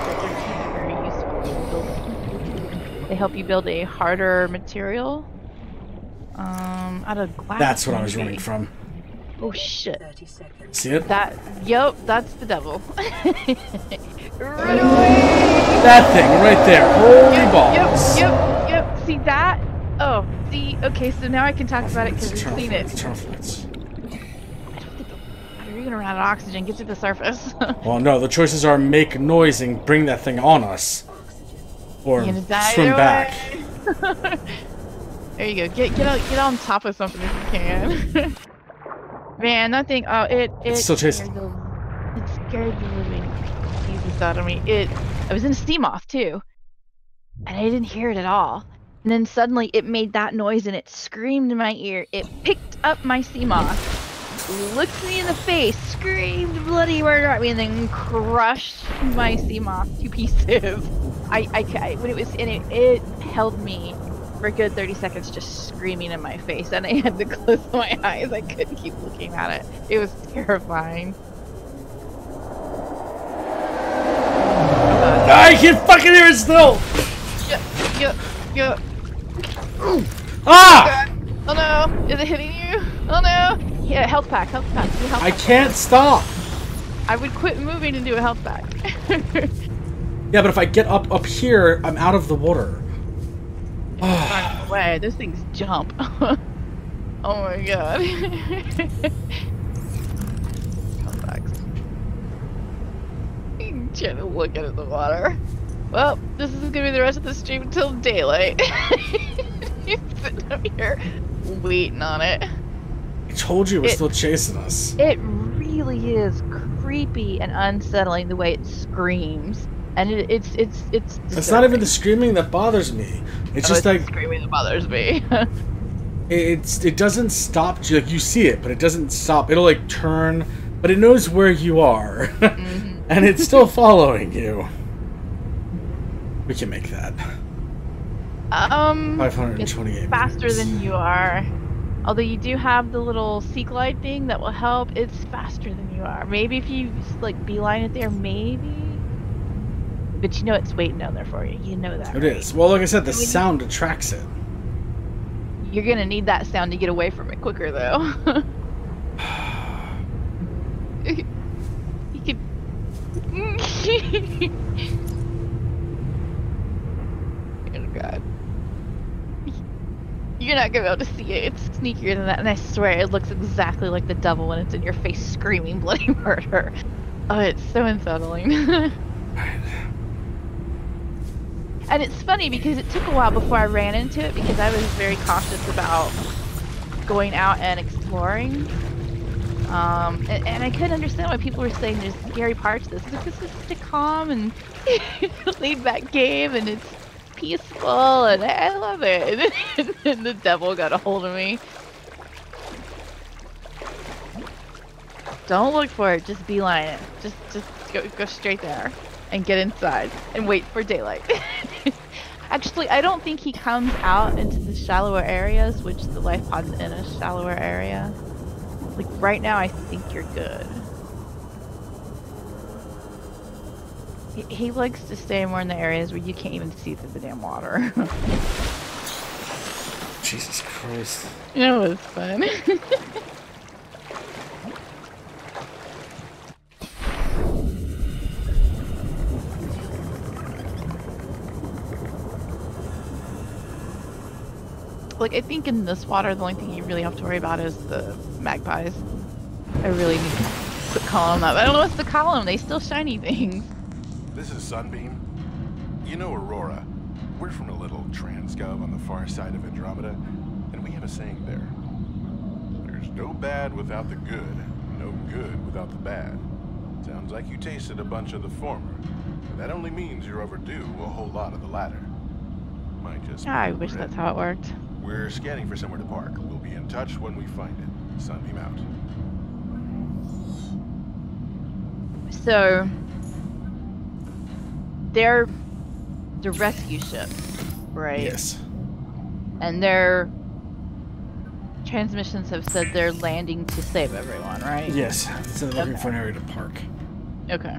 Their teeth are very useful in building. They help you build a harder material. Out of glass. That's what I was running from. Oh shit. 30 seconds. See it? Yep, that's the devil. Run away! That thing right there. Holy balls. Yep. See that? Oh, see. Okay, so now I can talk about it because we've seen it. Turn off lights. You're gonna run out of oxygen. Get to the surface. Well, no. The choices are make noise and bring that thing on us, or You're gonna die swim either back. way. There you go. Get on top of something if you can. Man, that thing. Oh, it It's still chasing. It scared the living Jesus out of me. I was in a sea moth too, and I didn't hear it at all. And then suddenly it made that noise and it screamed in my ear. It picked up my sea moth, looked me in the face, screamed bloody murder at me, and then crushed my sea moth to pieces. When it was in it, it held me for a good 30 seconds just screaming in my face, and I had to close my eyes. I couldn't keep looking at it. It was terrifying. I can fucking hear it still! Yep. Ah! Oh no! Is it hitting you? Oh no! Yeah, health pack. Do a health I pack. can't stop! I would quit moving and do a health pack. Yeah, but if I get up here, I'm out of the water. Run away. Those things jump. Oh my god. Health packs. I'm trying to look at the water. Well, this is gonna be the rest of the stream until daylight. Sitting up here waiting on it. I told you it was still chasing us. It really is creepy and unsettling the way it screams, and it's. It's not even the screaming that bothers me. It's just like screaming that bothers me. it doesn't stop. Like you see it, but it doesn't stop. It'll like turn, but it knows where you are, and it's still following you. We can make that. 528. It's faster than you are. Although you do have the little sea glide thing that will help. It's faster than you are. Maybe if you just, like beeline it there, maybe. But you know it's waiting down there for you. You know that. It right? is. Well, like I said, the sound attracts it. You're gonna need that sound to get away from it quicker, though. You could. Oh god. You're not gonna be able to see it. It's sneakier than that, and I swear it looks exactly like the devil when it's in your face screaming bloody murder. Oh, it's so unsettling. And it's funny because it took a while before I ran into it because I was very cautious about going out and exploring. And I couldn't understand why people were saying there's scary parts to this. Because this is such a calm and laid back game, and it's peaceful, and I love it. And then the devil got a hold of me. Don't look for it, just beeline it. Just go straight there and get inside and wait for daylight. Actually, I don't think he comes out into the shallower areas, which the life pod's in a shallower area. Like right now, I think you're good. He likes to stay more in the areas where you can't even see through the damn water. Jesus Christ. It was fun. Like, I think in this water, the only thing you really have to worry about is the magpies. I really need to quit calling them that. I don't know what to call them. They still shiny things. This is Sunbeam. You know Aurora. We're from a little transgov on the far side of Andromeda, and we have a saying there. There's no bad without the good, no good without the bad. Sounds like you tasted a bunch of the former, but that only means you're overdue a whole lot of the latter. Might just be I wish that's how it worked. We're scanning for somewhere to park. We'll be in touch when we find it. Sunbeam out. So, they're the rescue ship, right? Yes. And their transmissions have said they're landing to save everyone, right? Yes. So they're looking for an area to park. Okay.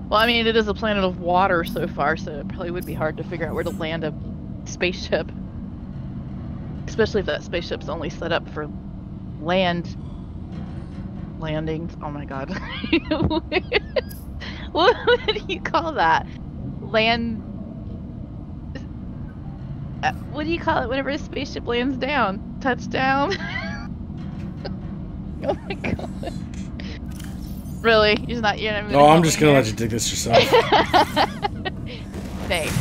Well, I mean, it is a planet of water so far, so it probably would be hard to figure out where to land a spaceship. Especially if that spaceship's only set up for landings. Oh my god. What do you call that? What do you call it whenever a spaceship lands down? Touchdown? Oh my god. Really? You're not No, I'm just gonna let you dig this yourself. Thanks.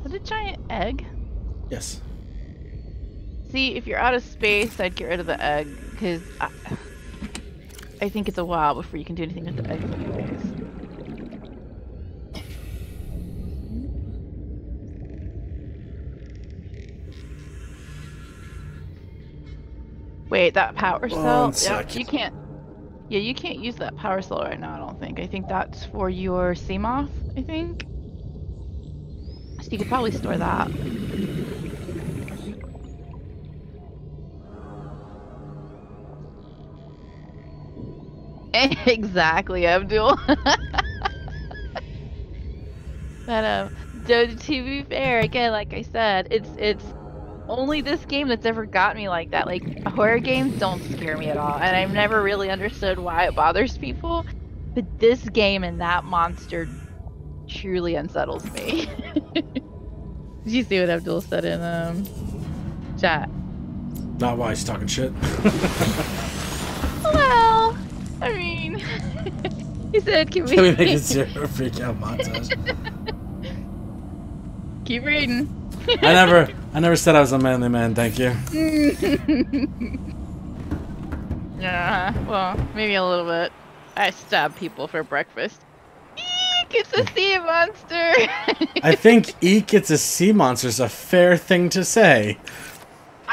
Is it a giant egg? Yes. See, if you're out of space, I'd get rid of the egg, because I think it's a while before you can do anything with the eggs anyways. Wait, that power cell? Yeah, you can't. Yeah, you can't use that power cell right now, I don't think. I think that's for your Seamoth, I think. So you could probably store that. Exactly, Abdul. But to be fair, again, like I said, it's only this game that's ever got me like that. Like, horror games don't scare me at all, and I've never really understood why it bothers people. But this game and that monster truly unsettles me. Did you see what Abdul said in chat? Not why he's talking shit. Well, I mean, he said, "Can we make a zero freak out montage?" Keep reading. I never said I was a manly man. Thank you. Yeah, well, maybe a little bit. I stab people for breakfast. Eek! It's a sea monster. I think "eek, it's a sea monster" is a fair thing to say.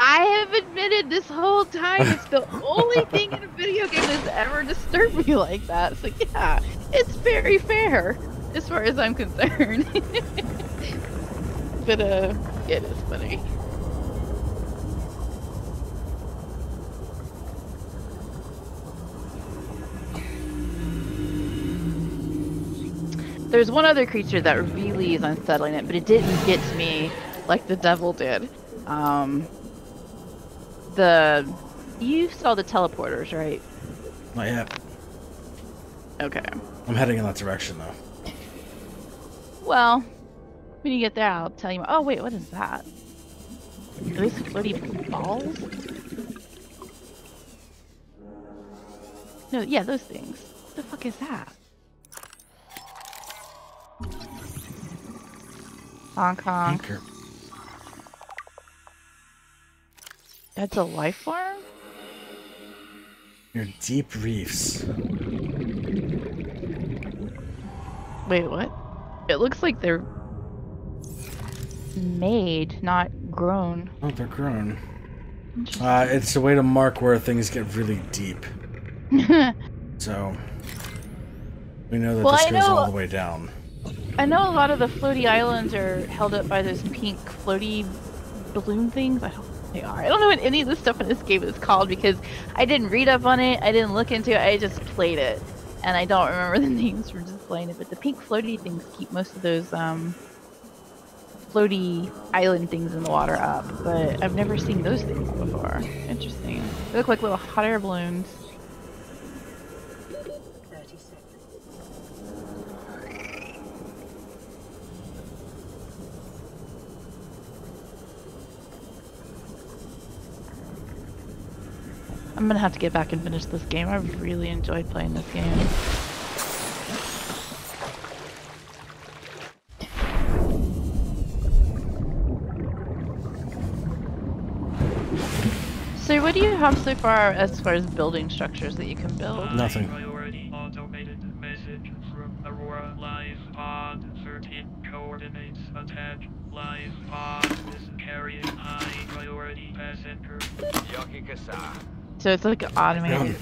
I have admitted this whole time it's the only thing in a video game that's ever disturbed me like that. So yeah, it's very fair as far as I'm concerned. But it is funny. There's one other creature that really is unsettling it, but it didn't get to me like the devil did. You saw the teleporters, right? Not yet. Okay. I'm heading in that direction, though. Well, when you get there, I'll tell you. Oh, wait, what is that? Are these floaty balls? No, yeah, those things. What the fuck is that? Hong Kong. Anchor. That's a life form? Your deep reefs. Wait, what? It looks like they're made, not grown. Oh, they're grown. It's a way to mark where things get really deep. So, we know that this goes all the way down. I know a lot of the floaty islands are held up by those pink floaty balloon things. I don't know what they are. I don't know what any of the stuff in this game is called because I didn't read up on it. I didn't look into it. I just played it. And I don't remember the names from just playing it. But the pink floaty things keep most of those floaty island things in the water up. But I've never seen those things before. Interesting. They look like little hot air balloons. 30 seconds. I'm gonna have to get back and finish this game. I really enjoyed playing this game. So what do you have so far as building structures that you can build? Nothing. Priority automated message from Aurora live pod 13 coordinates attached. Live pod is carrying high priority passenger. Yoki Kasa. So it's like automated.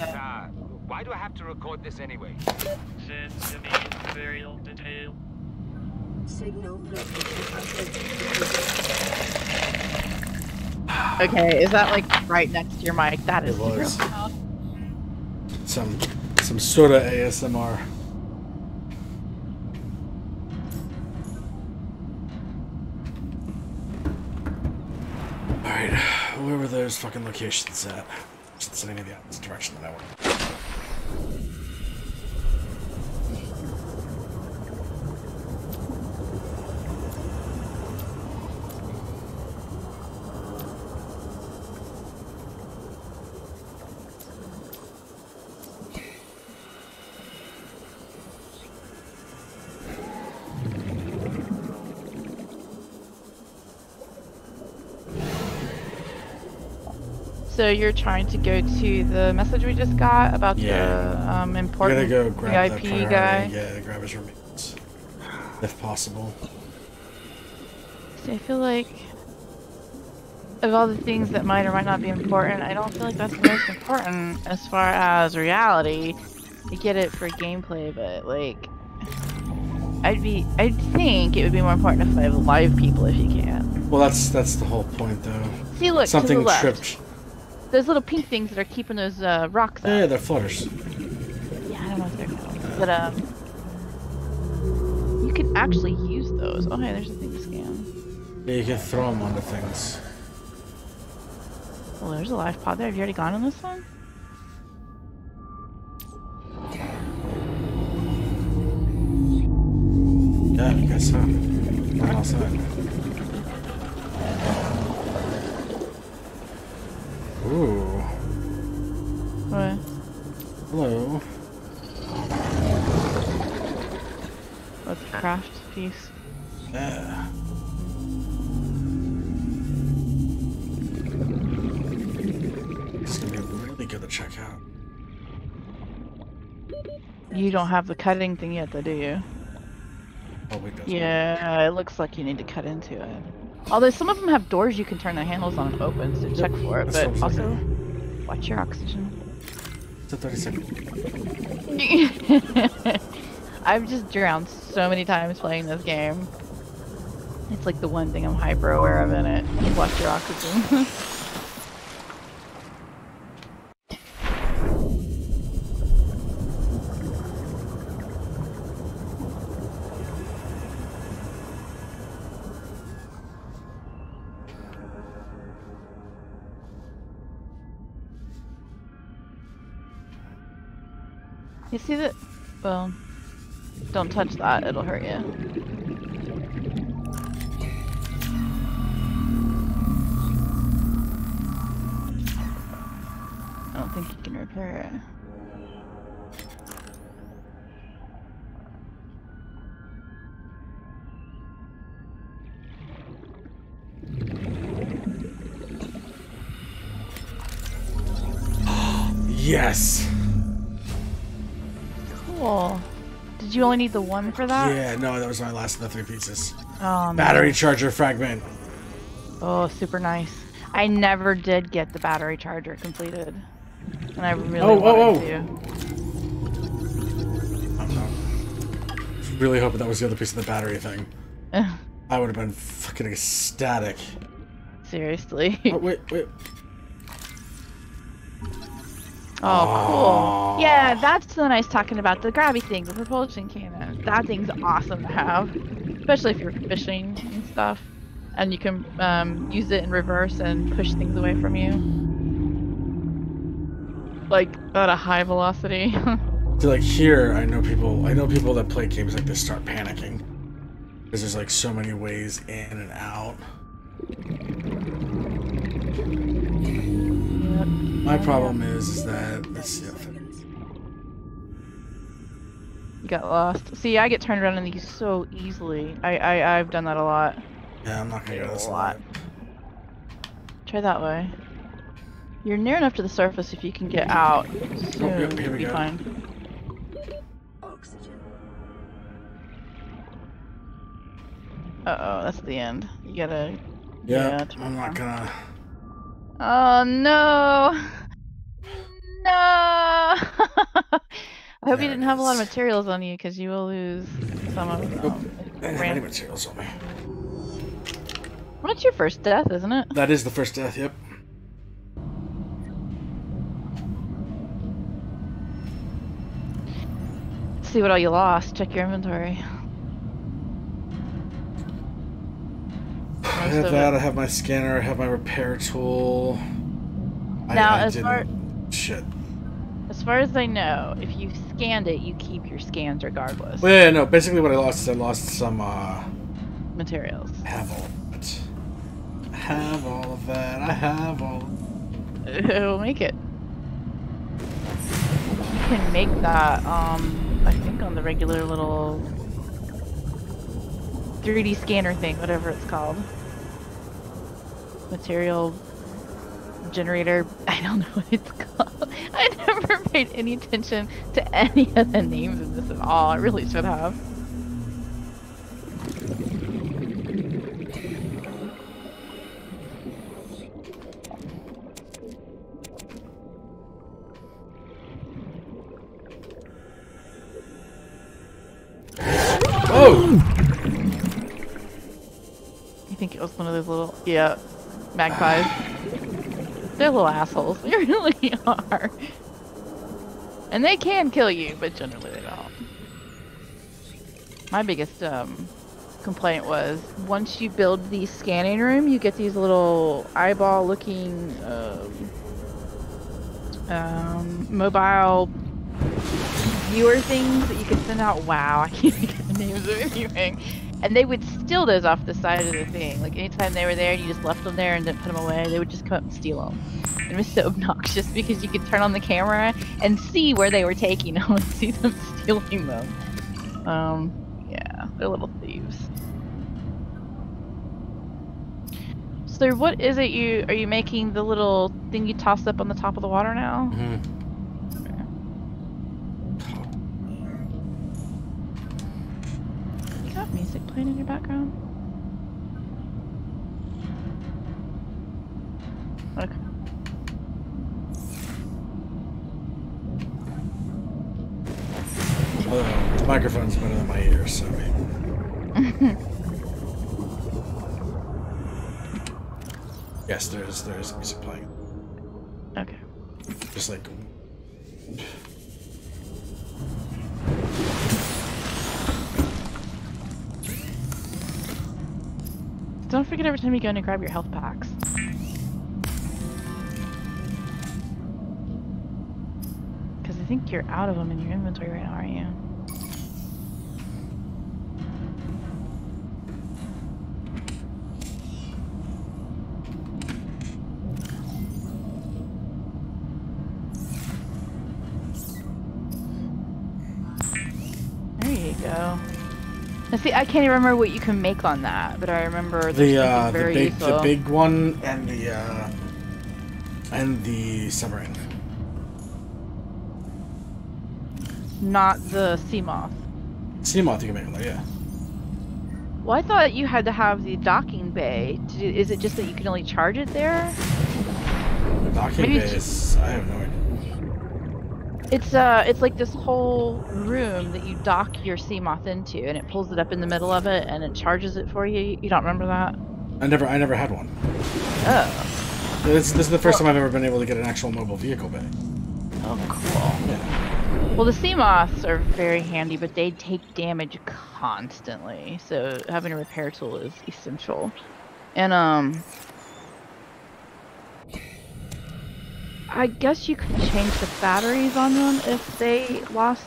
Why do I have to record this anyway? Send to me varial detail. Signal Okay, is that like right next to your mic? That is It was. super loud. Some sort of ASMR. Alright, where were those fucking locations at? Just sitting in the opposite direction that I went. So you're trying to go to the message we just got about the You important gotta go grab that VIP priority. guy? Yeah, grab his remains. If possible. See, I feel like of all the things that might or might not be important, I don't feel like that's the most important as far as reality. You get it for gameplay, but like I'd think it would be more important to play with live people if you can. Well, that's the whole point, though. See, look, to Something the left. tripped. Those little pink things that are keeping those rocks up. Yeah, they're flutters. Yeah, I don't know if they're called, but you can actually use those. Oh, hey, there's a thing to scan. Yeah, you can throw them onto things. Well, there's a live pod there. Have you already gone on this one? Yeah, I guess so. Right outside. Ooh. What? Hello. Let's craft piece. Yeah. It's gonna be really good to check out. You don't have the cutting thing yet, though, do you? Oh, wait, does Yeah, it looks like you need to cut into it. Although some of them have doors you can turn the handles on and open, so check for it. That But sounds also, like watch your oxygen. It's a 30 second. I've just drowned so many times playing this game. It's like the one thing I'm hyper aware of in it. Watch your oxygen. You see that? Well, don't touch that, it'll hurt you. I don't think you can repair it. Yes! Cool. Did you only need the one for that? Yeah, no, that was my last of the 3 pieces. Oh, Battery man. charger fragment. Oh, super nice. I never did get the battery charger completed. And I really wanted to. I was really hoping that was the other piece of the battery thing. I would have been fucking ecstatic. Seriously. Oh, wait. Oh, cool. Yeah, that's the nice talking about the grabby thing, the propulsion cannon. That thing's awesome to have, especially if you're fishing and stuff. And you can use it in reverse and push things away from you. Like, at a high velocity. See, like here, I know people that play games like this start panicking. Because there's like so many ways in and out. Yep. My problem is that let's see. You got lost. See, I get turned around in these so easily. I've done that a lot. Yeah, I'm not gonna go this A lot. way. Try that way. You're near enough to the surface if you can get out soon. Oh, yep, here we be go. fine. Oxygen. Uh-oh, that's the end. You gotta... Yeah, turn I'm not around. gonna. Oh, no! No! I hope you There didn't it have a lot of is. materials on you, because you will lose some of them. Nope. I didn't have any materials on me. Well, it's your first death, isn't it? That is the first death, yep. See what all you lost. Check your inventory. I have that, I have my scanner, I have my repair tool. Now, I as far as I know, if you scanned it, you keep your scans regardless. Well, yeah, no, basically what I lost is I lost some, Materials. I have all of it. I have all of that, I have all of It'll make it. You can make that, I think on the regular little 3D scanner thing, whatever it's called. Material generator. I don't know what it's called. I never paid any attention to any of the names of this at all. I really should have. Oh! You think it was one of those little, yeah, magpies? They're little assholes. They really are. And they can kill you, but generally they don't. My biggest complaint was once you build the scanning room, you get these little eyeball-looking mobile viewer things that you can send out. Wow, I can't think of the names of anything. And they would steal those off the side of the thing. Like anytime they were there and you just left them there and didn't put them away, they would just come up and steal them. It was so obnoxious because you could turn on the camera and see where they were taking them and see them stealing them. Yeah, they're little thieves. So what is it are you making the little thing you toss up on the top of the water now? Mm-hmm. You got music playing in your background? Okay. The microphone's better than my ears, so yes, there's music playing. Okay. Just like Don't forget every time you go in to grab your health packs. Because I think you're out of them in your inventory right now, aren't you? There you go. Now see, I can't even remember what you can make on that, but I remember the big one and the submarine. Not the sea moth. Sea moth you can make on there, yeah. Well, I thought you had to have the docking bay. Is it just that you can only charge it there? The docking bay is, I have no idea. It's like this whole room that you dock your sea moth into, and it pulls it up in the middle of it, and it charges it for you. You don't remember that? I never had one. Oh. This is the first time I've ever been able to get an actual mobile vehicle bay. Oh, cool. Yeah. Well, the sea moths are very handy, but they take damage constantly, so having a repair tool is essential. And I guess you could change the batteries on them if they lost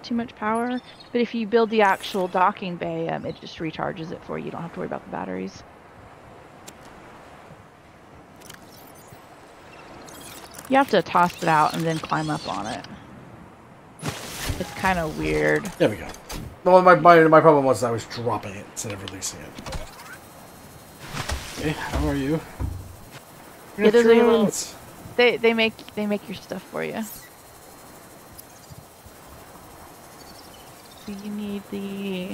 too much power. But if you build the actual docking bay, it just recharges it for you. You don't have to worry about the batteries. You have to toss it out and then climb up on it. It's kind of weird. There we go. Well, my problem was I was dropping it instead of releasing it. Okay, how are you? Yeah, there's like a little, they make your stuff for you. So you need the.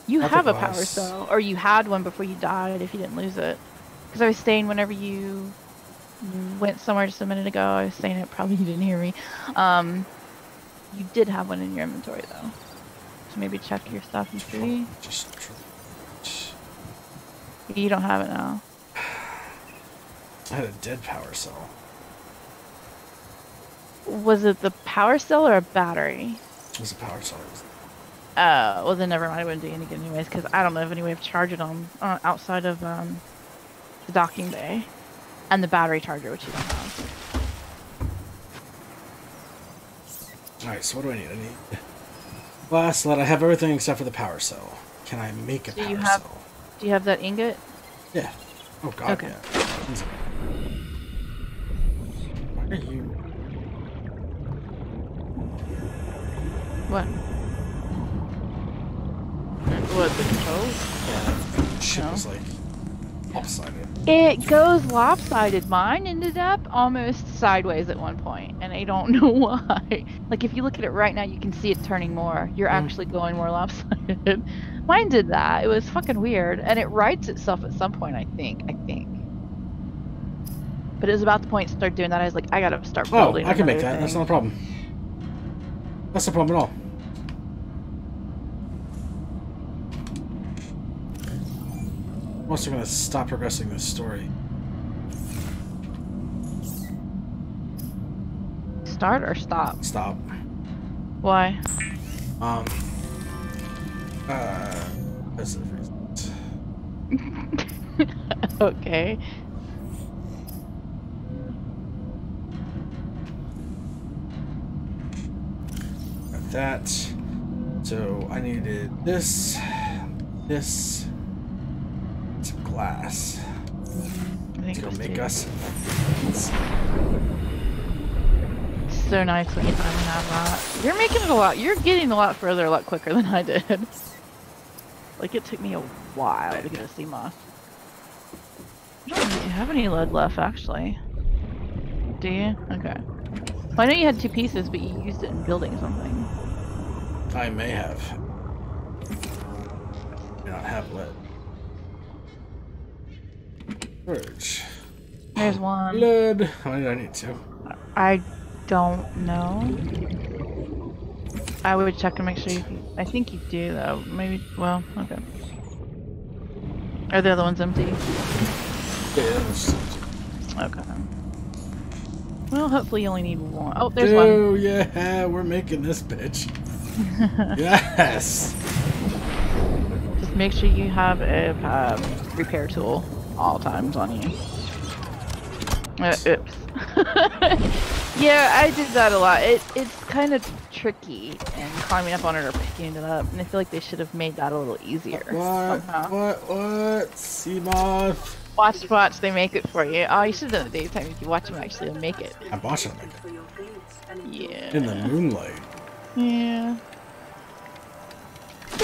You have a power cell, or you had one before you died. If you didn't lose it, because I was saying whenever you went somewhere just a minute ago, I was saying it. Probably you didn't hear me. You did have one in your inventory though, so maybe check your stuff and see. You don't have it now. I had a dead power cell. Was it the power cell or a battery? It was a power cell. Well then never mind. I wouldn't do anything anyways, because I don't know of any way of charging them outside of the docking bay and the battery charger, which you don't have. Alright, so what do I need? I need glass, lead. I have everything except for the power cell. Can I make a power cell? Do you have that ingot? Yeah. Oh god, okay. Yeah. Why are you... What? What, the controls? Yeah, the ship was like lopsided. It goes lopsided. Mine ended up almost sideways at one point, and I don't know why. Like, if you look at it right now, you can see it turning more. You're actually going more lopsided. Mine did that. It was fucking weird, and it rights itself at some point, I think. But it was about the point it started doing that. I was like, I gotta start building. Oh, I can make that. That's not a problem. That's no problem at all. I'm also gonna stop progressing this story. Start or stop? Stop. Why? That's the reasons. Okay. Got that. So I needed this, some glass. I think to it was make two. us. So nice when you finally have that. You're making it a lot. You're getting a lot further, a lot quicker than I did. Like, it took me a while to get a sea moth. I don't think you have any lead left, actually. Do you? Okay. Well, I know you had 2 pieces, but you used it in building something. I may have. Do not have lead. Storage. There's one. Lead. How many do I need? 2? I don't know. I would check to make sure you. I think you do though. Maybe. Well, okay. Are the other ones empty? Yeah. Okay. Well, hopefully you only need one. Oh, there's one. Oh yeah, we're making this bitch. Yes. Just make sure you have a repair tool all times on you. Oops. Yeah, I did that a lot. It's kind of tricky and climbing up on it or picking it up, and I feel like they should have made that a little easier. What? Sea moth. Watch, they make it for you. Oh, you should have done it daytime if you watch them actually make it. I'm watching them make it. Yeah. In the moonlight. Yeah.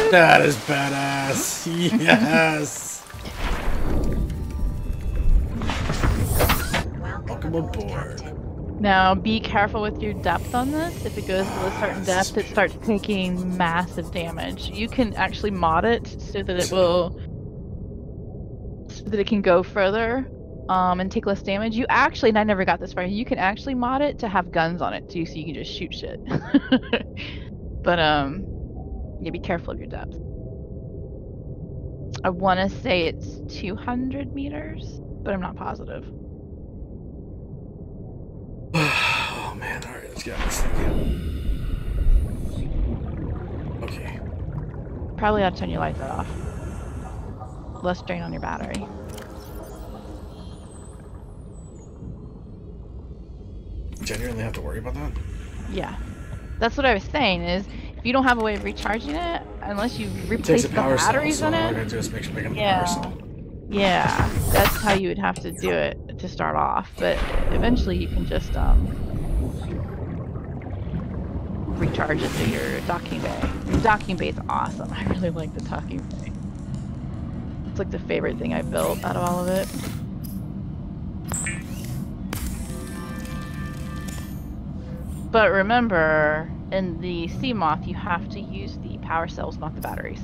That is badass. Yes. Welcome aboard. Now, be careful with your depth on this. If it goes to a certain depth, it starts taking massive damage. You can actually mod it so that it will, so that it can go further, and take less damage. You actually, and I never got this far, you can actually mod it to have guns on it too, so you can just shoot shit. But yeah, be careful of your depth. I want to say it's 200 meters, but I'm not positive. Oh man, alright, let's get this thing. Okay. Probably ought to turn your lights off. Less drain on your battery. Genuinely have to worry about that? Yeah. That's what I was saying is, if you don't have a way of recharging it, unless you replace the batteries in it. All I gotta do is make a power Yeah. cell. Yeah, that's how you would have to do it. to start off, but eventually you can just recharge it to your docking bay. The docking bay is awesome. I really like the docking bay. It's like the favorite thing I built out of all of it. But remember, in the Seamoth, you have to use the power cells, not the batteries.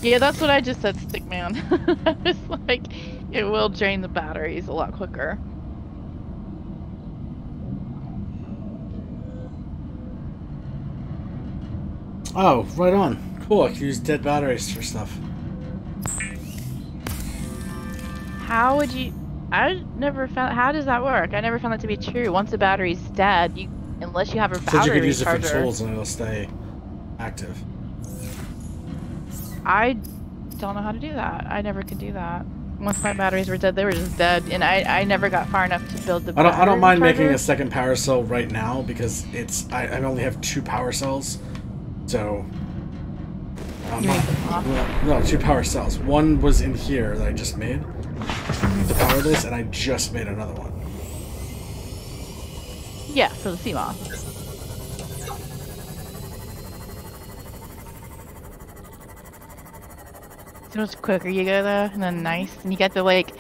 Yeah, that's what I just said, Stickman. I was like, it will drain the batteries a lot quicker. Oh, right on. Cool, I can use dead batteries for stuff. How would you... I never found... How does that work? I never found that to be true. Once a battery's dead, you... unless you have a battery Said you could use it for recharger... tools and it'll stay active. I don't know how to do that. I never could do that. Once my batteries were dead, they were just dead, and I never got far enough to build the I don't mind recharger. making a second power cell right now because it's I only have 2 power cells, so no 2 power cells. One was in here that I just made to power this, and I just made another one. Yeah, for the Seamoth. So much quicker you go though, and then nice, and you get the like,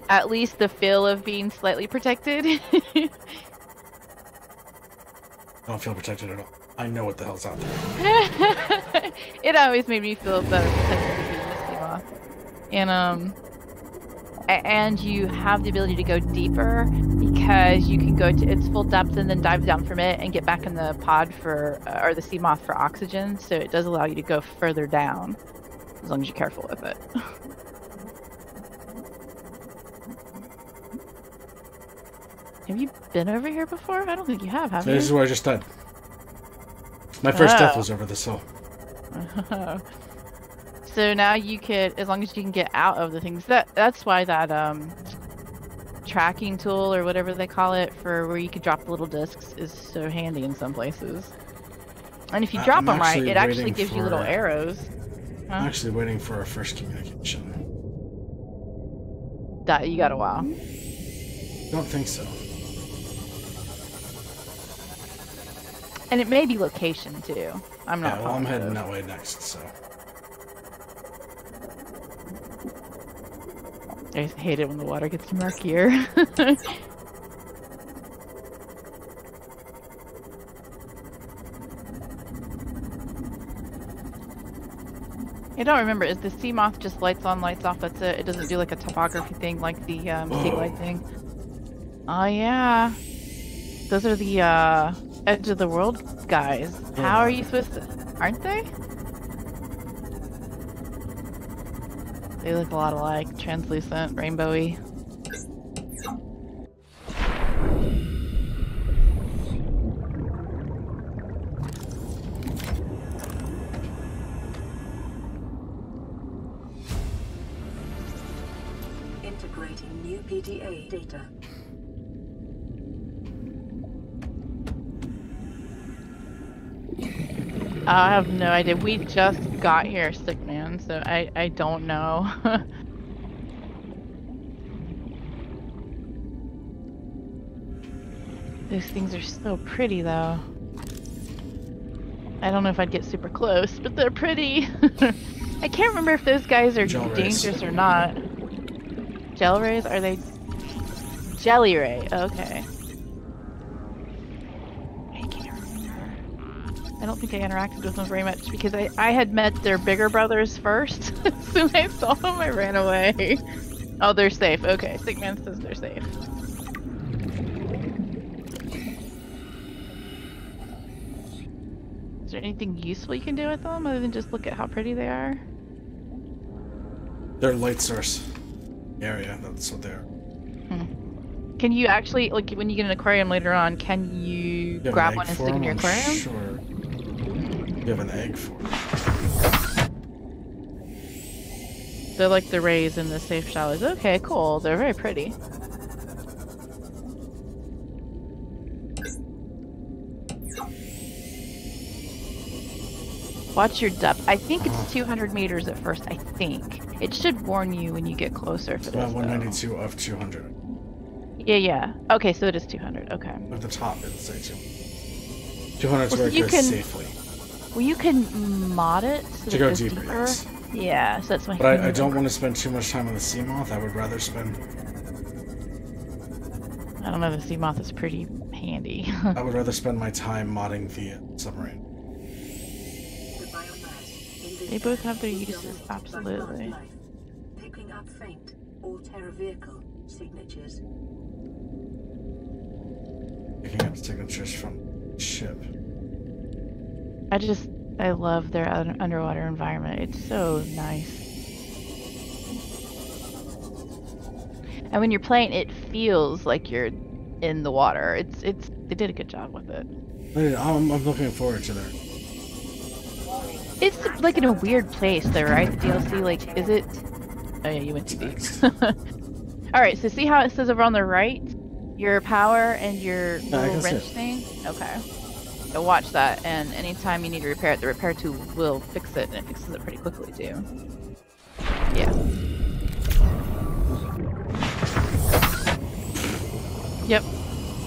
at least the feel of being slightly protected. I don't feel protected at all. I know what the hell's out there. It always made me feel better protected being a Seamoth. And you have the ability to go deeper because you can go to its full depth and then dive down from it and get back in the pod for, or the Seamoth for oxygen. So it does allow you to go further down. As long as you're careful with it. Have you been over here before? I don't think you have you? This is where I just died. My first death was over this hill. So now you could, as long as you can get out of the things, that's why that tracking tool or whatever they call it for where you could drop the little discs is so handy in some places. And if you drop them right, it actually gives you little arrows. Huh? I'm actually waiting for our first communication. That you got a while. Don't think so. And it may be location too. I'm not. Yeah, well, I'm heading that way next, so. I just hate it when the water gets murkier. I don't remember. Is the Seamoth just lights on, lights off? That's it. It doesn't do like a topography thing like the sea glide thing. Oh yeah, those are the edge of the world guys. How are you supposed to? Aren't they? They look a lot alike. Translucent, rainbowy. Integrating new PDA data. I have no idea. We just got here, Stickman, so I don't know. Those things are so pretty, though. I don't know if I'd get super close, but they're pretty. I can't remember if those guys are dangerous or not. Gel rays? Are they? Jelly ray. Okay. I can't remember. I don't think I interacted with them very much because I had met their bigger brothers first. As soon as I saw them, I ran away. Oh, they're safe. Okay, Stickman says they're safe. Is there anything useful you can do with them other than just look at how pretty they are? They're light source area, that's what they are. Can you actually, like, when you get an aquarium later on, can you grab one and stick it in your aquarium? Sure. You have an egg for it. They're like the rays in the safe shallows. Okay, cool. They're very pretty. Watch your depth. I think it's 200 meters at first, I think. It should warn you when you get closer if it is, About though. 192 of 200. Yeah. Okay, so it is 200. Okay. At the top, it'll say 200. 200 is where it goes safely. Well, you can mod it so To that go it goes deeper, yes. Yeah, so that's my. But I don't want to spend too much time on the sea moth. I would rather spend. I don't know. The sea moth is pretty handy. I would rather spend my time modding the submarine. They both have their uses, absolutely. Picking up faint all-terror vehicle signatures. Picking up signatures from ship. I love their underwater environment. It's so nice. And when you're playing, it feels like you're in the water. They did a good job with it. I'm looking forward to that. It's like in a weird place though, right? The DLC, like, is it? Oh yeah, you went too deep. Alright, so see how it says over on the right? Your power and your little wrench thing? Okay. So watch that, and anytime you need to repair it, the repair tool will fix it, and it fixes it pretty quickly too. Yeah. Yep.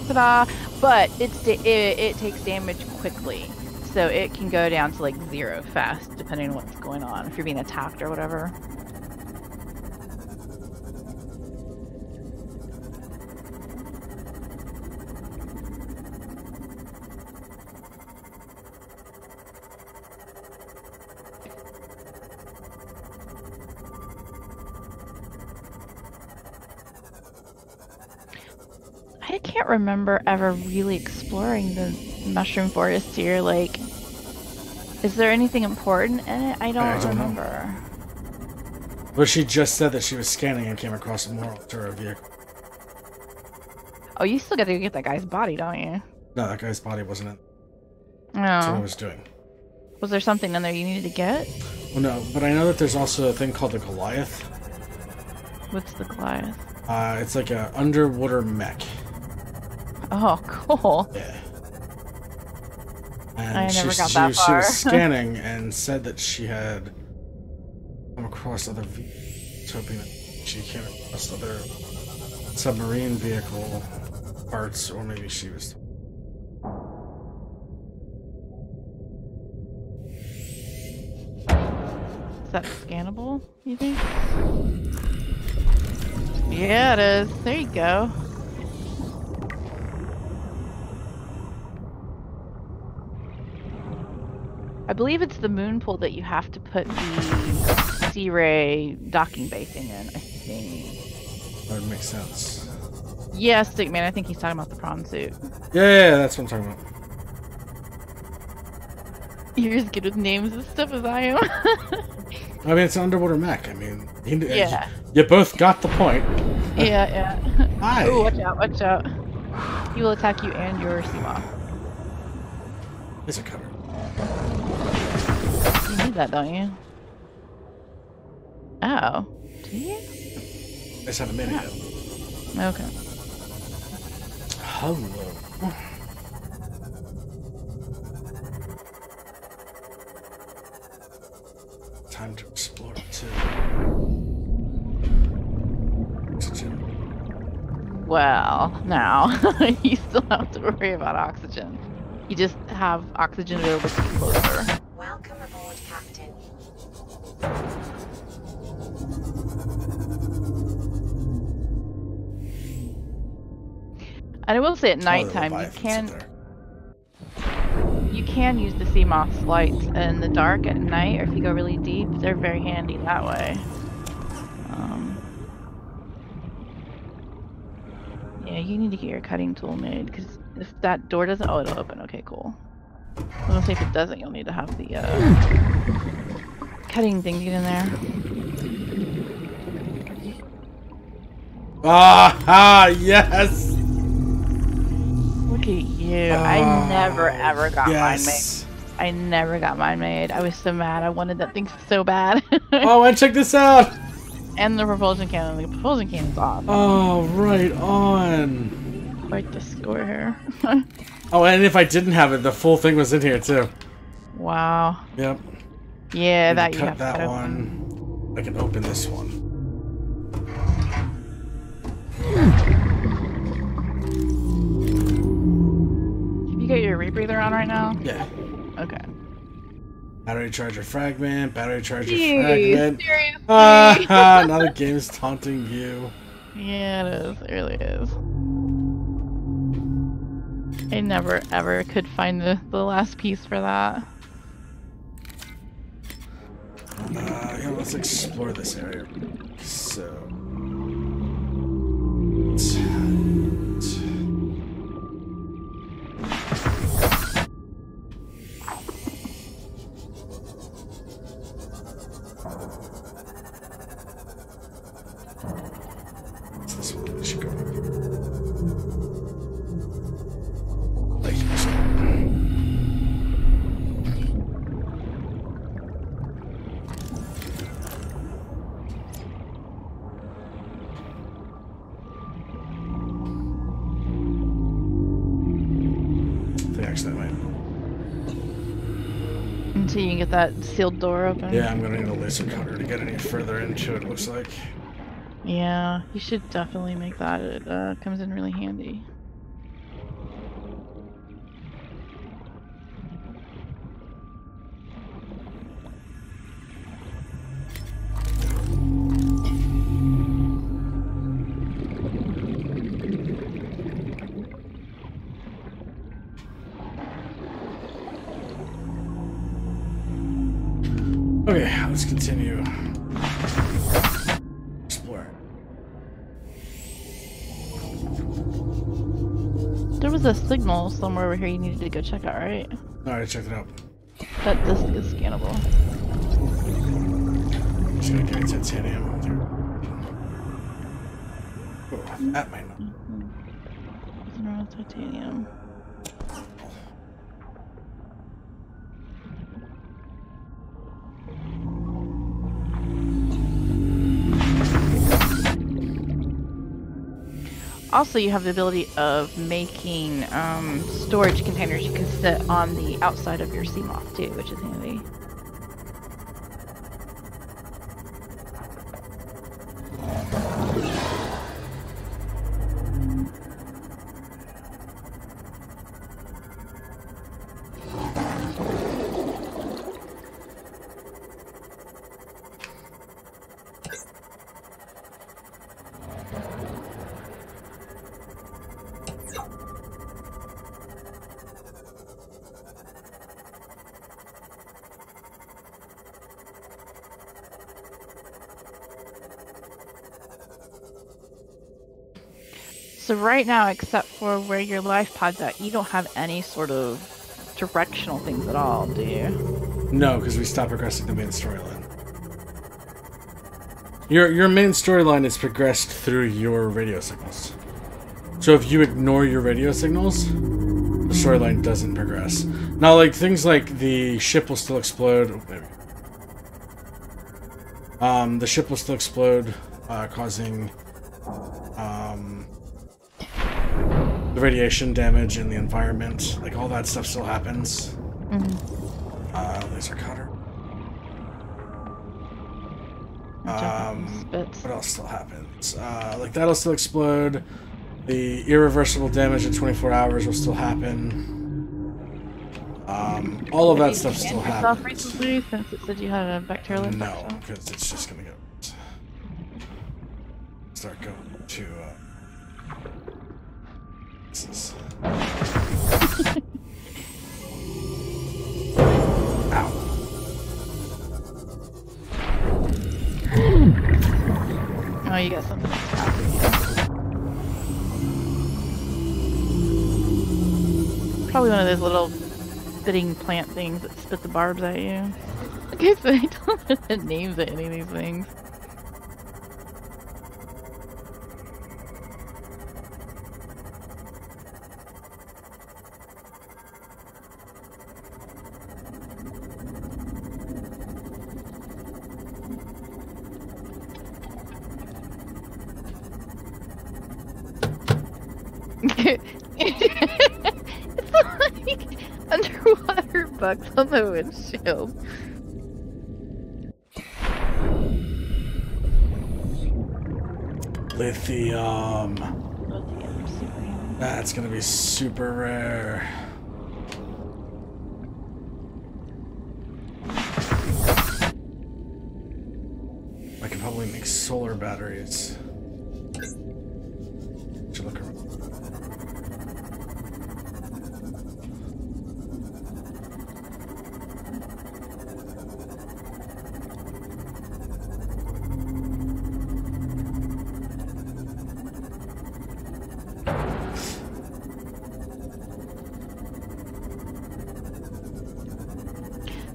Ta-da! But it takes damage quickly. So it can go down to like 0 fast, depending on what's going on, if you're being attacked or whatever. I can't remember ever really exploring the mushroom forest here. Like, is there anything important in it? I don't remember. Know. But she just said that she was scanning and came across a more alternative vehicle. Oh, you still gotta get that guy's body, don't you? No, that guy's body wasn't in. No. That's what I was doing. Was there something in there you needed to get? Well, no, but I know that there's also a thing called the Goliath. What's the Goliath? It's like an underwater mech. Oh, cool. Yeah. And I never got that far. She was scanning and said that she had come across other vehicles, hoping that she came across other submarine vehicle parts, or maybe she was. Is that scannable, you think? Yeah, it is. There you go. I believe it's the moon pool that you have to put the Sea Ray docking basing in, I think. That would make sense. Yeah, Stickman, I think he's talking about the prawn suit. Yeah, that's what I'm talking about. You're as good with names and stuff as I am. I mean, it's an underwater mech. I mean, yeah. You both got the point. Yeah. Hi. Ooh, watch out. He will attack you and your sea moth. There's a cover. You need that, don't you? Oh. Do you? I just haven't made it yet. Okay. Hello. Time to explore too. Oxygen. Well, now you still have to worry about oxygen. You just have oxygen available to you closer. Welcome aboard, Captain. And I will say at nighttime you can use the sea moth's lights in the dark at night, or if you go really deep, they're very handy that way. Yeah, you need to get your cutting tool made, because if that door doesn't, oh, it'll open. Okay, cool. I was gonna say if it doesn't, you'll need to have the cutting thing to get in there. Yes! Look at you. I never ever got mine made. I never got mine made. I was so mad. I wanted that thing so bad. Oh, and check this out! And the propulsion cannon. The propulsion cannon's off. Oh, right on. Quite the score here. Oh, and if I didn't have it, the full thing was in here too. Wow. Yep. Yeah, that you cut have that to one. I can open this one. Have you got your rebreather on right now? Yeah. Okay. Battery charger fragment. Battery charger Jeez, fragment. seriously? Now the game's taunting you. Yeah, it is. It really is. I never ever could find the last piece for that. Yeah, let's explore this area. So. This one we should go. Like that way. Until you can get that sealed door open. Yeah, I'm gonna need a laser cutter to get any further into it, looks like. Yeah, you should definitely make that. It comes in really handy. Okay, let's continue. Explore. There was a signal somewhere over here you needed to go check out, right? Alright, check it out. That disc is scannable. Just gonna give me titanium. Oh, that might not. What's wrong with titanium? Also, you have the ability of making storage containers you can sit on the outside of your Seamoth too, which is handy. So right now, except for where your life pod's at, you don't have any sort of directional things at all, do you? No, because we stopped progressing the main storyline. Your main storyline is progressed through your radio signals. So if you ignore your radio signals, the storyline doesn't progress. Now, like things like the ship will still explode. Oh, maybe. The ship will still explode, causing the radiation damage in the environment. Like all that stuff still happens. Laser cutter. What else still happens? Like that'll still explode. The irreversible damage in 24 hours will still happen. All of that stuff still happens. Recently, since it said you had a bacterial infection? No, because it's just gonna go. Start going to. This is. Ow. Oh, you got something. Probably one of those little spitting plant things that spit the barbs at you. Okay, so I don't know the names of any of these things. It's like underwater bugs on the windshield. Lithium. That's gonna be super rare. I could probably make solar batteries. Should look around.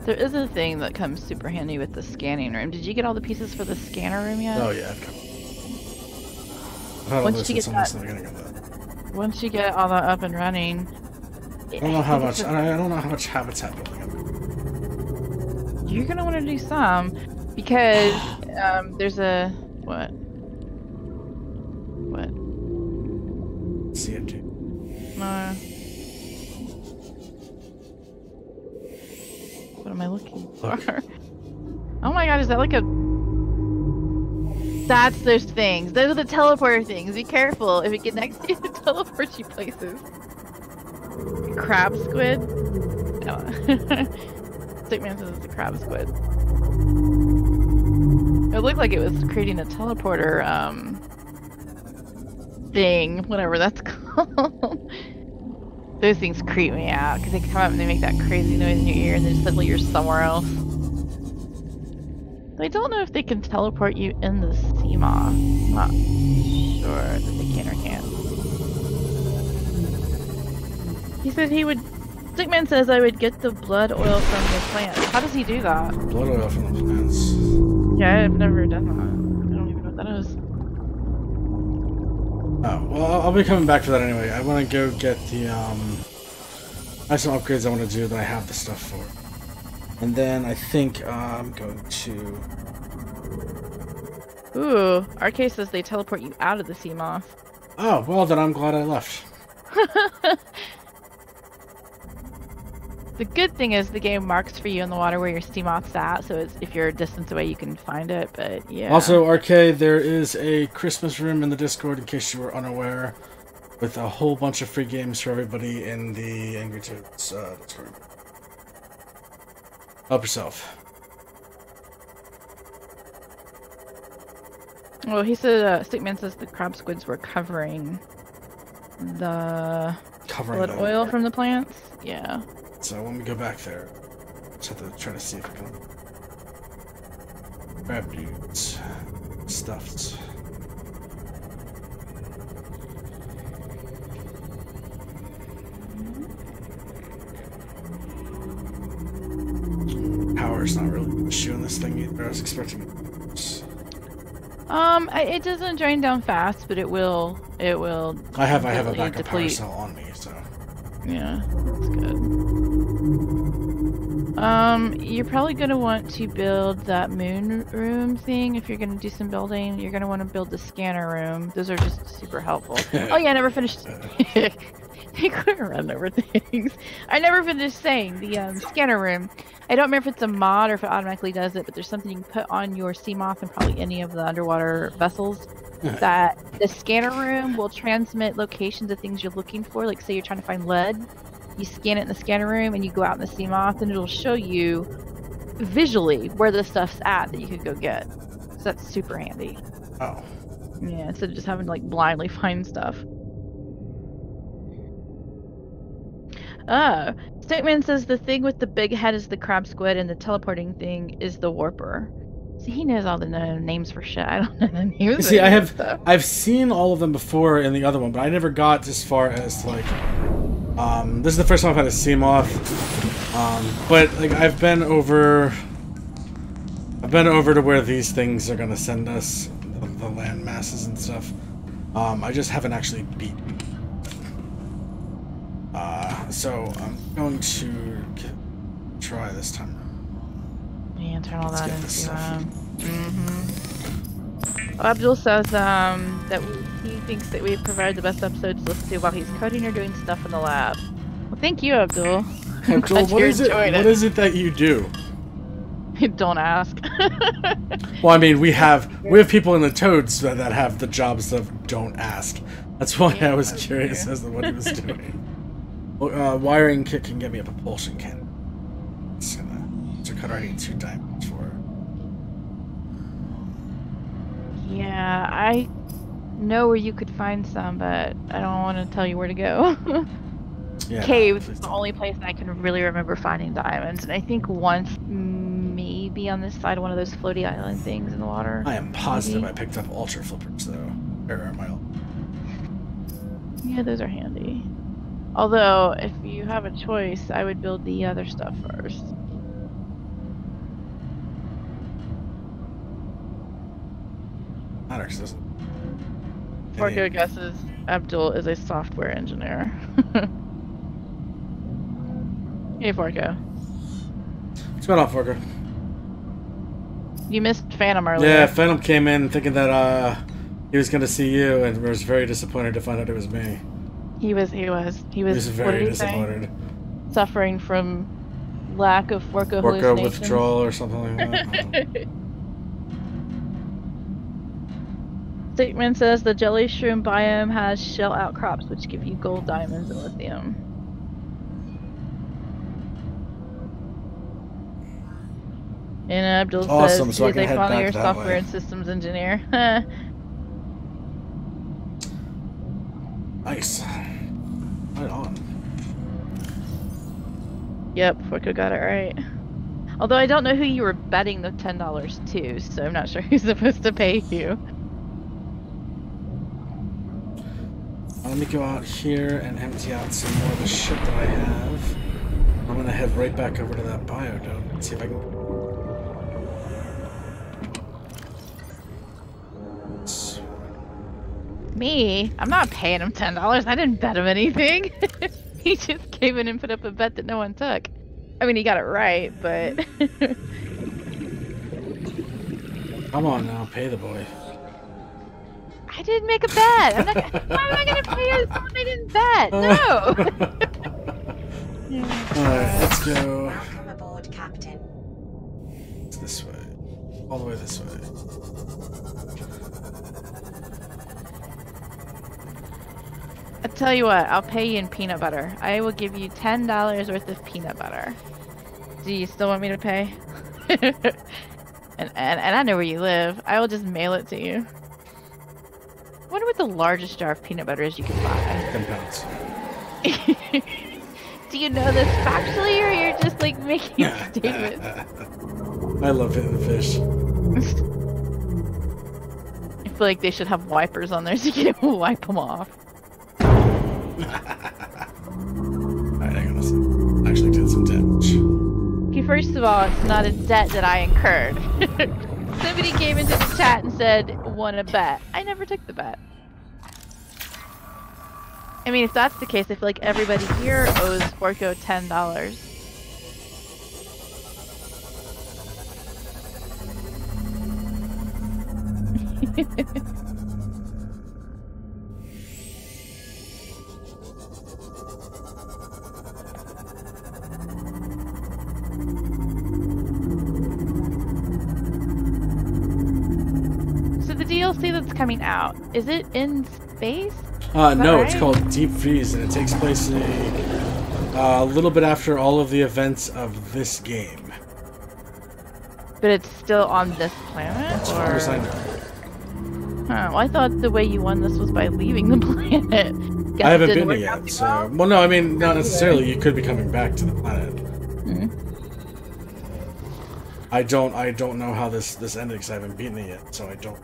There is a thing that comes super handy with the scanning room. Did you get all the pieces for the scanner room yet? Oh yeah, I've got Once you get that, once you get all that up and running, I don't know how much. I don't know how much habitat building up. You're gonna want to do some because there's a what? CFG. What am I looking for? Oh my god, is that like a... That's those things. Those are the teleporter things. Be careful. If it gets next to you, it teleports you places. Crab squid? No. Stickman says it's a crab squid. It looked like it was creating a teleporter, thing. Whatever that's called. Those things creep me out because they come up and they make that crazy noise in your ear and then suddenly you're somewhere else. I don't know if they can teleport you in the Seamaw. I'm not sure that they can or can't. He said he would... Stickman says I would get the blood oil from the plants. How does he do that? Blood oil from the plants. Yeah, I've never done that. I don't even know what that is. Oh, well, I'll be coming back for that anyway. I want to go get the, I have some upgrades I want to do that I have the stuff for. And then I think I'm going to... Ooh, RK says they teleport you out of the Seamaw. Oh, well then I'm glad I left. The good thing is the game marks for you in the water where your Seamoth's at, so it's, if you're a distance away you can find it, but yeah. Also, RK, there is a Christmas room in the Discord in case you were unaware, with a whole bunch of free games for everybody in the Angry Toads Discord. Help yourself. Well, he said, Stickman says the crab squids were covering the blood oil from the plants. Yeah. So when we go back there, just have to try to see if I can grab dudes, stuffed. Power's not really an issue in this thing either. I was expecting it. It doesn't drain down fast, but it will. I have a backup power cell on me, so. Yeah, that's good. You're probably gonna want to build that moon room thing if you're gonna do some building. You're gonna want to build the scanner room. Those are just super helpful. Oh yeah, I never finished. I couldn't run over things. I never finished saying the scanner room. I don't remember if it's a mod or if it automatically does it, but there's something you can put on your Seamoth and probably any of the underwater vessels that the scanner room will transmit locations of things you're looking for. Like say you're trying to find lead, you scan it in the scanner room and you go out in the Seamoth and it'll show you visually where the stuff's at that you could go get. So that's super handy. Oh. Yeah, instead of just having to like blindly find stuff. Stickman says the thing with the big head is the crab squid and the teleporting thing is the warper. See, he knows all the names for shit. I don't know the names. See, I've seen all of them before in the other one, but I never got as far as like this is the first time I've had a Seamoth. But like I've been over to where these things are gonna send us, the land masses and stuff. I just haven't actually beat. So I'm going to try this time. Yeah, turn all that into Abdul says that He thinks that we've provided the best episodes to listen to while he's coding or doing stuff in the lab. Well, thank you, Abdul. Abdul, what is it? What is it that you do? Don't ask. Well, I mean, we have people in the Toads that have the jobs of don't ask. That's why I was curious as to what he was doing. Well, wiring kit can get me a propulsion cannon. So cut I need 2 diamonds for it. Yeah, I know where you could find some, but I don't want to tell you where to go. Yeah, Caves is the only place I can really remember finding diamonds, and I think once maybe on this side of one of those floaty island things in the water. I am positive maybe. I picked up ultra flippers though. Where are my? Yeah, those are handy. Although, if you have a choice, I would build the other stuff first. Matters, doesn't it? Forko guesses Abdul is a software engineer. Hey, Forko. What's going on, Forker? You missed Phantom earlier. Yeah, Phantom came in thinking that he was going to see you, and was very disappointed to find out it was me. He was Very disappointed. Suffering from lack of Forko hallucinations. Withdrawal or something like that. Statement says the jelly shroom biome has shell outcrops which give you gold, diamonds, and lithium. And Abdul awesome, says so he's a final year that software way. and systems engineer. Nice. Right on. Yep, Forko got it right. Although I don't know who you were betting the $10 to, so I'm not sure who's supposed to pay you. Let me go out here and empty out some more of the shit that I have. I'm gonna head right back over to that biodome and see if I can. Me? I'm not paying him $10. I didn't bet him anything. He just came in and put up a bet that no one took. I mean, he got it right, but... Come on now, pay the boy. I didn't make a bet. I'm not why am I going to pay someone I didn't bet? No! Alright, let's go. Welcome aboard, Captain. It's this way. All the way this way. I'll tell you what, I'll pay you in peanut butter. I will give you $10 worth of peanut butter. Do you still want me to pay? and I know where you live. I will just mail it to you. I wonder what the largest jar of peanut butter is you can buy. 10 pounds. Do you know this factually, or you're just like making statements? I love hitting the fish. I feel like they should have wipers on there so you can wipe them off. Alright, hang on a second. Actually did some damage. Okay, first of all, it's not a debt that I incurred. Somebody came into the chat and said, "Want a bet?" I never took the bet. I mean, if that's the case, I feel like everybody here owes Forko $10. So the DLC that's coming out, is it in space? No, right? It's called Deep Freeze, and it takes place a little bit after all of the events of this game. But it's still on this planet? As far as I know. Huh, well, I thought the way you won this was by leaving the planet. I haven't been there yet, so... Well, no, I mean, not necessarily. You could be coming back to the planet. Hmm. I don't know how this ended, because I haven't beaten it yet, so I don't...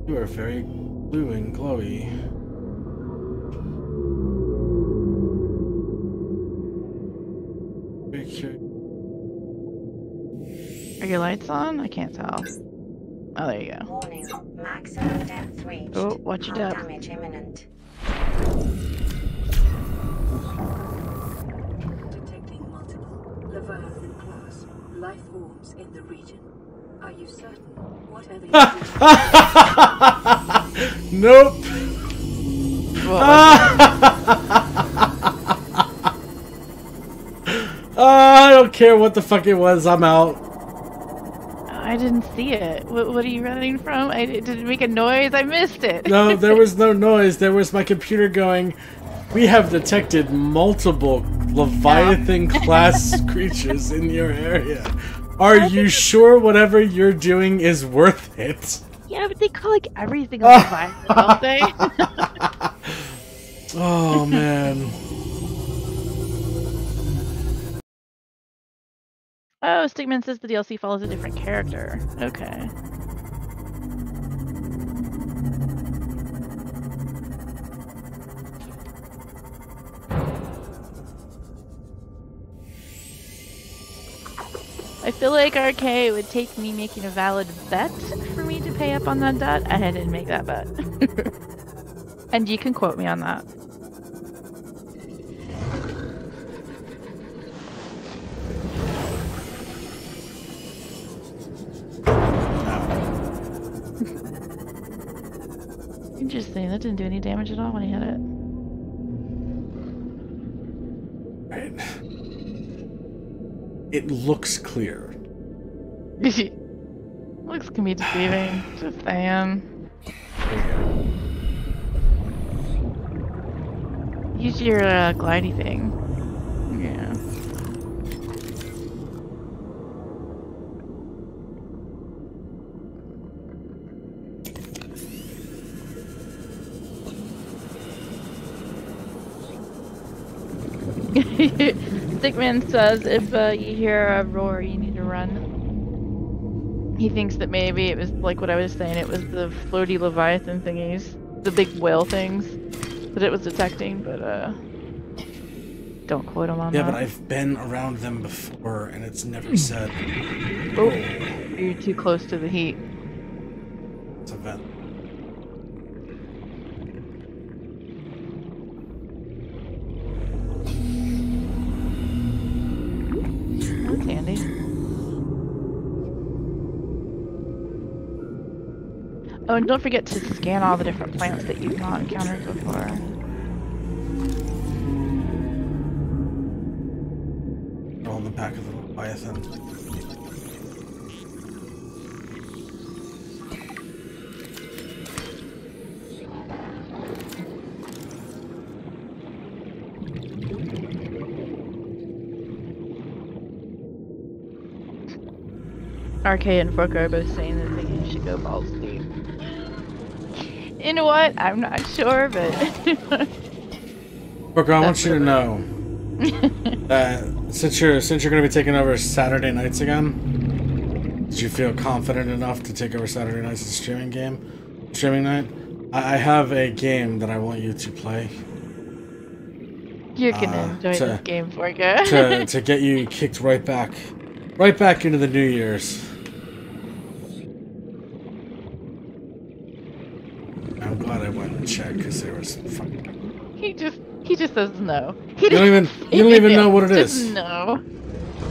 You are very blue and glowy. Very curious. Are your lights on? I can't tell. Oh, there you go. Warning, maximum depth reached. Oh, watch your Hull depth. damage imminent. stars, life forms in the region. Are you certain? Whatever you do. Nope. I don't care what the fuck it was. I'm out. I didn't see it. What are you running from? Did it make a noise? I missed it. No, there was no noise. There was my computer going, we have detected multiple Leviathan-class creatures in your area. Are you sure whatever you're doing is worth it? Yeah, but they call like everything a Leviathan, don't they? Oh, man. Oh, Stigman says the DLC follows a different character. Okay. I feel like RK would take me making a valid bet for me to pay up on that debt. I didn't make that bet. And you can quote me on that. Interesting, that didn't do any damage at all when he hit it. Right. It looks clear. Looks can be deceiving. Just saying. Use your glidey thing. Yeah. Stickman says if you hear a roar, you need to run. He thinks that maybe it was like what I was saying, it was the floaty Leviathan thingies, the big whale things that it was detecting, but don't quote him on that. Yeah, but I've been around them before and it's never said. Oh, you're too close to the heat. It's a vent. That's handy. Oh, and don't forget to scan all the different plants that you've not encountered before. All in the back of the Leviathan. RK and Forko are both saying that they should go balls deep. You know what? I'm not sure, but... Forko, I want you to know that since you're going to be taking over Saturday nights again, did you feel confident enough to take over Saturday nights as a streaming night? I have a game that I want you to play. You can enjoy this game, Forko. to get you kicked right back into the New Year's. I'm glad I went and checked because there was fucking. He just says no. You don't even know what it is. Just no.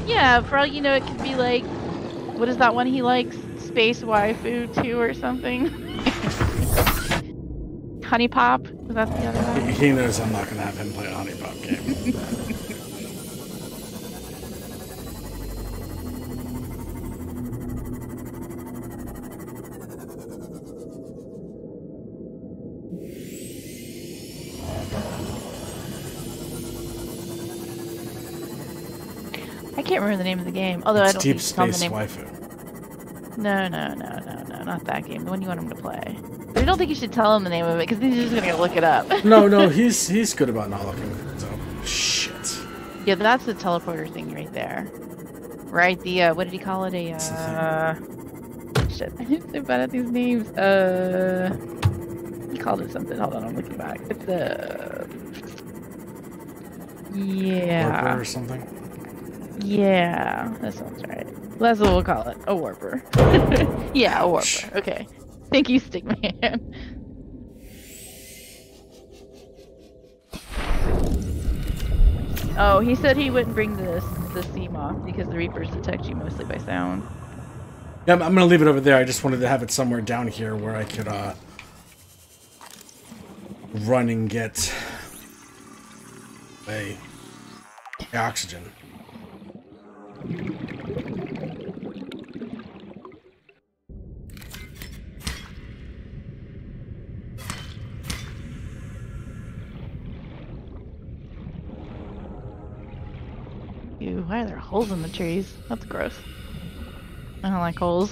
Yeah, for all you know, it could be like, what is that one he likes? Space Waifu 2 or something. Honey Pop? Is that the other one? He knows I'm not gonna have him play a Honey Pop game. I can't remember the name of the game, although It's I don't Deep think it's called the Space name. Waifu. No, not that game. The one you want him to play. But I don't think you should tell him the name of it because he's just gonna look it up. No, he's good about not looking. So shit. Yeah, that's the teleporter thing right there. Right? The what did he call it? Shit, I'm so bad at these names. He called it something. Hold on, I'm looking back. It's yeah. Warper or something. Yeah, that sounds right. That's what we'll call it. A warper. Yeah, a warper. Okay. Thank you, Stickman. Oh, he said he wouldn't bring this the sea moth because the Reapers detect you mostly by sound. Yeah, I'm gonna leave it over there. I just wanted to have it somewhere down here where I could run and get a oxygen. Ew, why are there holes in the trees? That's gross. I don't like holes.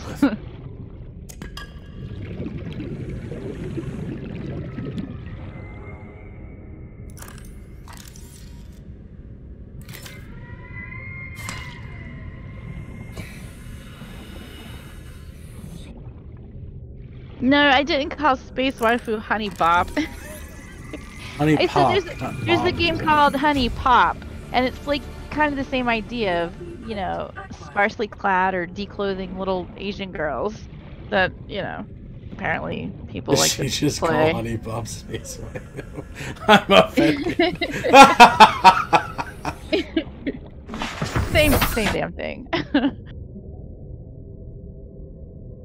No, I didn't call Space Waifu Honey Bop. Honey I Pop. said there's a game called Honey Pop, and it's like kind of the same idea of, you know, sparsely clad or declothing little Asian girls that, you know, apparently people like to just play. call Honey Pop Space Waifu. I'm offended. Same damn thing.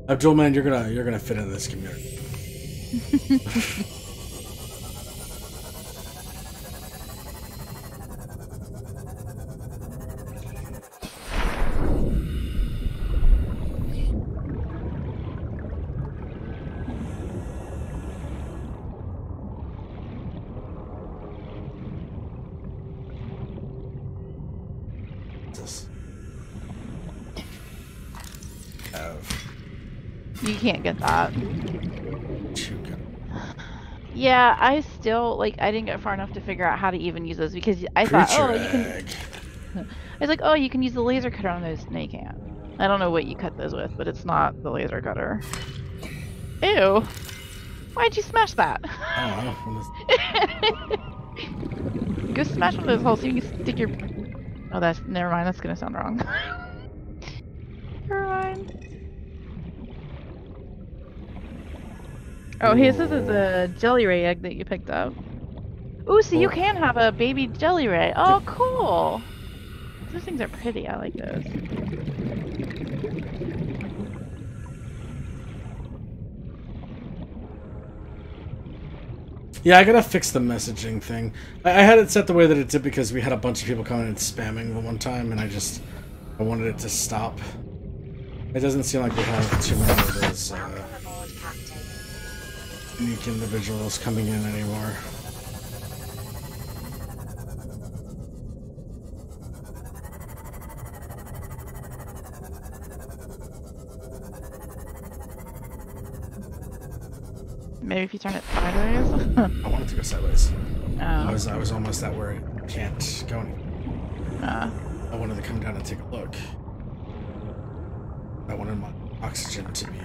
Abdul, man, you're gonna fit in this community. You can't get that. Yeah, I still, like, I didn't get far enough to figure out how to even use those because I thought, oh, you can... I was like, oh, you can use the laser cutter on those. No, you can't. I don't know what you cut those with, but it's not the laser cutter. Ew. Why'd you smash that? Go smash one of those holes so you can stick your... Oh, that's... Never mind, that's gonna sound wrong. Never mind. Oh, his is a jelly ray egg that you picked up. Ooh, so you can have a baby jelly ray. Oh, cool. Those things are pretty. I like those. Yeah, I gotta fix the messaging thing. I had it set the way that it did because we had a bunch of people coming and spamming the one time, and I wanted it to stop. It doesn't seem like we have too many of those unique individuals coming in anymore. Maybe if you turn it sideways? I wanted to go sideways. Oh. I was almost at where it can't go anymore. I wanted to come down and take a look. I wanted my oxygen to be...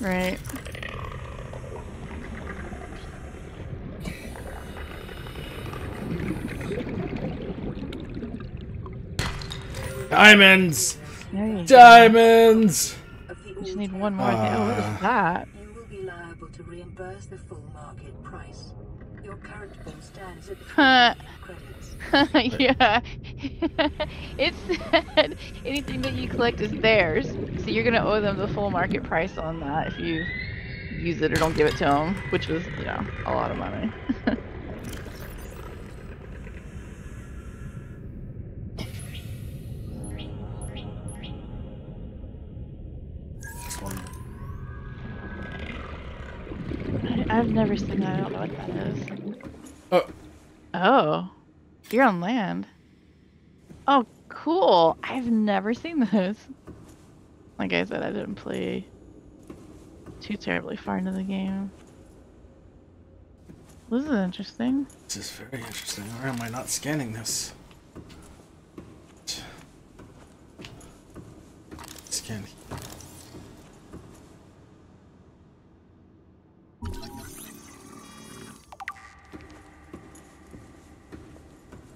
Right. Diamonds! Diamonds! You just need one more. Oh, what is that? You will be liable to reimburse the full market price. Your current bill stands at credits. Yeah. It said anything that you collect is theirs. So you're going to owe them the full market price on that if you use it or don't give it to them, which was, you know, a lot of money. I've never seen that. I don't know what that is. Oh. Oh. You're on land. Oh, cool. I've never seen those. Like I said, I didn't play too terribly far into the game. This is interesting. This is very interesting. Why am I not scanning this? Scan.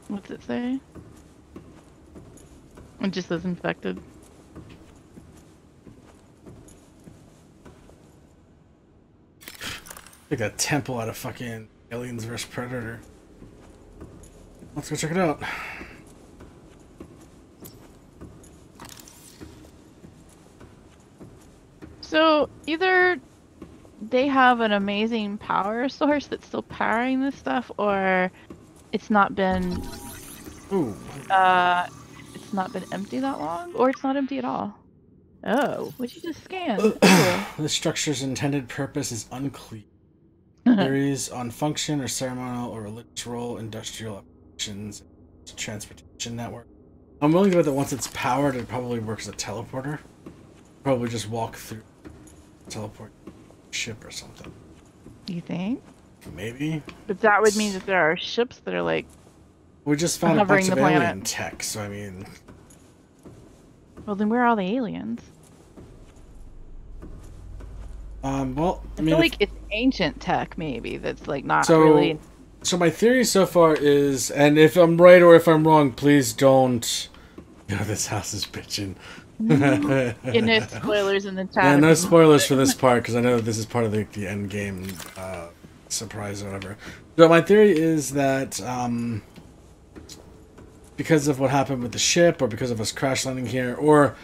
What's it say? It just says infected. Like a temple out of fucking Aliens vs Predator. Let's go check it out. So either they have an amazing power source that's still powering this stuff, or it's not been Ooh. it's not been empty that long, or it's not empty at all. Oh, what'd you just scan? The structure's intended purpose is unclear. Theories on function or ceremonial or religious role, industrial applications, transportation network. I'm willing to bet that once it's powered, it probably works as a teleporter. Probably just walk through, teleport ship or something. You think? Maybe. But that would mean that there are ships that are like We just found a hovering bunch of the planet. alien tech, so I mean... Well, then where are all the aliens? Well, I feel like it's ancient tech, maybe, that's like not so, really... So my theory so far is, and if I'm right or if I'm wrong, please don't... You know, this house is bitching. Yeah, no spoilers in the chat. Yeah, no spoilers for this part, because I know this is part of the end game surprise or whatever. So my theory is that because of what happened with the ship, or because of us crash landing here, or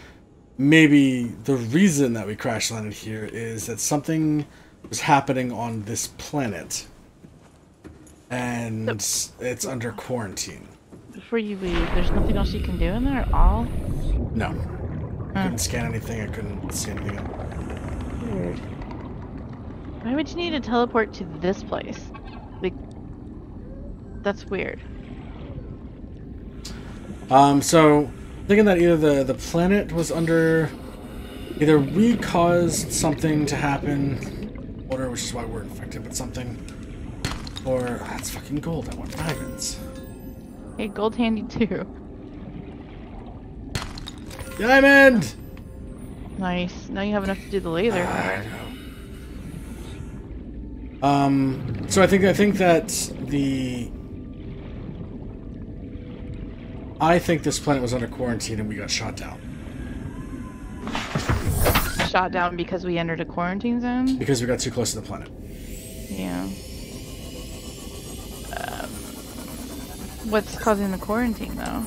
maybe the reason that we crash landed here is that something was happening on this planet, and it's under quarantine. Before you leave, there's nothing else you can do in there at all? No. I couldn't scan anything, I couldn't see anything else. Weird. Why would you need to teleport to this place? Like, that's weird. So, thinking that either the planet was under... Either we caused something to happen, water, which is why we're infected with something, or... that's fucking gold, I want diamonds. Hey, gold handy too. Diamond! Nice. Now you have enough to do the laser. So I think that the... I think this planet was under quarantine and we got shot down. Shot down because we entered a quarantine zone? Because we got too close to the planet. Yeah. What's causing the quarantine, though?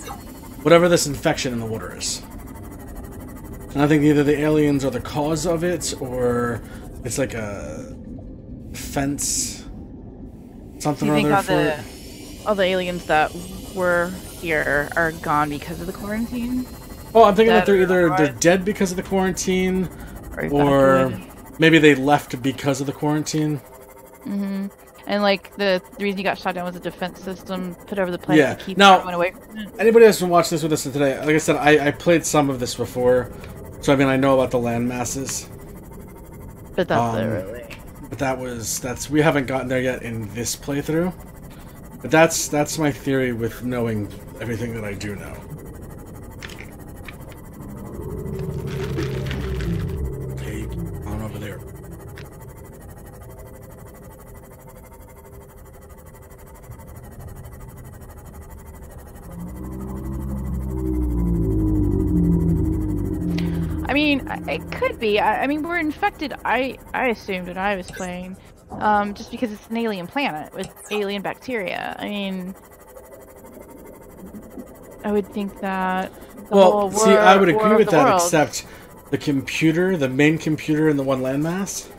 Whatever this infection in the water is. And I think either the aliens are the cause of it, or it's like a fence, something or other for... all the aliens that were here are gone because of the quarantine? Oh, I'm thinking that they're dead because of the quarantine, or maybe they left because of the quarantine. Mm-hmm. And like the reason you got shot down was a defense system put over the planet to keep now, everyone away from it. Anybody that's been watching this with us today, like I said, I played some of this before, so I mean I know about the land masses. But that's really. But that's we haven't gotten there yet in this playthrough. But that's my theory with knowing everything that I do know. Okay, on over there. I mean, it could be. I mean, we're infected. I assumed when I was playing, just because it's an alien planet with alien bacteria. I mean, I would think that. Well, see, I would agree with that, except the computer, the main computer in the one landmass,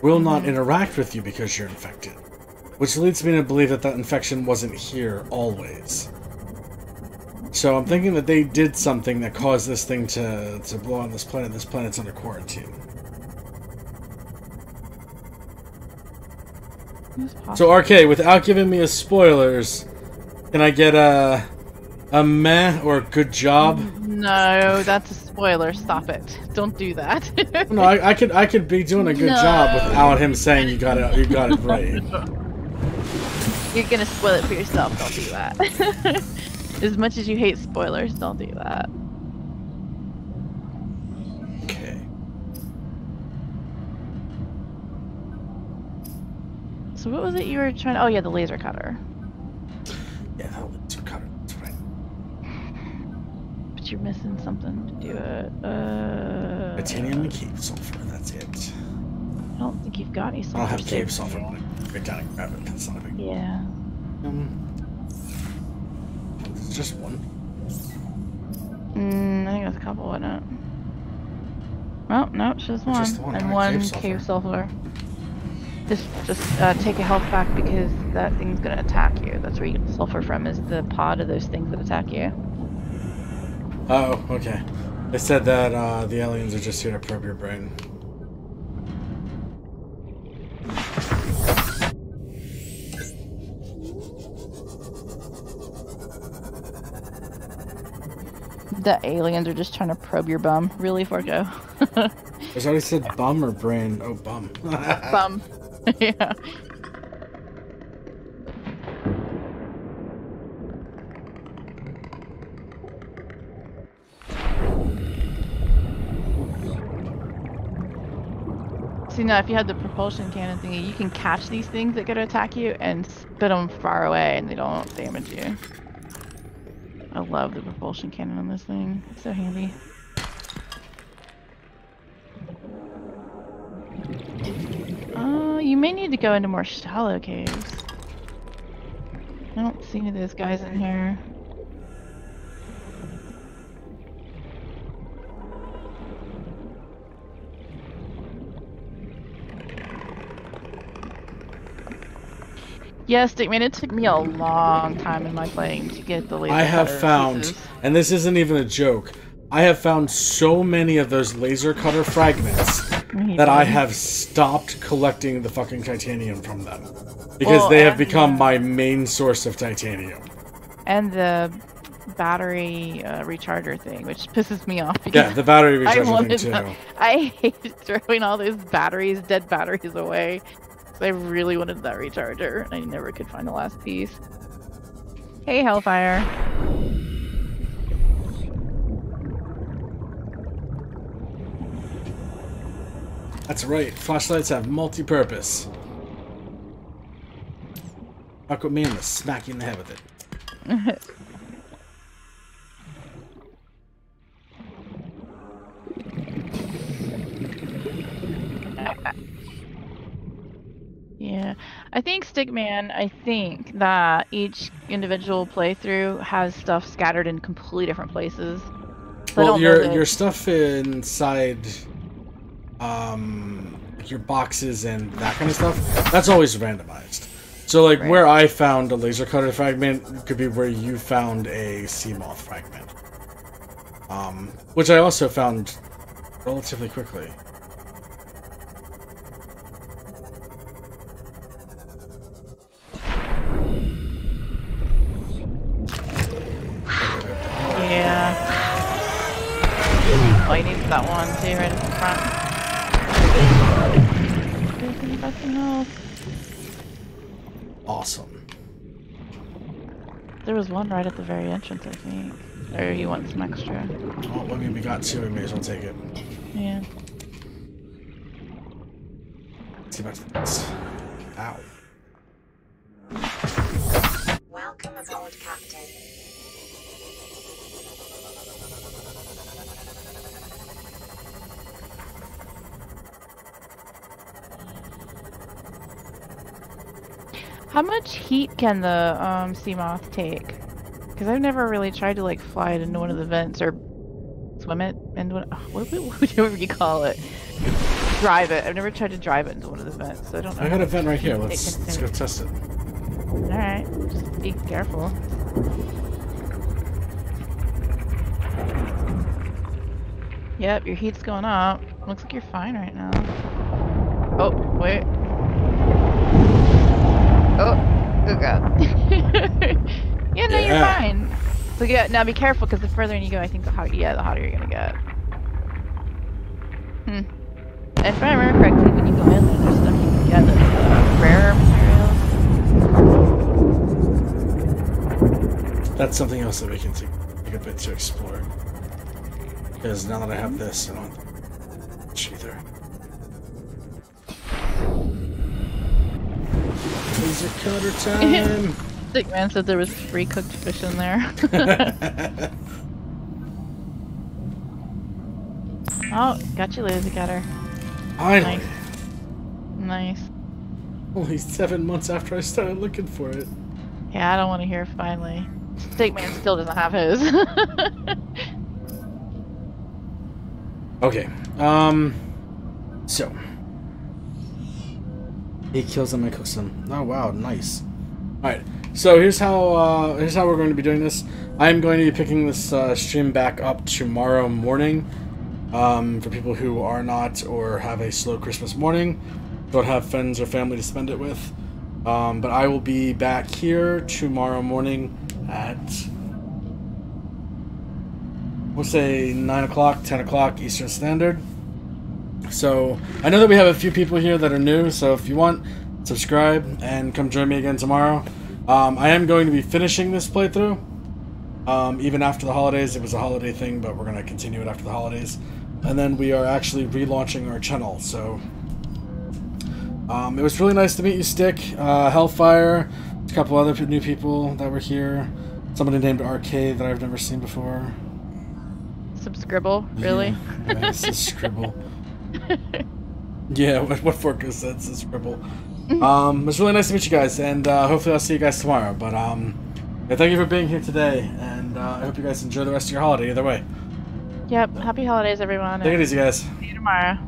will not interact with you because you're infected, which leads me to believe that infection wasn't here always. So I'm thinking that they did something that caused this thing to blow on this planet. This planet's under quarantine. So RK, without giving me a spoilers, can I get a meh or a good job? No, that's a spoiler. Stop it! Don't do that. No, I could be doing a good job without him saying you got it right. You're gonna spoil it for yourself. Don't do that. As much as you hate spoilers, don't do that. Okay. So what was it you were trying to... Oh yeah, the laser cutter. Yeah, the laser cutter. That's right. But you're missing something to do it. Titanium and cave sulfur, that's it. I don't think you've got any sulfur. I'll have cave sulfur when I get down and grab it. That's not a big deal. Yeah. Just one? I think it was a couple, wasn't it? Oh, no, it's just one. Just the one, And alright, one cave cave sulfur. sulfur. Just take a health back because that thing's gonna attack you. That's where you get the sulfur from, is the pod of those things that attack you. Oh, okay. They said that the aliens are just here to probe your brain. The aliens are just trying to probe your bum. Really, Forgo? I already said bum or brain. Oh, bum. Bum. Yeah. See, now if you had the propulsion cannon thingy, you can catch these things that could attack you and spit them far away and they don't damage you. I love the propulsion cannon on this thing. It's so handy. You may need to go into more shallow caves. I don't see any of those guys in here. Yes, man, it took me a long time in my playing to get the laser I have cutter found, pieces. and this isn't even a joke, I have found so many of those laser cutter fragments that I have stopped collecting the fucking titanium from them. Because they have become my main source of titanium. And the battery recharger thing, which pisses me off. Yeah, the battery recharger thing too. I hate throwing all those batteries, dead batteries away. I really wanted that recharger, and I never could find the last piece. Hey, Hellfire. That's right, flashlights have multi-purpose. Fuck with me, I'm gonna smack you in the head with it. Yeah, I think Stickman, I think that each individual playthrough has stuff scattered in completely different places. So well, your stuff inside your boxes and that kind of stuff, that's always randomized. So like where I found a laser cutter fragment could be where you found a sea moth fragment. Which I also found relatively quickly. Yeah. Oh, you need that one too, right at the front. Awesome. There was one right at the very entrance, I think. Or you want some extra? Well, I mean, we got two, we may as well take it. Yeah. Let's see about this. Ow. Welcome aboard, Captain. How much heat can the sea moth take? Because I've never really tried to like fly it into one of the vents or swim it into one. Whatever you call it. Drive it. I've never tried to drive it into one of the vents, so I don't know. I got a vent right here. Let's go test it. Alright, just be careful. Yep, your heat's going up. Looks like you're fine right now. Oh, wait. Oh god. Yeah, no, you're fine. So yeah, now be careful because the further in you go, I think the hotter you're gonna get. And if I remember correctly, when you go in, there's stuff you can get that's rare materials. That's something else that we can take a bit to explore. Because now that I have this, I don't have much either. Laser cutter time! Stickman said there was free cooked fish in there. Oh, got you, laser cutter. Finally! Nice. Only 7 months after I started looking for it. Yeah, I don't want to hear finally. Stickman still doesn't have his. Okay, So he kills them and cooks them. Oh wow, nice. All right, so here's how we're going to be doing this. I'm going to be picking this stream back up tomorrow morning. For people who are not or have a slow Christmas morning, don't have friends or family to spend it with. But I will be back here tomorrow morning at, we'll say 9 o'clock, 10 o'clock Eastern Standard. So I know that we have a few people here that are new, so if you want, subscribe and come join me again tomorrow. I am going to be finishing this playthrough. Even after the holidays. It was a holiday thing, but we're going to continue it after the holidays. And then we are actually relaunching our channel, so it was really nice to meet you, Stick, Hellfire, a couple other new people that were here, somebody named Arcade that I've never seen before. Some scribble, really? Yeah, it's a scribble. Yeah, what Forko said, it's a scribble. It was really nice to meet you guys, and hopefully I'll see you guys tomorrow. But yeah, thank you for being here today, and I hope you guys enjoy the rest of your holiday either way. Yep, happy holidays, everyone. Take it easy, guys. See you tomorrow.